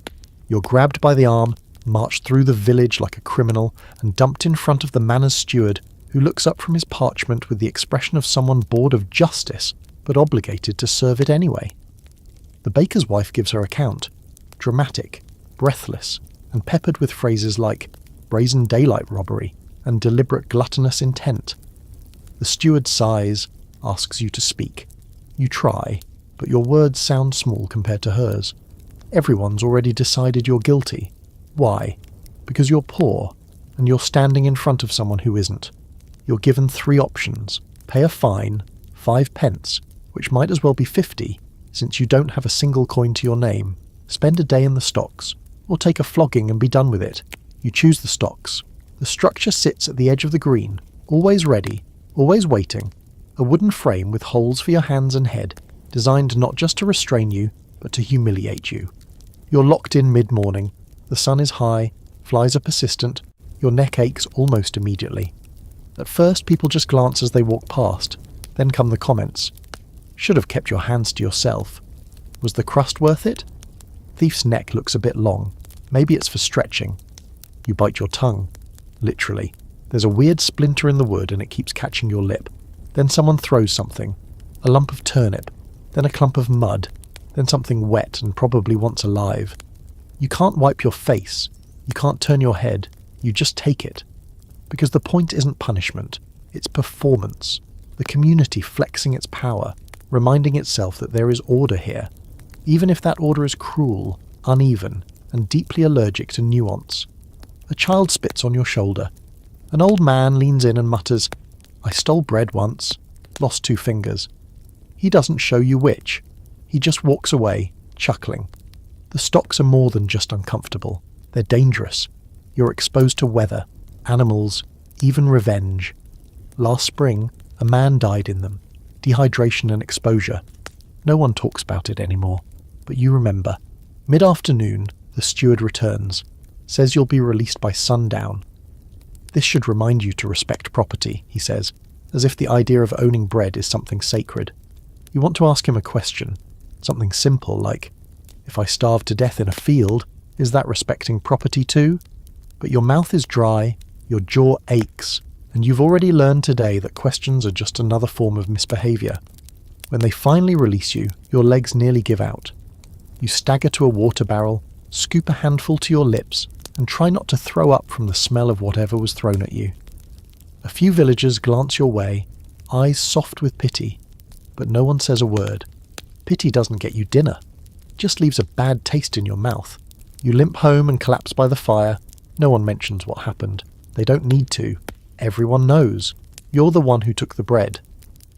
A: You're grabbed by the arm, marched through the village like a criminal, and dumped in front of the manor's steward, who looks up from his parchment with the expression of someone bored of justice, but obligated to serve it anyway. The baker's wife gives her account, dramatic, breathless, and peppered with phrases like brazen daylight robbery and deliberate gluttonous intent. The steward sighs, asks you to speak. You try, but your words sound small compared to hers. Everyone's already decided you're guilty. Why? Because you're poor, and you're standing in front of someone who isn't. You're given 3 options. Pay a fine, 5 pence, which might as well be 50, since you don't have a single coin to your name. Spend a day in the stocks, or take a flogging and be done with it. You choose the stocks. The structure sits at the edge of the green, always ready, always waiting, a wooden frame with holes for your hands and head, designed not just to restrain you, but to humiliate you. You're locked in mid-morning, the sun is high, flies are persistent, your neck aches almost immediately. At first, people just glance as they walk past, then come the comments. Should have kept your hands to yourself. Was the crust worth it? Thief's neck looks a bit long. Maybe it's for stretching. You bite your tongue. Literally. There's a weird splinter in the wood and it keeps catching your lip. Then someone throws something. A lump of turnip. Then a clump of mud. Then something wet and probably once alive. You can't wipe your face. You can't turn your head. You just take it. Because the point isn't punishment. It's performance. The community flexing its power, reminding itself that there is order here. Even if that order is cruel, uneven, and deeply allergic to nuance. A child spits on your shoulder. An old man leans in and mutters, "I stole bread once, lost 2 fingers." He doesn't show you which. He just walks away, chuckling. The stocks are more than just uncomfortable. They're dangerous. You're exposed to weather, animals, even revenge. Last spring, a man died in them. Dehydration and exposure. No one talks about it anymore, but you remember. Mid-afternoon, the steward returns, says you'll be released by sundown. This should remind you to respect property, he says, as if the idea of owning bread is something sacred. You want to ask him a question, something simple like, if I starve to death in a field, is that respecting property too? But your mouth is dry, your jaw aches, and you've already learned today that questions are just another form of misbehaviour. When they finally release you, your legs nearly give out. You stagger to a water barrel, scoop a handful to your lips, and try not to throw up from the smell of whatever was thrown at you. A few villagers glance your way, eyes soft with pity, but no one says a word. Pity doesn't get you dinner, it just leaves a bad taste in your mouth. You limp home and collapse by the fire. No one mentions what happened. They don't need to. Everyone knows. You're the one who took the bread.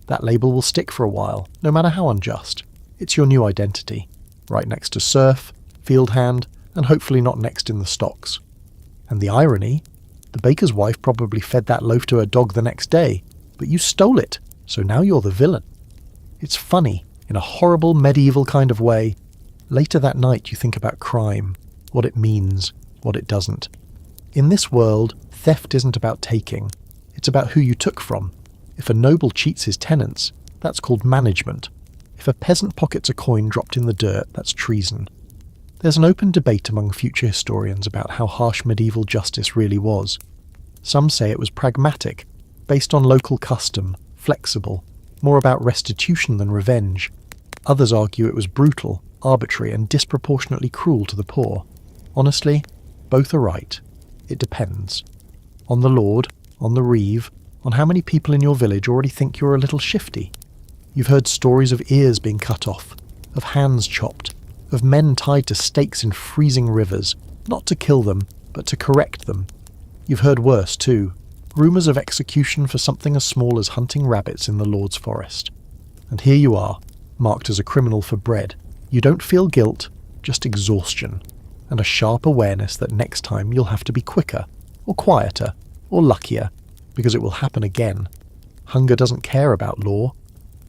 A: That label will stick for a while, no matter how unjust. It's your new identity, right next to serf, field hand, and hopefully not next in the stocks. And the irony, the baker's wife probably fed that loaf to her dog the next day, but you stole it, so now you're the villain. It's funny, in a horrible medieval kind of way. Later that night you think about crime, what it means, what it doesn't. In this world, theft isn't about taking, it's about who you took from. If a noble cheats his tenants, that's called management. If a peasant pockets a coin dropped in the dirt, that's treason. There's an open debate among future historians about how harsh medieval justice really was. Some say it was pragmatic, based on local custom, flexible, more about restitution than revenge. Others argue it was brutal, arbitrary, and disproportionately cruel to the poor. Honestly, both are right. It depends. On the lord, on the reeve, on how many people in your village already think you're a little shifty. You've heard stories of ears being cut off, of hands chopped, of men tied to stakes in freezing rivers, not to kill them, but to correct them. You've heard worse too, rumours of execution for something as small as hunting rabbits in the Lord's forest. And here you are, marked as a criminal for bread. You don't feel guilt, just exhaustion, and a sharp awareness that next time you'll have to be quicker, or quieter, or luckier, because it will happen again. Hunger doesn't care about law,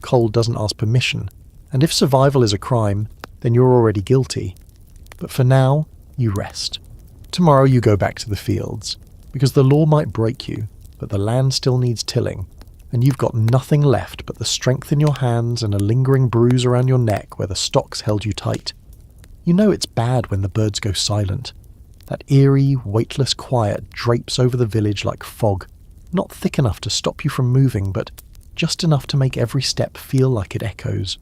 A: cold doesn't ask permission, and if survival is a crime, then you're already guilty. But for now, you rest. Tomorrow you go back to the fields, because the law might break you, but the land still needs tilling, and you've got nothing left but the strength in your hands and a lingering bruise around your neck where the stocks held you tight. You know it's bad when the birds go silent. That eerie, weightless quiet drapes over the village like fog, not thick enough to stop you from moving, but just enough to make every step feel like it echoes.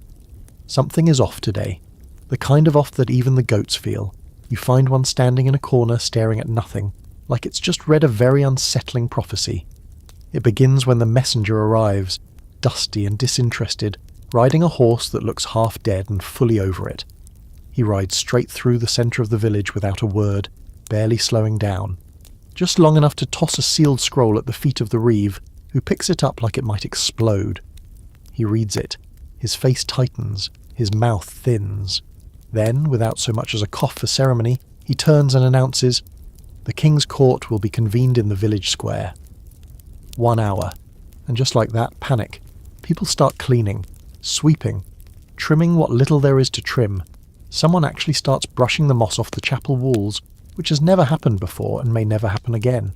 A: Something is off today, the kind of off that even the goats feel. You find one standing in a corner staring at nothing, like it's just read a very unsettling prophecy. It begins when the messenger arrives, dusty and disinterested, riding a horse that looks half dead and fully over it. He rides straight through the centre of the village without a word, barely slowing down, just long enough to toss a sealed scroll at the feet of the reeve, who picks it up like it might explode. He reads it. His face tightens, his mouth thins. Then, without so much as a cough for ceremony, he turns and announces, "The king's court will be convened in the village square." 1 hour. And just like that, panic. People start cleaning, sweeping, trimming what little there is to trim. Someone actually starts brushing the moss off the chapel walls, which has never happened before and may never happen again.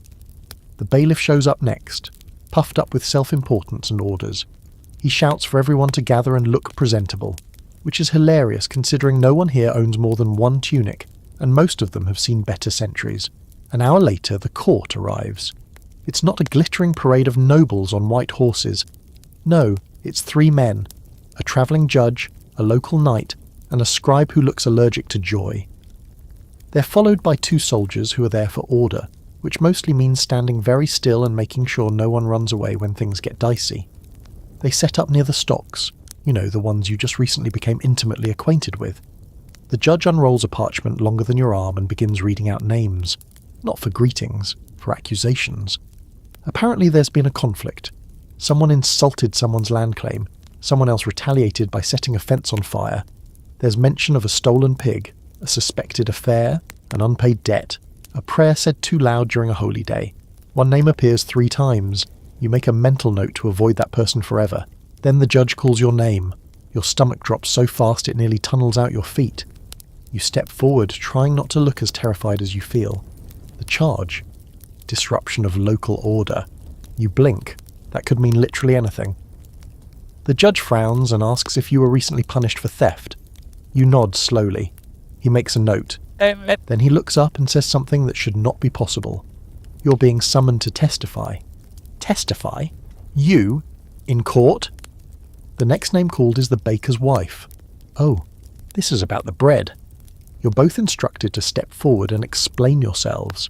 A: The bailiff shows up next, puffed up with self-importance and orders. He shouts for everyone to gather and look presentable, which is hilarious considering no one here owns more than one tunic, and most of them have seen better centuries. An hour later, the court arrives. It's not a glittering parade of nobles on white horses. No, it's 3 men, a travelling judge, a local knight, and a scribe who looks allergic to joy. They're followed by 2 soldiers who are there for order, which mostly means standing very still and making sure no one runs away when things get dicey. They set up near the stocks, you know, the ones you just recently became intimately acquainted with. The judge unrolls a parchment longer than your arm and begins reading out names, not for greetings, for accusations. Apparently there's been a conflict. Someone insulted someone's land claim, someone else retaliated by setting a fence on fire. There's mention of a stolen pig, a suspected affair, an unpaid debt, a prayer said too loud during a holy day. One name appears 3 times. You make a mental note to avoid that person forever. Then the judge calls your name. Your stomach drops so fast it nearly tunnels out your feet. You step forward, trying not to look as terrified as you feel. The charge? Disruption of local order. You blink. That could mean literally anything. The judge frowns and asks if you were recently punished for theft. You nod slowly. He makes a note. Then he looks up and says something that should not be possible. You're being summoned to testify. Testify? You? In court? The next name called is the baker's wife. Oh, this is about the bread. You're both instructed to step forward and explain yourselves.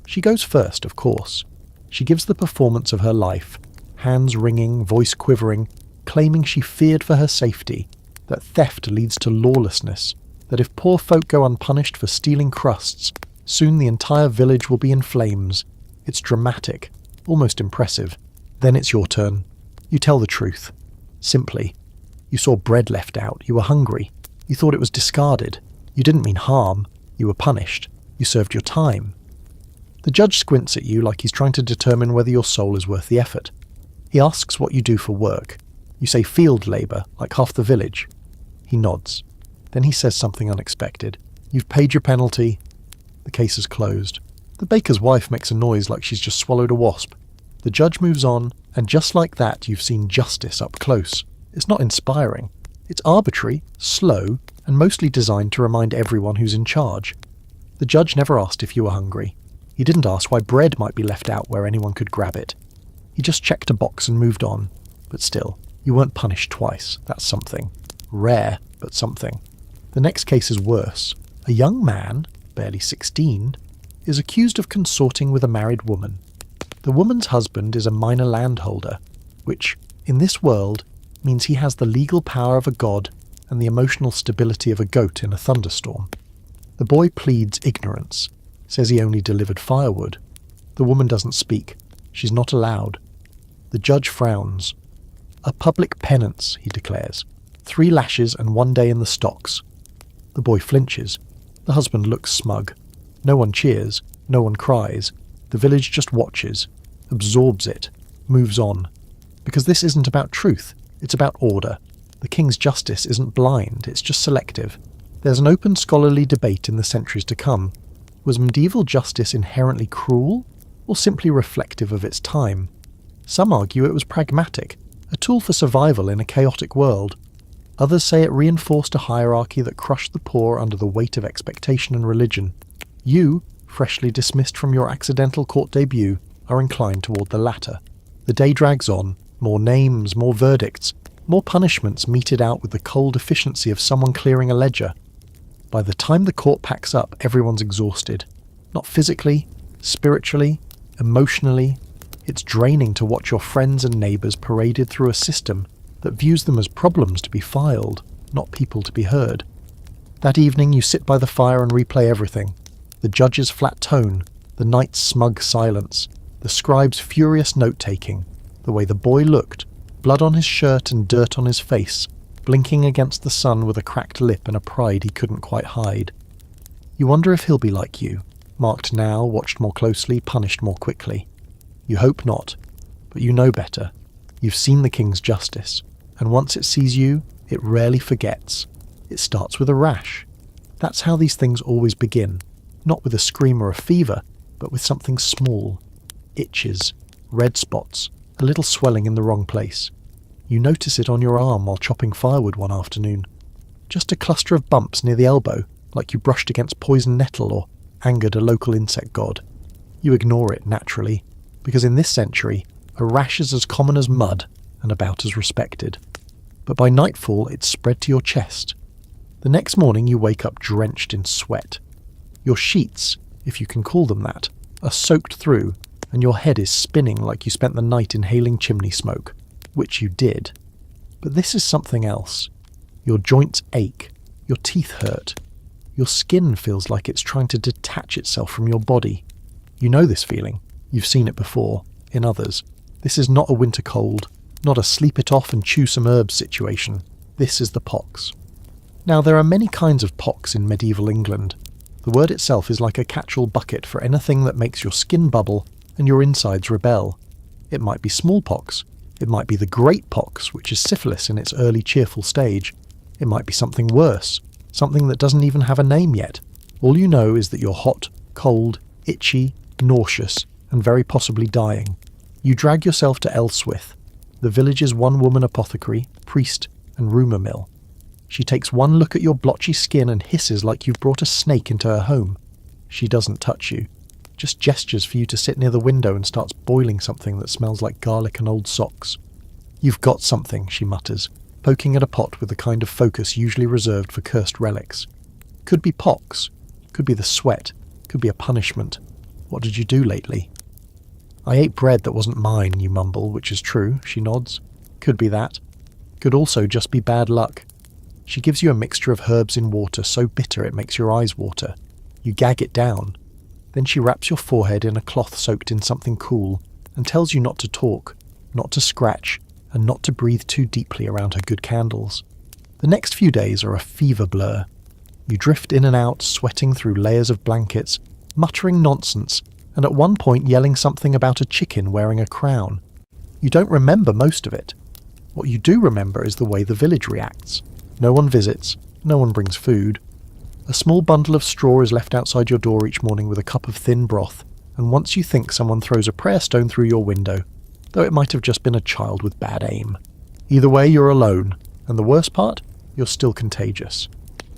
A: She goes first, of course. She gives the performance of her life, hands wringing, voice quivering, claiming she feared for her safety, that theft leads to lawlessness, that if poor folk go unpunished for stealing crusts, soon the entire village will be in flames. It's dramatic, almost impressive. Then it's your turn. You tell the truth. Simply. You saw bread left out. You were hungry. You thought it was discarded. You didn't mean harm. You were punished. You served your time. The judge squints at you like he's trying to determine whether your soul is worth the effort. He asks what you do for work. You say field labour, like half the village. He nods. Then he says something unexpected. You've paid your penalty. The case is closed. The baker's wife makes a noise like she's just swallowed a wasp. The judge moves on, and just like that you've seen justice up close. It's not inspiring. It's arbitrary, slow, and mostly designed to remind everyone who's in charge. The judge never asked if you were hungry. He didn't ask why bread might be left out where anyone could grab it. He just checked a box and moved on. But still, you weren't punished twice. That's something. Rare, but something. The next case is worse. A young man, barely 16, is accused of consorting with a married woman. The woman's husband is a minor landholder, which, in this world, means he has the legal power of a god and the emotional stability of a goat in a thunderstorm. The boy pleads ignorance, says he only delivered firewood. The woman doesn't speak. She's not allowed. The judge frowns. A public penance, he declares. 3 lashes and 1 day in the stocks. The boy flinches. The husband looks smug. No one cheers. No one cries. The village just watches, absorbs it, moves on. Because this isn't about truth. It's about order. The king's justice isn't blind, it's just selective. There's an open scholarly debate in the centuries to come. Was medieval justice inherently cruel, or simply reflective of its time? Some argue it was pragmatic, a tool for survival in a chaotic world. Others say it reinforced a hierarchy that crushed the poor under the weight of expectation and religion. You, freshly dismissed from your accidental court debut, are inclined toward the latter. The day drags on, more names, more verdicts, more punishments meted out with the cold efficiency of someone clearing a ledger. By the time the court packs up, everyone's exhausted. Not physically, spiritually, emotionally. It's draining to watch your friends and neighbours paraded through a system that views them as problems to be filed, not people to be heard. That evening you sit by the fire and replay everything. The judge's flat tone, the knight's smug silence, the scribe's furious note-taking, the way the boy looked, blood on his shirt and dirt on his face, blinking against the sun with a cracked lip and a pride he couldn't quite hide. You wonder if he'll be like you, marked now, watched more closely, punished more quickly. You hope not, but you know better. You've seen the king's justice, and once it sees you, it rarely forgets. It starts with a rash. That's how these things always begin, not with a scream or a fever, but with something small. Itches, red spots, a little swelling in the wrong place. You notice it on your arm while chopping firewood one afternoon. Just a cluster of bumps near the elbow, like you brushed against poison nettle or angered a local insect god. You ignore it naturally, because in this century, a rash is as common as mud and about as respected. But by nightfall, it's spread to your chest. The next morning you wake up drenched in sweat. Your sheets, if you can call them that, are soaked through, and your head is spinning like you spent the night inhaling chimney smoke, which you did. But this is something else. Your joints ache, your teeth hurt, your skin feels like it's trying to detach itself from your body. You know this feeling. You've seen it before, in others. This is not a winter cold, not a sleep it off and chew some herbs situation. This is the pox. Now, there are many kinds of pox in medieval England. The word itself is like a catch-all bucket for anything that makes your skin bubble and your insides rebel. It might be smallpox. It might be the great pox, which is syphilis in its early cheerful stage. It might be something worse, something that doesn't even have a name yet. All you know is that you're hot, cold, itchy, nauseous, and very possibly dying. You drag yourself to Elswith, the village's one-woman apothecary, priest, and rumour mill. She takes one look at your blotchy skin and hisses like you've brought a snake into her home. She doesn't touch you, just gestures for you to sit near the window and starts boiling something that smells like garlic and old socks. You've got something, she mutters, poking at a pot with the kind of focus usually reserved for cursed relics. Could be pox, could be the sweat, could be a punishment. What did you do lately? I ate bread that wasn't mine, you mumble, which is true, she nods. Could be that. Could also just be bad luck. She gives you a mixture of herbs in water so bitter it makes your eyes water. You gag it down. Then she wraps your forehead in a cloth soaked in something cool and tells you not to talk, not to scratch, and not to breathe too deeply around her good candles. The next few days are a fever blur. You drift in and out, sweating through layers of blankets, muttering nonsense, and at one point yelling something about a chicken wearing a crown. You don't remember most of it. What you do remember is the way the village reacts. No one visits, no one brings food. A small bundle of straw is left outside your door each morning with a cup of thin broth, and once you think someone throws a prayer stone through your window, though it might have just been a child with bad aim. Either way, you're alone, and the worst part, you're still contagious.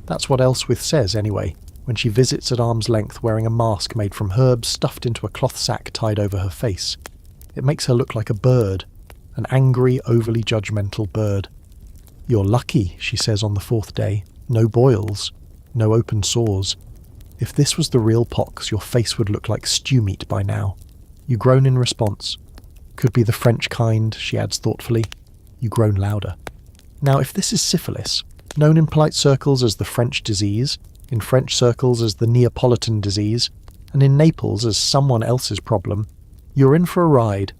A: That's what Elswith says anyway, when she visits at arm's length wearing a mask made from herbs stuffed into a cloth sack tied over her face. It makes her look like a bird, an angry, overly judgmental bird. "You're lucky," she says on the 4th day. "No boils. No open sores. If this was the real pox, your face would look like stew meat by now." You groan in response. "Could be the French kind," she adds thoughtfully. You groan louder. Now, if this is syphilis, known in polite circles as the French disease, in French circles as the Neapolitan disease, and in Naples as someone else's problem, you're in for a ride.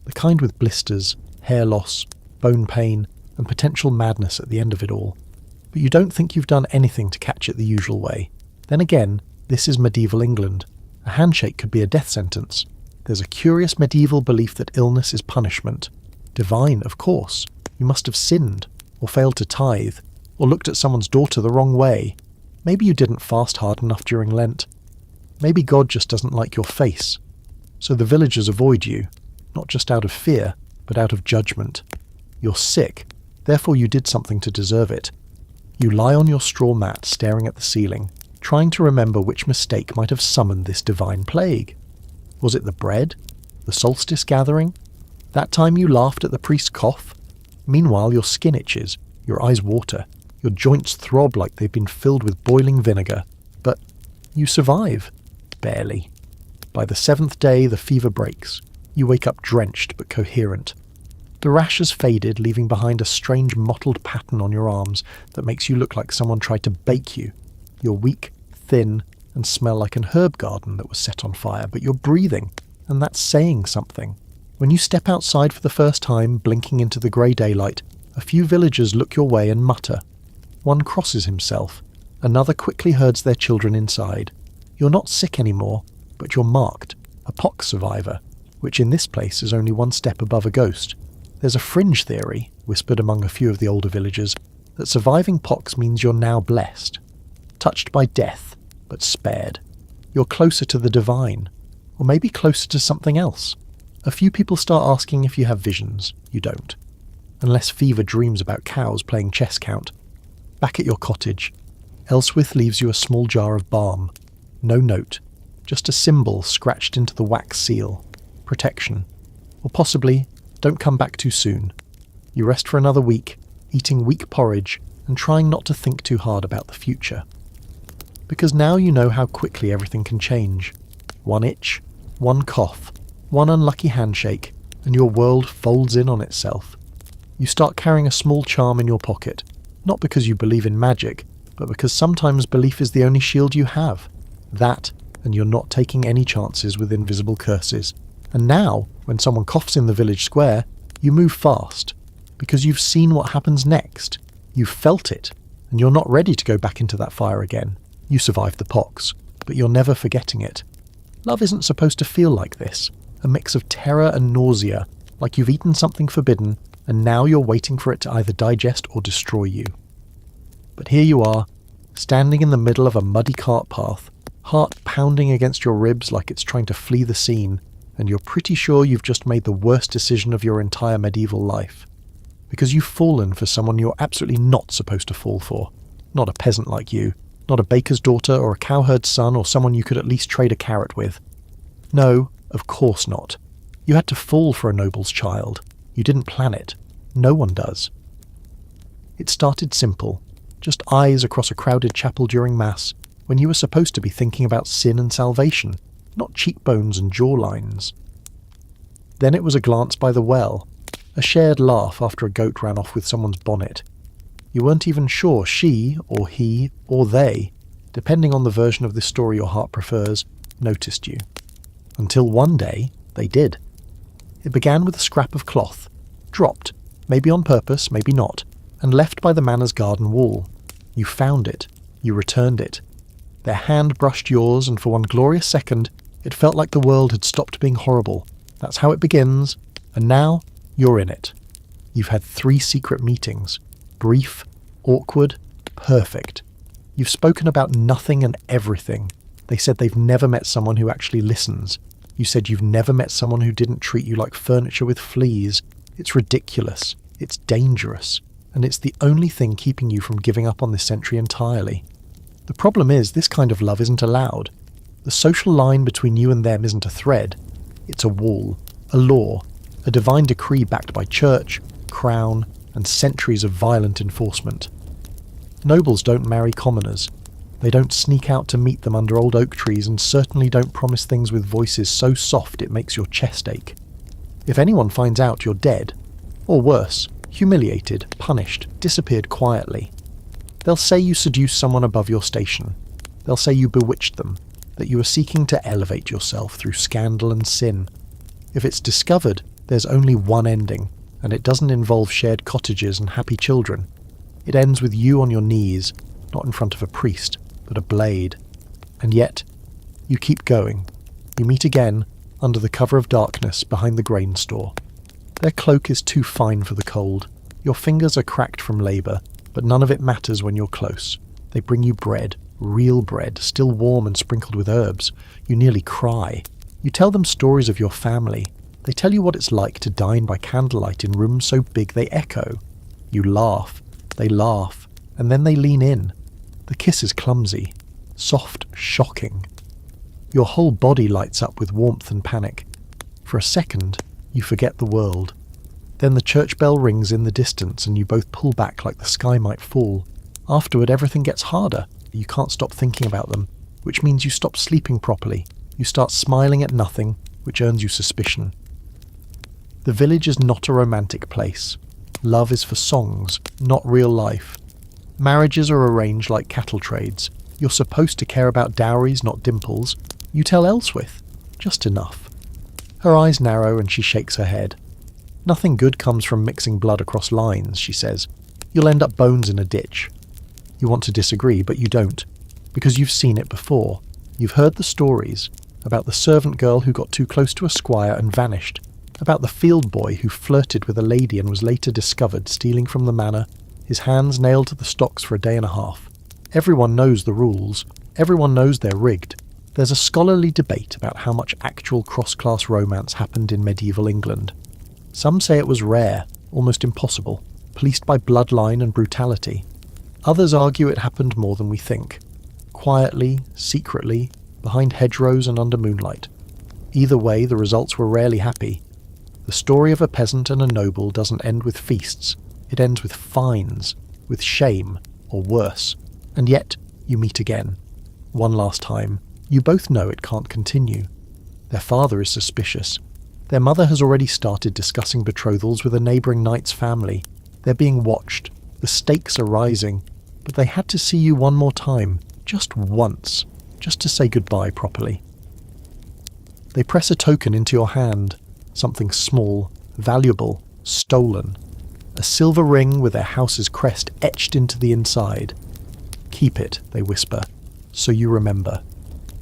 A: The kind with blisters, hair loss, bone pain, and potential madness at the end of it all. But you don't think you've done anything to catch it the usual way. Then again, this is medieval England. A handshake could be a death sentence. There's a curious medieval belief that illness is punishment. Divine, of course. You must have sinned, or failed to tithe, or looked at someone's daughter the wrong way. Maybe you didn't fast hard enough during Lent. Maybe God just doesn't like your face. So the villagers avoid you, not just out of fear, but out of judgment. You're sick, therefore you did something to deserve it. You lie on your straw mat staring at the ceiling, trying to remember which mistake might have summoned this divine plague. Was it the bread? The solstice gathering? That time you laughed at the priest's cough? Meanwhile your skin itches, your eyes water, your joints throb like they've been filled with boiling vinegar. But you survive. Barely. By the 7th day the fever breaks. You wake up drenched but coherent. The rash has faded, leaving behind a strange mottled pattern on your arms that makes you look like someone tried to bake you. You're weak, thin, and smell like an herb garden that was set on fire, but you're breathing, and that's saying something. When you step outside for the first time, blinking into the grey daylight, a few villagers look your way and mutter. One crosses himself, another quickly herds their children inside. You're not sick anymore, but you're marked, a pox survivor, which in this place is only one step above a ghost. There's a fringe theory, whispered among a few of the older villagers, that surviving pox means you're now blessed. Touched by death, but spared. You're closer to the divine, or maybe closer to something else. A few people start asking if you have visions. You don't. Unless fever dreams about cows playing chess count. Back at your cottage, Elswith leaves you a small jar of balm. No note, just a symbol scratched into the wax seal. Protection. Or possibly, don't come back too soon. You rest for another week, eating weak porridge and trying not to think too hard about the future. Because now you know how quickly everything can change. One itch, one cough, one unlucky handshake, and your world folds in on itself. You start carrying a small charm in your pocket, not because you believe in magic, but because sometimes belief is the only shield you have. That, and you're not taking any chances with invisible curses. And now, when someone coughs in the village square, you move fast, because you've seen what happens next. You've felt it, and you're not ready to go back into that fire again. You survived the pox, but you're never forgetting it. Love isn't supposed to feel like this, a mix of terror and nausea, like you've eaten something forbidden, and now you're waiting for it to either digest or destroy you. But here you are, standing in the middle of a muddy cart path, heart pounding against your ribs like it's trying to flee the scene, and you're pretty sure you've just made the worst decision of your entire medieval life. Because you've fallen for someone you're absolutely not supposed to fall for. Not a peasant like you, not a baker's daughter or a cowherd's son or someone you could at least trade a carrot with. No, of course not. You had to fall for a noble's child. You didn't plan it. No one does. It started simple, just eyes across a crowded chapel during Mass, when you were supposed to be thinking about sin and salvation, not cheekbones and jawlines. Then it was a glance by the well, a shared laugh after a goat ran off with someone's bonnet. You weren't even sure she, or he, or they, depending on the version of this story your heart prefers, noticed you. Until one day, they did. It began with a scrap of cloth, dropped, maybe on purpose, maybe not, and left by the manor's garden wall. You found it. You returned it. Their hand brushed yours, and for one glorious second, it felt like the world had stopped being horrible. That's how it begins, and now, you're in it. You've had 3 secret meetings. Brief, awkward, perfect. You've spoken about nothing and everything. They said they've never met someone who actually listens. You said you've never met someone who didn't treat you like furniture with fleas. It's ridiculous. It's dangerous. And it's the only thing keeping you from giving up on this century entirely. The problem is, this kind of love isn't allowed. The social line between you and them isn't a thread. It's a wall, a law, a divine decree backed by church, crown, and centuries of violent enforcement. Nobles don't marry commoners. They don't sneak out to meet them under old oak trees, and certainly don't promise things with voices so soft it makes your chest ache. If anyone finds out, you're dead. Or worse, humiliated, punished, disappeared quietly. They'll say you seduced someone above your station. They'll say you bewitched them, that you are seeking to elevate yourself through scandal and sin. If it's discovered, there's only one ending, and it doesn't involve shared cottages and happy children. It ends with you on your knees, not in front of a priest, but a blade. And yet, you keep going. You meet again, under the cover of darkness, behind the grain store. Their cloak is too fine for the cold. Your fingers are cracked from labour, but none of it matters when you're close. They bring you bread, real bread, still warm and sprinkled with herbs. You nearly cry. You tell them stories of your family. They tell you what it's like to dine by candlelight in rooms so big they echo. You laugh. They laugh. And then they lean in. The kiss is clumsy. Soft, shocking. Your whole body lights up with warmth and panic. For a second, you forget the world. Then the church bell rings in the distance and you both pull back like the sky might fall. Afterward, everything gets harder. You can't stop thinking about them, which means you stop sleeping properly. You start smiling at nothing, which earns you suspicion. The village is not a romantic place. Love is for songs, not real life. Marriages are arranged like cattle trades. You're supposed to care about dowries, not dimples. You tell Elswith. Just enough. Her eyes narrow and she shakes her head. Nothing good comes from mixing blood across lines, she says. You'll end up bones in a ditch. You want to disagree, but you don't, because you've seen it before. You've heard the stories about the servant girl who got too close to a squire and vanished, about the field boy who flirted with a lady and was later discovered stealing from the manor, his hands nailed to the stocks for a day and a half. Everyone knows the rules. Everyone knows they're rigged. There's a scholarly debate about how much actual cross-class romance happened in medieval England. Some say it was rare, almost impossible, policed by bloodline and brutality. Others argue it happened more than we think. Quietly, secretly, behind hedgerows and under moonlight. Either way, the results were rarely happy. The story of a peasant and a noble doesn't end with feasts. It ends with fines, with shame, or worse. And yet, you meet again. One last time. You both know it can't continue. Their father is suspicious. Their mother has already started discussing betrothals with a neighbouring knight's family. They're being watched. The stakes are rising. But they had to see you one more time, just once, just to say goodbye properly. They press a token into your hand, something small, valuable, stolen. A silver ring with their house's crest etched into the inside. Keep it, they whisper, so you remember.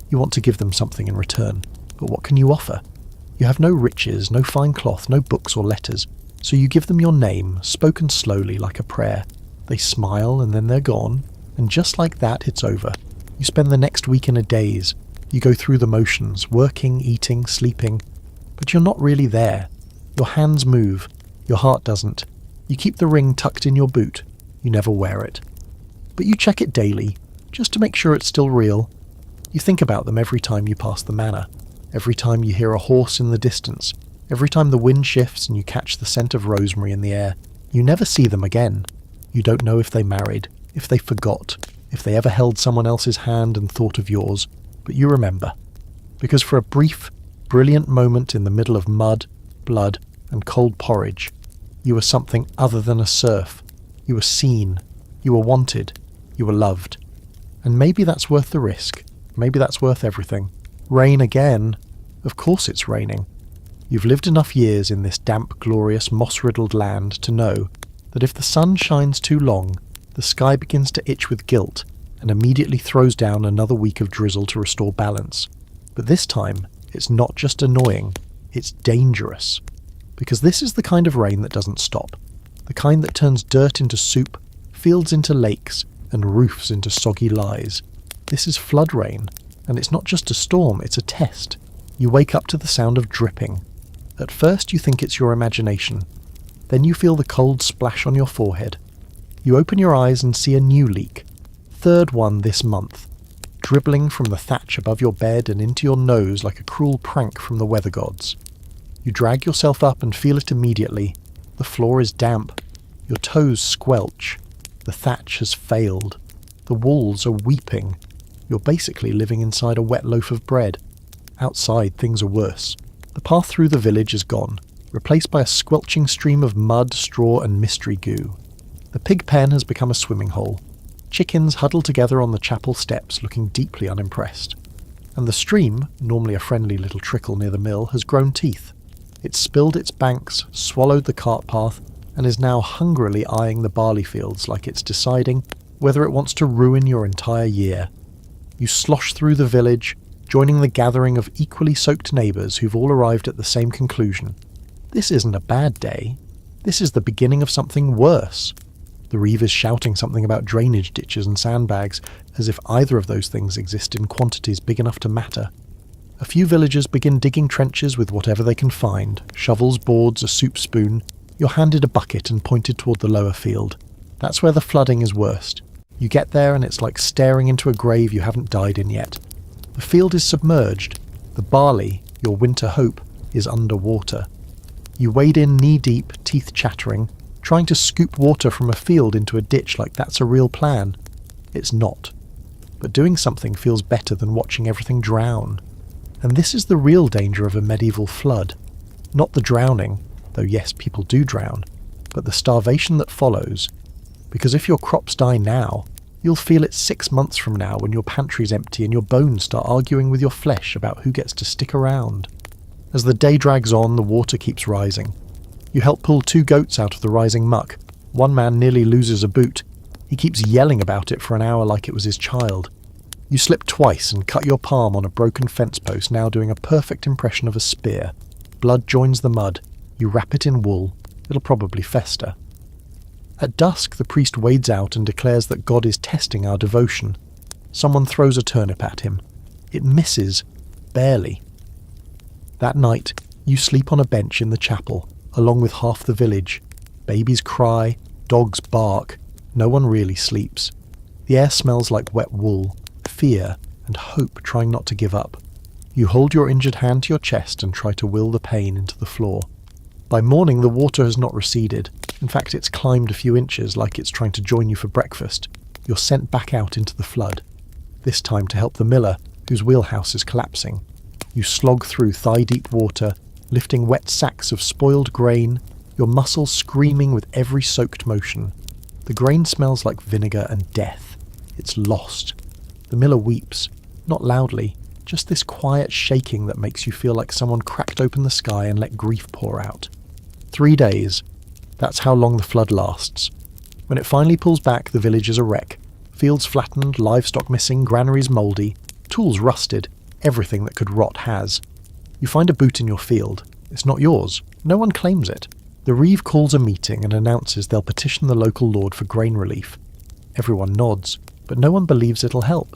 A: You want to give them something in return, but what can you offer? You have no riches, no fine cloth, no books or letters, so you give them your name, spoken slowly like a prayer. They smile and then they're gone, and just like that it's over. You spend the next week in a daze. You go through the motions, working, eating, sleeping, but you're not really there. Your hands move, your heart doesn't. You keep the ring tucked in your boot. You never wear it. But you check it daily, just to make sure it's still real. You think about them every time you pass the manor, every time you hear a horse in the distance, every time the wind shifts and you catch the scent of rosemary in the air. You never see them again. You don't know if they married, if they forgot, if they ever held someone else's hand and thought of yours, but you remember. Because for a brief, brilliant moment in the middle of mud, blood, and cold porridge, you were something other than a serf. You were seen. You were wanted. You were loved. And maybe that's worth the risk. Maybe that's worth everything. Rain again? Of course it's raining. You've lived enough years in this damp, glorious, moss-riddled land to know that if the sun shines too long, the sky begins to itch with guilt and immediately throws down another week of drizzle to restore balance. But this time, it's not just annoying, it's dangerous. Because this is the kind of rain that doesn't stop. The kind that turns dirt into soup, fields into lakes, and roofs into soggy lies. This is flood rain, and it's not just a storm, it's a test. You wake up to the sound of dripping. At first you think it's your imagination. Then you feel the cold splash on your forehead. You open your eyes and see a new leak. Third one this month. Dribbling from the thatch above your bed and into your nose like a cruel prank from the weather gods. You drag yourself up and feel it immediately. The floor is damp. Your toes squelch. The thatch has failed. The walls are weeping. You're basically living inside a wet loaf of bread. Outside, things are worse. The path through the village is gone, replaced by a squelching stream of mud, straw, and mystery goo. The pig pen has become a swimming hole. Chickens huddle together on the chapel steps, looking deeply unimpressed. And the stream, normally a friendly little trickle near the mill, has grown teeth. It's spilled its banks, swallowed the cart path, and is now hungrily eyeing the barley fields like it's deciding whether it wants to ruin your entire year. You slosh through the village, joining the gathering of equally soaked neighbours who've all arrived at the same conclusion. This isn't a bad day. This is the beginning of something worse. The reeve is shouting something about drainage ditches and sandbags, as if either of those things exist in quantities big enough to matter. A few villagers begin digging trenches with whatever they can find, shovels, boards, a soup spoon. You're handed a bucket and pointed toward the lower field. That's where the flooding is worst. You get there and it's like staring into a grave you haven't died in yet. The field is submerged. The barley, your winter hope, is underwater. You wade in knee-deep, teeth chattering, trying to scoop water from a field into a ditch like that's a real plan. It's not. But doing something feels better than watching everything drown. And this is the real danger of a medieval flood. Not the drowning, though yes, people do drown, but the starvation that follows. Because if your crops die now, you'll feel it 6 months from now when your pantry's empty and your bones start arguing with your flesh about who gets to stick around. As the day drags on, the water keeps rising. You help pull 2 goats out of the rising muck. One man nearly loses a boot. He keeps yelling about it for an hour like it was his child. You slip twice and cut your palm on a broken fence post, now doing a perfect impression of a spear. Blood joins the mud. You wrap it in wool. It'll probably fester. At dusk, the priest wades out and declares that God is testing our devotion. Someone throws a turnip at him. It misses, barely. That night, you sleep on a bench in the chapel, along with half the village. Babies cry, dogs bark. No one really sleeps. The air smells like wet wool, fear, and hope trying not to give up. You hold your injured hand to your chest and try to will the pain into the floor. By morning, the water has not receded. In fact, it's climbed a few inches like it's trying to join you for breakfast. You're sent back out into the flood. This time to help the miller, whose wheelhouse is collapsing. You slog through thigh-deep water, lifting wet sacks of spoiled grain, your muscles screaming with every soaked motion. The grain smells like vinegar and death. It's lost. The miller weeps, not loudly, just this quiet shaking that makes you feel like someone cracked open the sky and let grief pour out. 3 days. That's how long the flood lasts. When it finally pulls back, the village is a wreck. Fields flattened, livestock missing, granaries mouldy, tools rusted, everything that could rot has. You find a boot in your field. It's not yours. No one claims it. The reeve calls a meeting and announces they'll petition the local lord for grain relief. Everyone nods, but no one believes it'll help.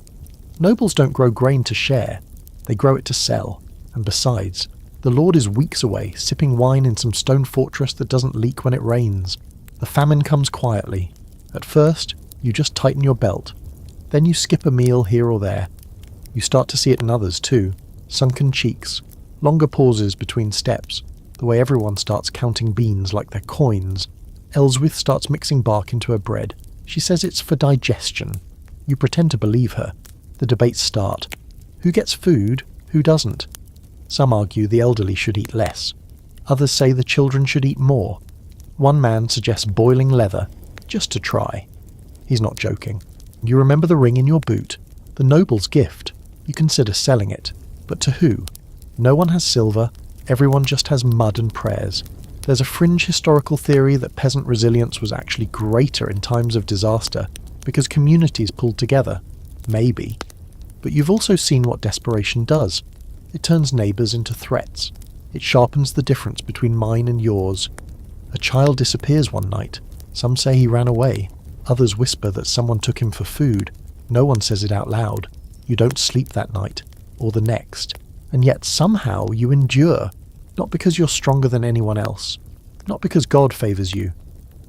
A: Nobles don't grow grain to share. They grow it to sell. And besides, the lord is weeks away, sipping wine in some stone fortress that doesn't leak when it rains. The famine comes quietly. At first, you just tighten your belt. Then you skip a meal here or there. You start to see it in others too. Sunken cheeks, longer pauses between steps, the way everyone starts counting beans like they're coins. Elswith starts mixing bark into her bread. She says it's for digestion. You pretend to believe her. The debates start. Who gets food? Who doesn't? Some argue the elderly should eat less. Others say the children should eat more. One man suggests boiling leather, just to try. He's not joking. You remember the ring in your boot, the noble's gift. You consider selling it. But to who? No one has silver. Everyone just has mud and prayers. There's a fringe historical theory that peasant resilience was actually greater in times of disaster because communities pulled together. Maybe. But you've also seen what desperation does. It turns neighbours into threats. It sharpens the difference between mine and yours. A child disappears one night. Some say he ran away. Others whisper that someone took him for food. No one says it out loud. You don't sleep that night, or the next. And yet somehow you endure. Not because you're stronger than anyone else. Not because God favours you.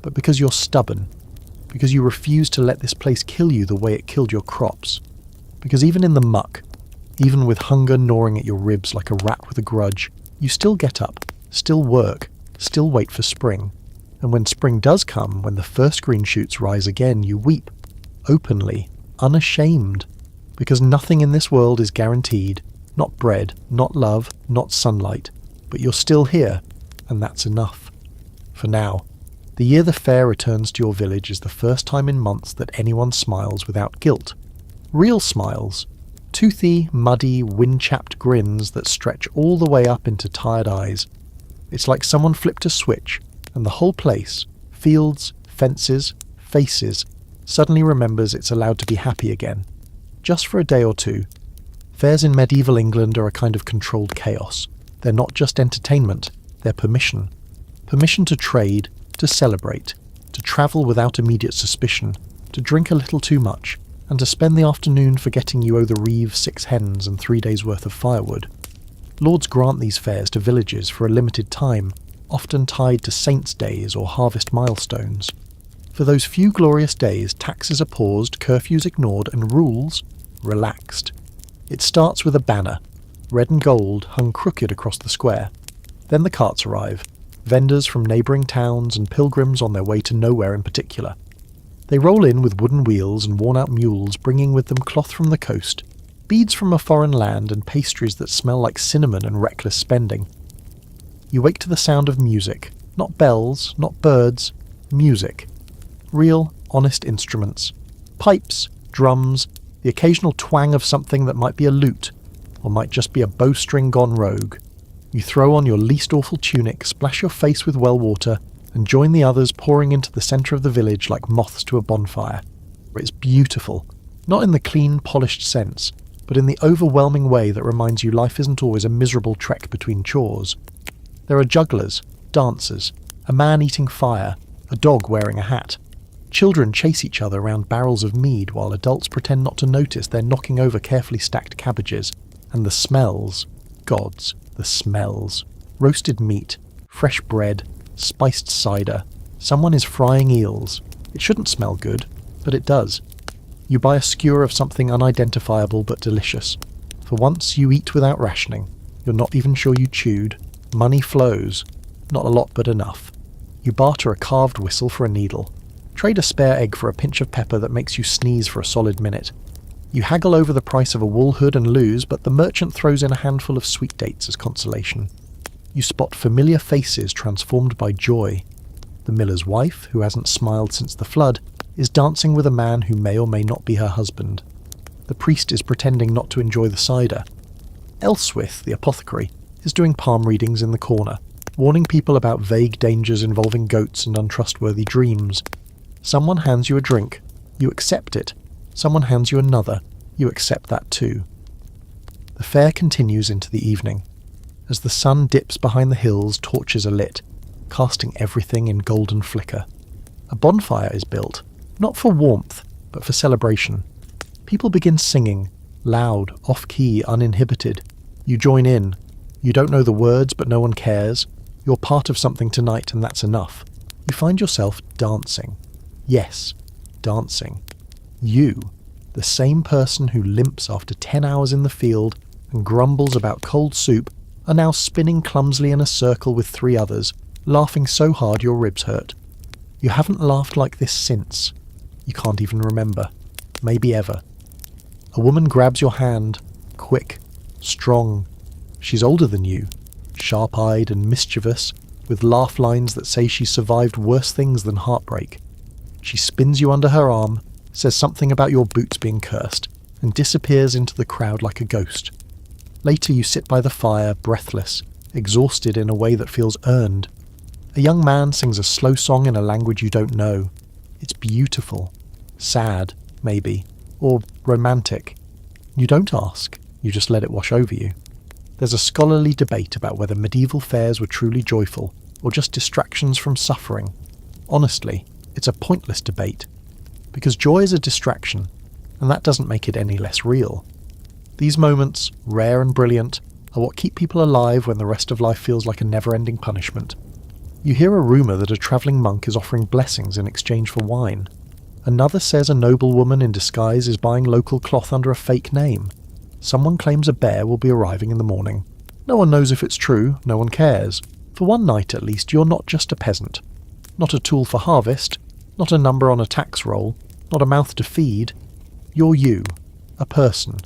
A: But because you're stubborn. Because you refuse to let this place kill you the way it killed your crops. Because even in the muck, even with hunger gnawing at your ribs like a rat with a grudge, you still get up, still work, still wait for spring. And when spring does come, when the first green shoots rise again, you weep, openly, unashamed, because nothing in this world is guaranteed, not bread, not love, not sunlight, but you're still here, and that's enough. For now, the year the fair returns to your village is the first time in months that anyone smiles without guilt. Real smiles. Toothy, muddy, wind-chapped grins that stretch all the way up into tired eyes. It's like someone flipped a switch, and the whole place, fields, fences, faces, suddenly remembers it's allowed to be happy again. Just for a day or two. Fairs in medieval England are a kind of controlled chaos. They're not just entertainment, they're permission. Permission to trade, to celebrate, to travel without immediate suspicion, to drink a little too much, and to spend the afternoon forgetting you owe the reeve 6 hens and 3 days' worth of firewood. Lords grant these fairs to villages for a limited time, often tied to saints' days or harvest milestones. For those few glorious days, taxes are paused, curfews ignored, and rules relaxed. It starts with a banner, red and gold, hung crooked across the square. Then the carts arrive, vendors from neighbouring towns and pilgrims on their way to nowhere in particular. They roll in with wooden wheels and worn-out mules, bringing with them cloth from the coast, beads from a foreign land, and pastries that smell like cinnamon and reckless spending. You wake to the sound of music. Not bells, not birds. Music. Real, honest instruments. Pipes, drums, the occasional twang of something that might be a lute, or might just be a bowstring gone rogue. You throw on your least awful tunic, splash your face with well water, and join the others pouring into the centre of the village like moths to a bonfire. It's beautiful. Not in the clean, polished sense, but in the overwhelming way that reminds you life isn't always a miserable trek between chores. There are jugglers, dancers, a man eating fire, a dog wearing a hat. Children chase each other around barrels of mead while adults pretend not to notice they're knocking over carefully stacked cabbages. And the smells. Gods, the smells. Roasted meat, fresh bread, spiced cider. Someone is frying eels. It shouldn't smell good, but it does. You buy a skewer of something unidentifiable but delicious. For once you eat without rationing. You're not even sure you chewed. Money flows. Not a lot, but enough. You barter a carved whistle for a needle. Trade a spare egg for a pinch of pepper that makes you sneeze for a solid minute. You haggle over the price of a wool hood and lose, but the merchant throws in a handful of sweet dates as consolation. You spot familiar faces transformed by joy. The miller's wife, who hasn't smiled since the flood, is dancing with a man who may or may not be her husband. The priest is pretending not to enjoy the cider. Elswith, the apothecary, is doing palm readings in the corner, warning people about vague dangers involving goats and untrustworthy dreams. Someone hands you a drink. You accept it. Someone hands you another. You accept that too. The fair continues into the evening. As the sun dips behind the hills, torches are lit, casting everything in golden flicker. A bonfire is built, not for warmth, but for celebration. People begin singing, loud, off-key, uninhibited. You join in. You don't know the words, but no one cares. You're part of something tonight, and that's enough. You find yourself dancing. Yes, dancing. You, the same person who limps after 10 hours in the field and grumbles about cold soup, are now spinning clumsily in a circle with 3 others, laughing so hard your ribs hurt. You haven't laughed like this since. You can't even remember. Maybe ever. A woman grabs your hand, quick, strong. She's older than you, sharp-eyed and mischievous, with laugh lines that say she survived worse things than heartbreak. She spins you under her arm, says something about your boots being cursed, and disappears into the crowd like a ghost. Later you sit by the fire, breathless, exhausted in a way that feels earned. A young man sings a slow song in a language you don't know. It's beautiful. Sad, maybe. Or romantic. You don't ask, you just let it wash over you. There's a scholarly debate about whether medieval fairs were truly joyful, or just distractions from suffering? Honestly, it's a pointless debate, because joy is a distraction, and that doesn't make it any less real. These moments, rare and brilliant, are what keep people alive when the rest of life feels like a never-ending punishment. You hear a rumour that a travelling monk is offering blessings in exchange for wine. Another says a noblewoman in disguise is buying local cloth under a fake name. Someone claims a bear will be arriving in the morning. No one knows if it's true, no one cares. For one night at least, you're not just a peasant. Not a tool for harvest, not a number on a tax roll, not a mouth to feed. You're you, a person,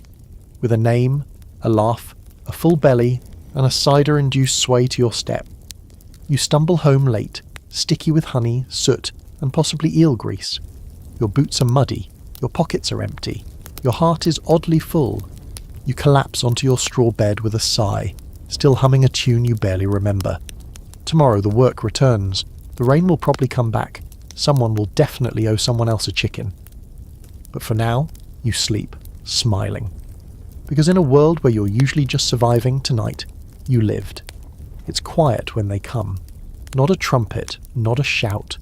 A: with a name, a laugh, a full belly, and a cider-induced sway to your step. You stumble home late, sticky with honey, soot, and possibly eel grease. Your boots are muddy, your pockets are empty, your heart is oddly full. You collapse onto your straw bed with a sigh, still humming a tune you barely remember. Tomorrow the work returns. The rain will probably come back. Someone will definitely owe someone else a chicken. But for now, you sleep, smiling. Because in a world where you're usually just surviving, tonight, you lived. It's quiet when they come. Not a trumpet, not a shout.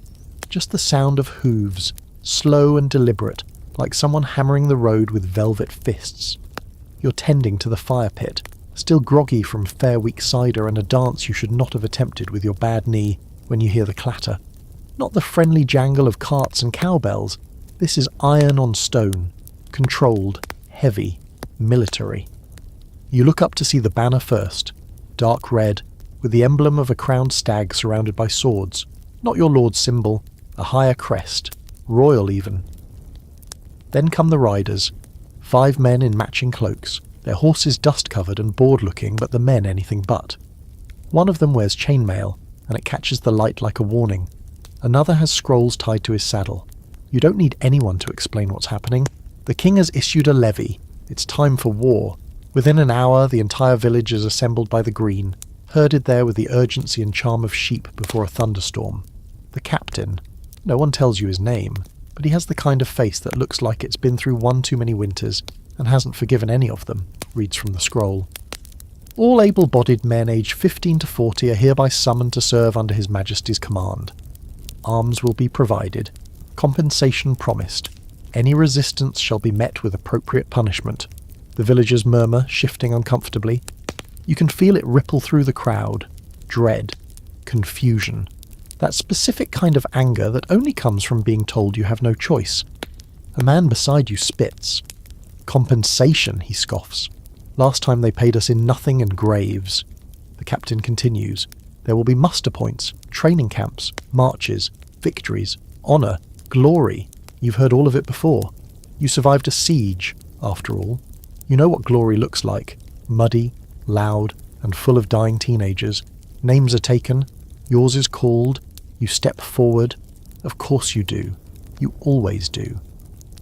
A: Just the sound of hooves, slow and deliberate, like someone hammering the road with velvet fists. You're tending to the fire pit, still groggy from Fair Week cider and a dance you should not have attempted with your bad knee when you hear the clatter. Not the friendly jangle of carts and cowbells. This is iron on stone, controlled, heavy, military. You look up to see the banner first, dark red, with the emblem of a crowned stag surrounded by swords. Not your lord's symbol, a higher crest, royal even. Then come the riders, 5 men in matching cloaks, their horses dust-covered and bored-looking, but the men anything but. One of them wears chainmail, and it catches the light like a warning. Another has scrolls tied to his saddle. You don't need anyone to explain what's happening. The king has issued a levy. It's time for war. Within an hour, the entire village is assembled by the green, herded there with the urgency and charm of sheep before a thunderstorm. The captain. No one tells you his name, but he has the kind of face that looks like it's been through one too many winters and hasn't forgiven any of them, reads from the scroll. All able-bodied men aged 15 to 40 are hereby summoned to serve under His Majesty's command. Arms will be provided. Compensation promised. Any resistance shall be met with appropriate punishment. The villagers murmur, shifting uncomfortably. You can feel it ripple through the crowd. Dread. Confusion. That specific kind of anger that only comes from being told you have no choice. A man beside you spits. Compensation, he scoffs. Last time they paid us in nothing and graves. The captain continues. There will be muster points, training camps, marches, victories, honour, glory. You've heard all of it before. You survived a siege, after all. You know what glory looks like. Muddy, loud, and full of dying teenagers. Names are taken. Yours is called. You step forward. Of course you do. You always do.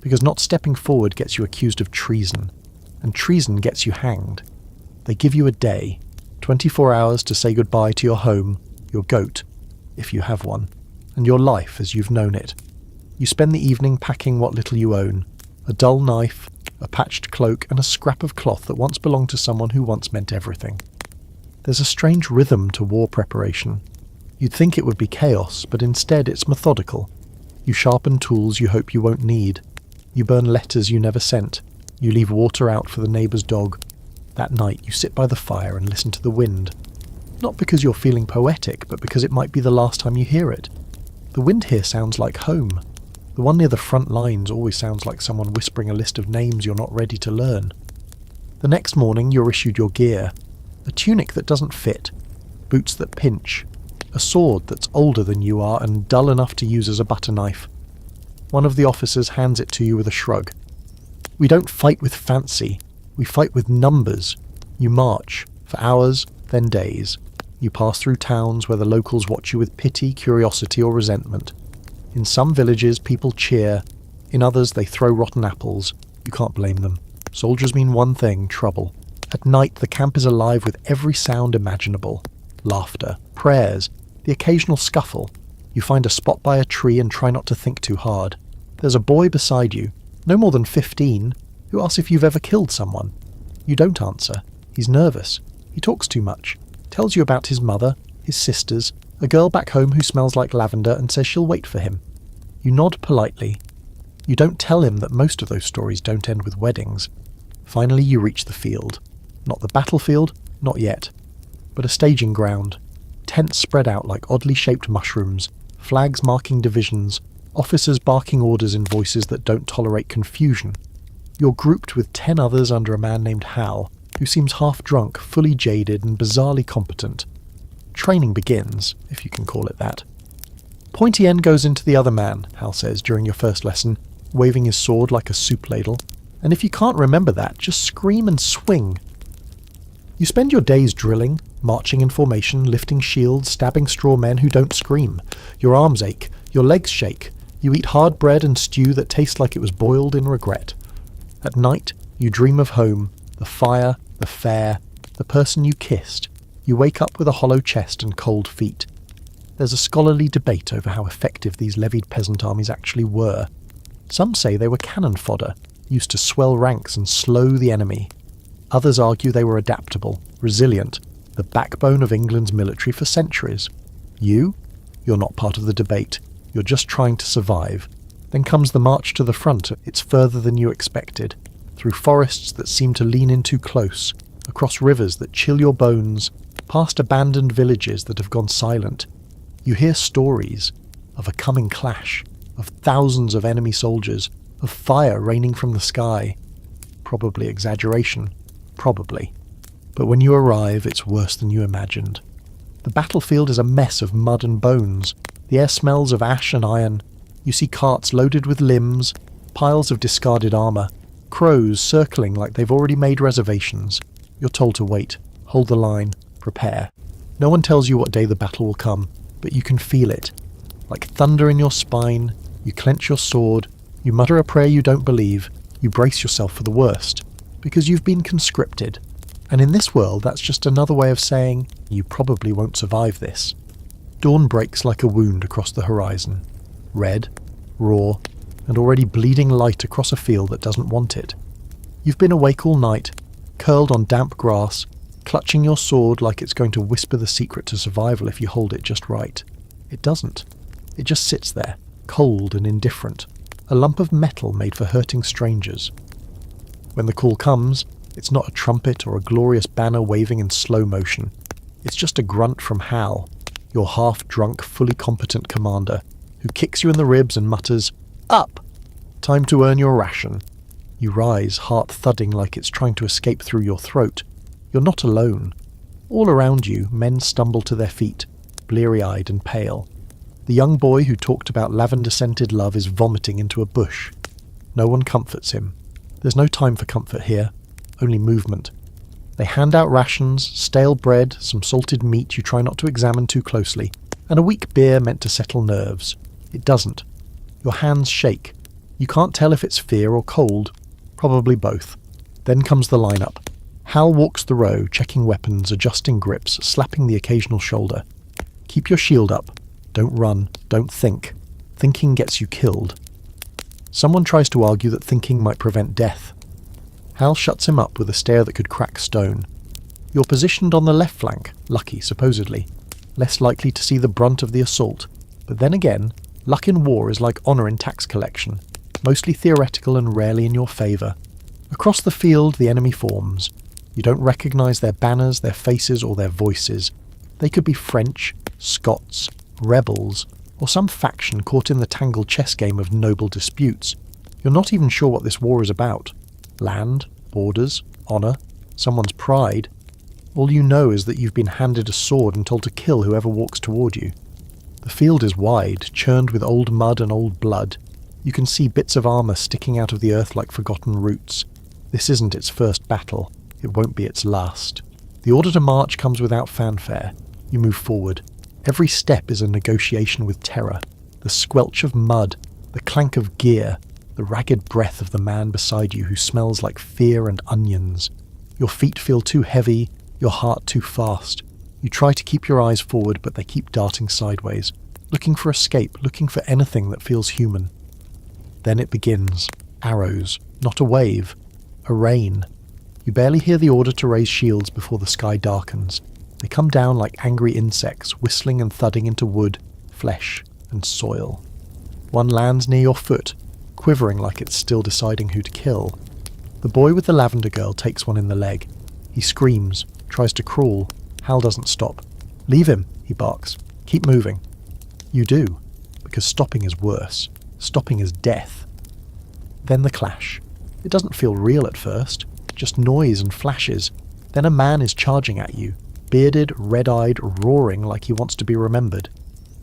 A: Because not stepping forward gets you accused of treason. And treason gets you hanged. They give you a day, 24 hours to say goodbye to your home, your goat, if you have one, and your life as you've known it. You spend the evening packing what little you own, a dull knife, a patched cloak, and a scrap of cloth that once belonged to someone who once meant everything. There's a strange rhythm to war preparation. You'd think it would be chaos, but instead it's methodical. You sharpen tools you hope you won't need. You burn letters you never sent. You leave water out for the neighbour's dog. That night you sit by the fire and listen to the wind. Not because you're feeling poetic, but because it might be the last time you hear it. The wind here sounds like home. The one near the front lines always sounds like someone whispering a list of names you're not ready to learn. The next morning you're issued your gear. A tunic that doesn't fit. Boots that pinch. A sword that's older than you are and dull enough to use as a butter knife. One of the officers hands it to you with a shrug. We don't fight with fancy. We fight with numbers. You march, for hours, then days. You pass through towns where the locals watch you with pity, curiosity, or resentment. In some villages, people cheer. In others, they throw rotten apples. You can't blame them. Soldiers mean one thing, trouble. At night, the camp is alive with every sound imaginable. Laughter, prayers, the occasional scuffle. You find a spot by a tree and try not to think too hard. There's a boy beside you, no more than 15, who asks if you've ever killed someone. You don't answer. He's nervous. He talks too much. Tells you about his mother, his sisters, A girl back home who smells like lavender and says she'll wait for him. You nod politely. You don't tell him that most of those stories don't end with weddings. Finally you reach the field. Not the battlefield, not yet. But a staging ground. Tents spread out like oddly shaped mushrooms, flags marking divisions, officers barking orders in voices that don't tolerate confusion. You're grouped with 10 others under a man named Hal, who seems half drunk, fully jaded and bizarrely competent. Training begins, if you can call it that. Pointy end goes into the other man, Hal says during your first lesson, waving his sword like a soup ladle. And if you can't remember that, just scream and swing. You spend your days drilling, marching in formation, lifting shields, stabbing straw men who don't scream. Your arms ache, your legs shake. You eat hard bread and stew that tastes like it was boiled in regret. At night, you dream of home, the fire, the fair, the person you kissed. You wake up with a hollow chest and cold feet. There's a scholarly debate over how effective these levied peasant armies actually were. Some say they were cannon fodder, used to swell ranks and slow the enemy. Others argue they were adaptable, resilient, the backbone of England's military for centuries. You're not part of the debate. You're just trying to survive. Then comes the march to the front. It's further than you expected. Through forests that seem to lean in too close, across rivers that chill your bones, past abandoned villages that have gone silent. You hear stories of a coming clash, of thousands of enemy soldiers, of fire raining from the sky. Probably exaggeration. Probably. But when you arrive, it's worse than you imagined. The battlefield is a mess of mud and bones. The air smells of ash and iron. You see carts loaded with limbs, piles of discarded armour, crows circling like they've already made reservations. You're told to wait, hold the line, prepare. No one tells you what day the battle will come, but you can feel it. Like thunder in your spine, you clench your sword, you mutter a prayer you don't believe, you brace yourself for the worst, because you've been conscripted. And in this world, that's just another way of saying, you probably won't survive this. Dawn breaks like a wound across the horizon. Red, raw, and already bleeding light across a field that doesn't want it. You've been awake all night, curled on damp grass, clutching your sword like it's going to whisper the secret to survival if you hold it just right. It doesn't. It just sits there, cold and indifferent, a lump of metal made for hurting strangers. When the call comes, it's not a trumpet or a glorious banner waving in slow motion. It's just a grunt from Hal, your half-drunk, fully competent commander, who kicks you in the ribs and mutters, "Up! Time to earn your ration." You rise, heart thudding like it's trying to escape through your throat. You're not alone. All around you, men stumble to their feet, bleary-eyed and pale. The young boy who talked about lavender-scented love is vomiting into a bush. No one comforts him. There's no time for comfort here, only movement. They hand out rations, stale bread, some salted meat you try not to examine too closely, and a weak beer meant to settle nerves. It doesn't. Your hands shake. You can't tell if it's fear or cold. Probably both. Then comes the lineup. Hal walks the row, checking weapons, adjusting grips, slapping the occasional shoulder. Keep your shield up. Don't run. Don't think. Thinking gets you killed. Someone tries to argue that thinking might prevent death. Hal shuts him up with a stare that could crack stone. You're positioned on the left flank, lucky supposedly, less likely to see the brunt of the assault. But then again, luck in war is like honour in tax collection, mostly theoretical and rarely in your favour. Across the field the enemy forms. You don't recognise their banners, their faces or their voices. They could be French, Scots, rebels, or some faction caught in the tangled chess game of noble disputes. You're not even sure what this war is about. Land, borders, honour, someone's pride. All you know is that you've been handed a sword and told to kill whoever walks toward you. The field is wide, churned with old mud and old blood. You can see bits of armour sticking out of the earth like forgotten roots. This isn't its first battle. It won't be its last. The order to march comes without fanfare. You move forward. Every step is a negotiation with terror. The squelch of mud, the clank of gear, the ragged breath of the man beside you who smells like fear and onions. Your feet feel too heavy, your heart too fast. You try to keep your eyes forward, but they keep darting sideways, looking for escape, looking for anything that feels human. Then it begins. Arrows, not a wave, a rain. You barely hear the order to raise shields before the sky darkens. They come down like angry insects, whistling and thudding into wood, flesh, and soil. One lands near your foot, quivering like it's still deciding who to kill. The boy with the lavender girl takes one in the leg. He screams, tries to crawl. Hal doesn't stop. "Leave him," he barks. "Keep moving." You do, because stopping is worse. Stopping is death. Then the clash. It doesn't feel real at first, just noise and flashes. Then a man is charging at you, bearded, red-eyed, roaring like he wants to be remembered.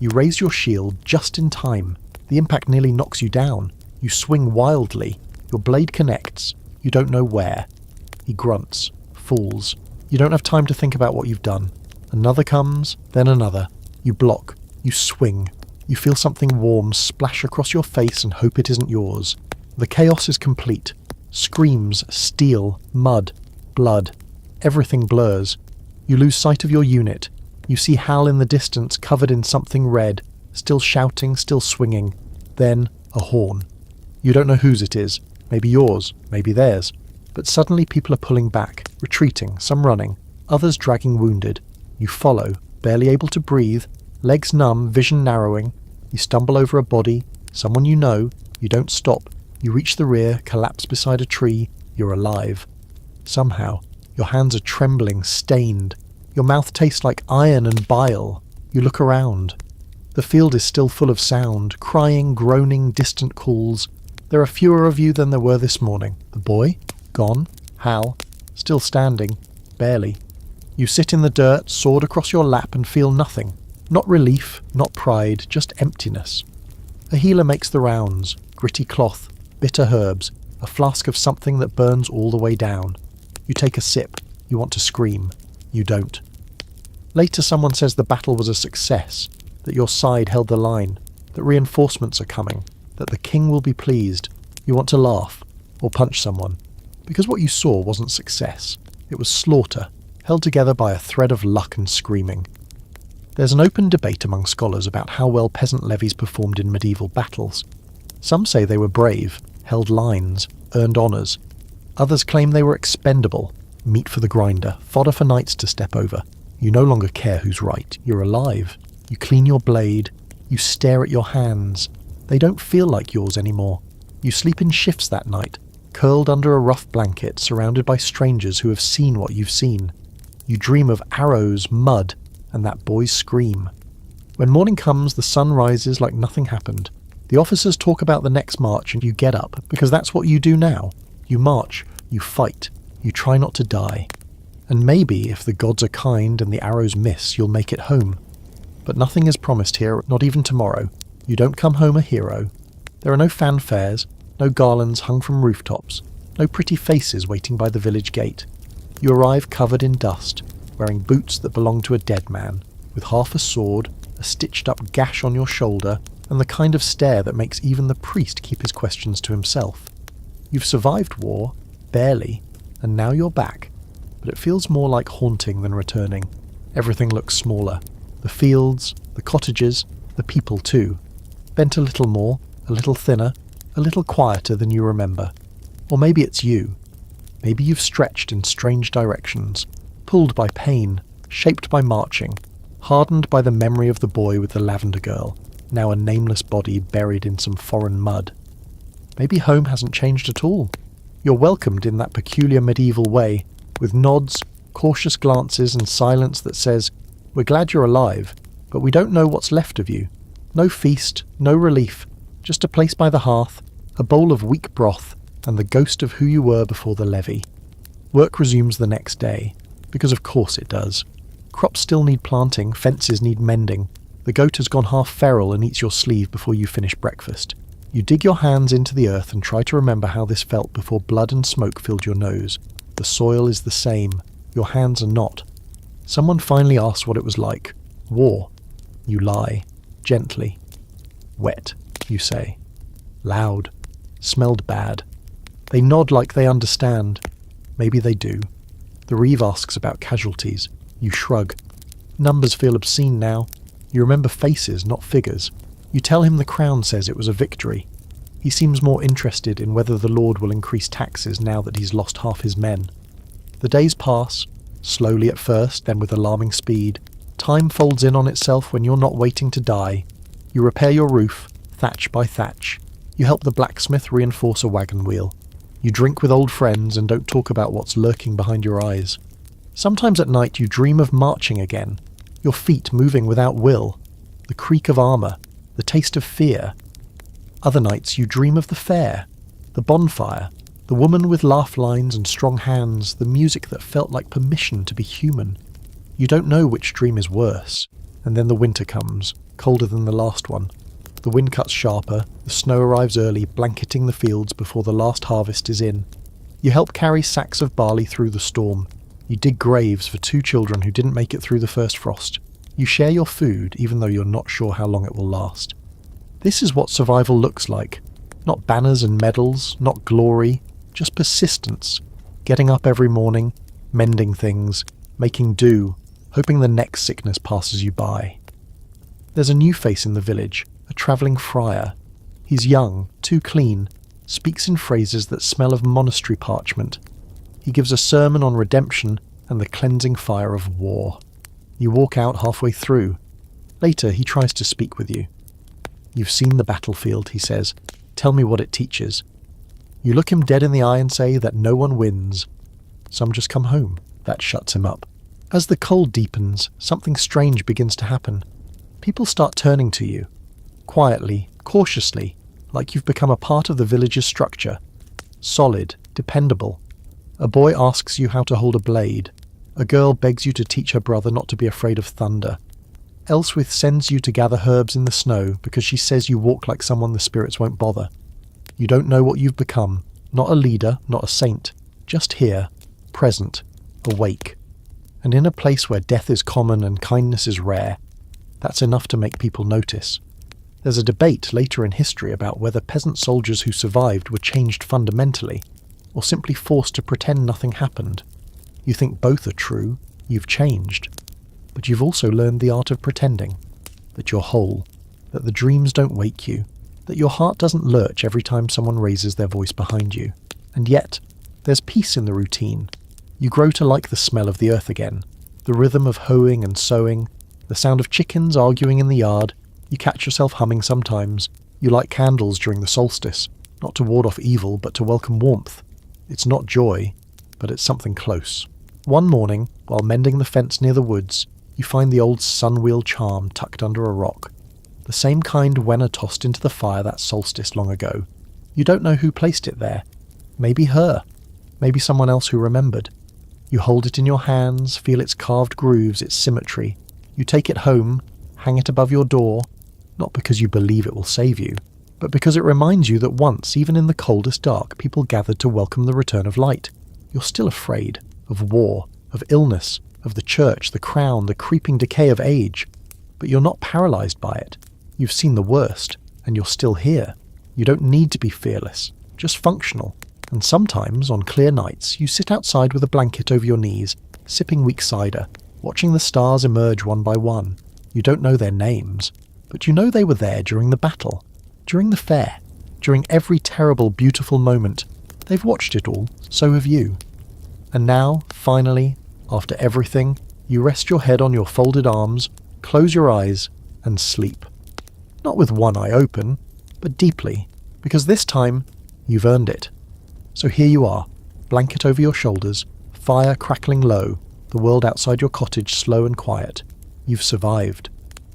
A: You raise your shield just in time. The impact nearly knocks you down. You swing wildly. Your blade connects. You don't know where. He grunts, falls. You don't have time to think about what you've done. Another comes, then another. You block. You swing. You feel something warm splash across your face and hope it isn't yours. The chaos is complete. Screams, steel, mud, blood. Everything blurs. You lose sight of your unit. You see Hal in the distance covered in something red, still shouting, still swinging. Then a horn. You don't know whose it is. Maybe yours, maybe theirs. But suddenly people are pulling back, retreating, some running, others dragging wounded. You follow, barely able to breathe, legs numb, vision narrowing. You stumble over a body, someone you know. You don't stop. You reach the rear, collapse beside a tree. You're alive. Somehow, your hands are trembling, stained. Your mouth tastes like iron and bile. You look around. The field is still full of sound, crying, groaning, distant calls. There are fewer of you than there were this morning. The boy? Gone. Hal? Still standing. Barely. You sit in the dirt, sword across your lap, and feel nothing. Not relief, not pride, just emptiness. A healer makes the rounds. Gritty cloth, bitter herbs, a flask of something that burns all the way down. You take a sip. You want to scream. You don't. Later someone says the battle was a success, that your side held the line, that reinforcements are coming, that the king will be pleased. You want to laugh, or punch someone, because what you saw wasn't success. It was slaughter, held together by a thread of luck and screaming. There's an open debate among scholars about how well peasant levies performed in medieval battles. Some say they were brave, held lines, earned honours. Others claim they were expendable, meat for the grinder, fodder for knights to step over. You no longer care who's right. You're alive. You clean your blade. You stare at your hands. They don't feel like yours anymore. You sleep in shifts that night, curled under a rough blanket, surrounded by strangers who have seen what you've seen. You dream of arrows, mud, and that boy's scream. When morning comes, the sun rises like nothing happened. The officers talk about the next march and you get up, because that's what you do now. You march, you fight, you try not to die. And maybe, if the gods are kind and the arrows miss, you'll make it home. But nothing is promised here, not even tomorrow. You don't come home a hero. There are no fanfares, no garlands hung from rooftops, no pretty faces waiting by the village gate. You arrive covered in dust, wearing boots that belong to a dead man, with half a sword, a stitched-up gash on your shoulder, and the kind of stare that makes even the priest keep his questions to himself. You've survived war, barely, and now you're back, but it feels more like haunting than returning. Everything looks smaller. The fields, the cottages, the people too. Bent a little more, a little thinner, a little quieter than you remember. Or maybe it's you. Maybe you've stretched in strange directions, pulled by pain, shaped by marching, hardened by the memory of the boy with the lavender girl, now a nameless body buried in some foreign mud. Maybe home hasn't changed at all. You're welcomed in that peculiar medieval way, with nods, cautious glances and silence that says, "We're glad you're alive, but we don't know what's left of you." No feast, no relief, just a place by the hearth, a bowl of weak broth, and the ghost of who you were before the levy. Work resumes the next day, because of course it does. Crops still need planting, fences need mending. The goat has gone half feral and eats your sleeve before you finish breakfast. You dig your hands into the earth and try to remember how this felt before blood and smoke filled your nose. The soil is the same. Your hands are not. Someone finally asks what it was like. War. You lie. Gently. Wet, you say. Loud. Smelled bad. They nod like they understand. Maybe they do. The reeve asks about casualties. You shrug. Numbers feel obscene now. You remember faces, not figures. You tell him the crown says it was a victory. He seems more interested in whether the Lord will increase taxes now that he's lost half his men. The days pass. Slowly at first, then with alarming speed. Time folds in on itself when you're not waiting to die. You repair your roof, thatch by thatch. You help the blacksmith reinforce a wagon wheel. You drink with old friends and don't talk about what's lurking behind your eyes. Sometimes at night you dream of marching again, your feet moving without will, the creak of armour, the taste of fear. Other nights you dream of the fair, the bonfire, the woman with laugh lines and strong hands, the music that felt like permission to be human. You don't know which dream is worse, and then the winter comes, colder than the last one. The wind cuts sharper, the snow arrives early, blanketing the fields before the last harvest is in. You help carry sacks of barley through the storm. You dig graves for 2 children who didn't make it through the first frost. You share your food, even though you're not sure how long it will last. This is what survival looks like. Not banners and medals, not glory, just persistence. Getting up every morning, mending things, making do, hoping the next sickness passes you by. There's a new face in the village, a travelling friar. He's young, too clean, speaks in phrases that smell of monastery parchment. He gives a sermon on redemption and the cleansing fire of war. You walk out halfway through. Later he tries to speak with you. You've seen the battlefield, he says. Tell me what it teaches. You look him dead in the eye and say that no one wins. Some just come home. That shuts him up. As the cold deepens, something strange begins to happen. People start turning to you. Quietly, cautiously, like you've become a part of the village's structure. Solid, dependable. A boy asks you how to hold a blade. A girl begs you to teach her brother not to be afraid of thunder. Elswith sends you to gather herbs in the snow because she says you walk like someone the spirits won't bother. You don't know what you've become. Not a leader, not a saint. Just here, present, awake. And in a place where death is common and kindness is rare, that's enough to make people notice. There's a debate later in history about whether peasant soldiers who survived were changed fundamentally, or simply forced to pretend nothing happened. You think both are true, you've changed, but you've also learned the art of pretending, that you're whole, that the dreams don't wake you, that your heart doesn't lurch every time someone raises their voice behind you. And yet, there's peace in the routine. You grow to like the smell of the earth again, the rhythm of hoeing and sowing, the sound of chickens arguing in the yard. You catch yourself humming sometimes. You light candles during the solstice, not to ward off evil, but to welcome warmth. It's not joy, but it's something close. One morning, while mending the fence near the woods, you find the old sun-wheel charm tucked under a rock. The same kind Wenna tossed into the fire that solstice long ago. You don't know who placed it there. Maybe her. Maybe someone else who remembered. You hold it in your hands, feel its carved grooves, its symmetry. You take it home, hang it above your door, not because you believe it will save you, but because it reminds you that once, even in the coldest dark, people gathered to welcome the return of light. You're still afraid of war, of illness, of the church, the crown, the creeping decay of age, but you're not paralyzed by it. You've seen the worst, and you're still here. You don't need to be fearless, just functional. And sometimes, on clear nights, you sit outside with a blanket over your knees, sipping weak cider, watching the stars emerge one by one. You don't know their names, but you know they were there during the battle, during the fair, during every terrible, beautiful moment. They've watched it all, so have you. And now, finally, after everything, you rest your head on your folded arms, close your eyes, and sleep. Not with one eye open, but deeply, because this time, you've earned it. So here you are, blanket over your shoulders, fire crackling low, the world outside your cottage slow and quiet. You've survived.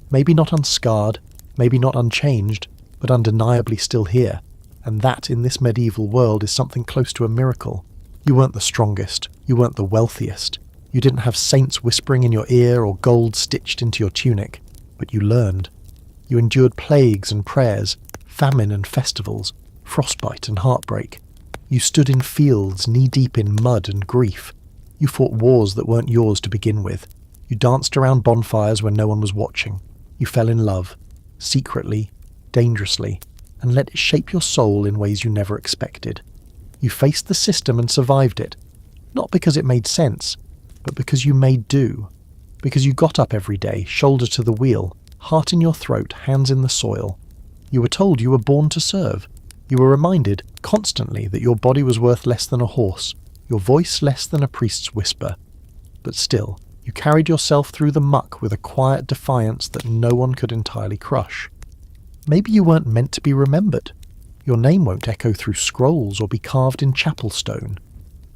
A: Maybe not unscarred, maybe not unchanged, but undeniably still here. And that, in this medieval world, is something close to a miracle. You weren't the strongest, you weren't the wealthiest. You didn't have saints whispering in your ear or gold stitched into your tunic, but you learned. You endured plagues and prayers, famine and festivals, frostbite and heartbreak. You stood in fields knee-deep in mud and grief. You fought wars that weren't yours to begin with. You danced around bonfires when no one was watching. You fell in love, secretly, dangerously, and let it shape your soul in ways you never expected. You faced the system and survived it, not because it made sense, but because you made do. Because you got up every day, shoulder to the wheel, heart in your throat, hands in the soil. You were told you were born to serve. You were reminded constantly that your body was worth less than a horse, your voice less than a priest's whisper. but still, you carried yourself through the muck with a quiet defiance that no one could entirely crush. Maybe you weren't meant to be remembered. Your name won't echo through scrolls or be carved in chapel stone.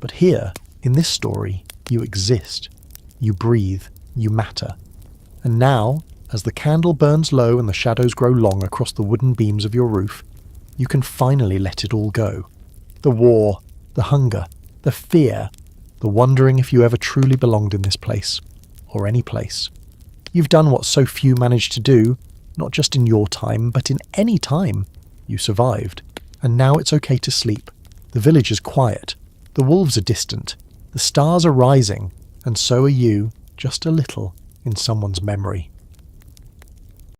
A: But here, in this story, you exist. You breathe. You matter. And now, as the candle burns low and the shadows grow long across the wooden beams of your roof, you can finally let it all go. The war, the hunger, the fear, the wondering if you ever truly belonged in this place, or any place. You've done what so few manage to do, not just in your time, but in any time. You survived. And now it's okay to sleep. The village is quiet. The wolves are distant. The stars are rising. And so are you, just a little, in someone's memory.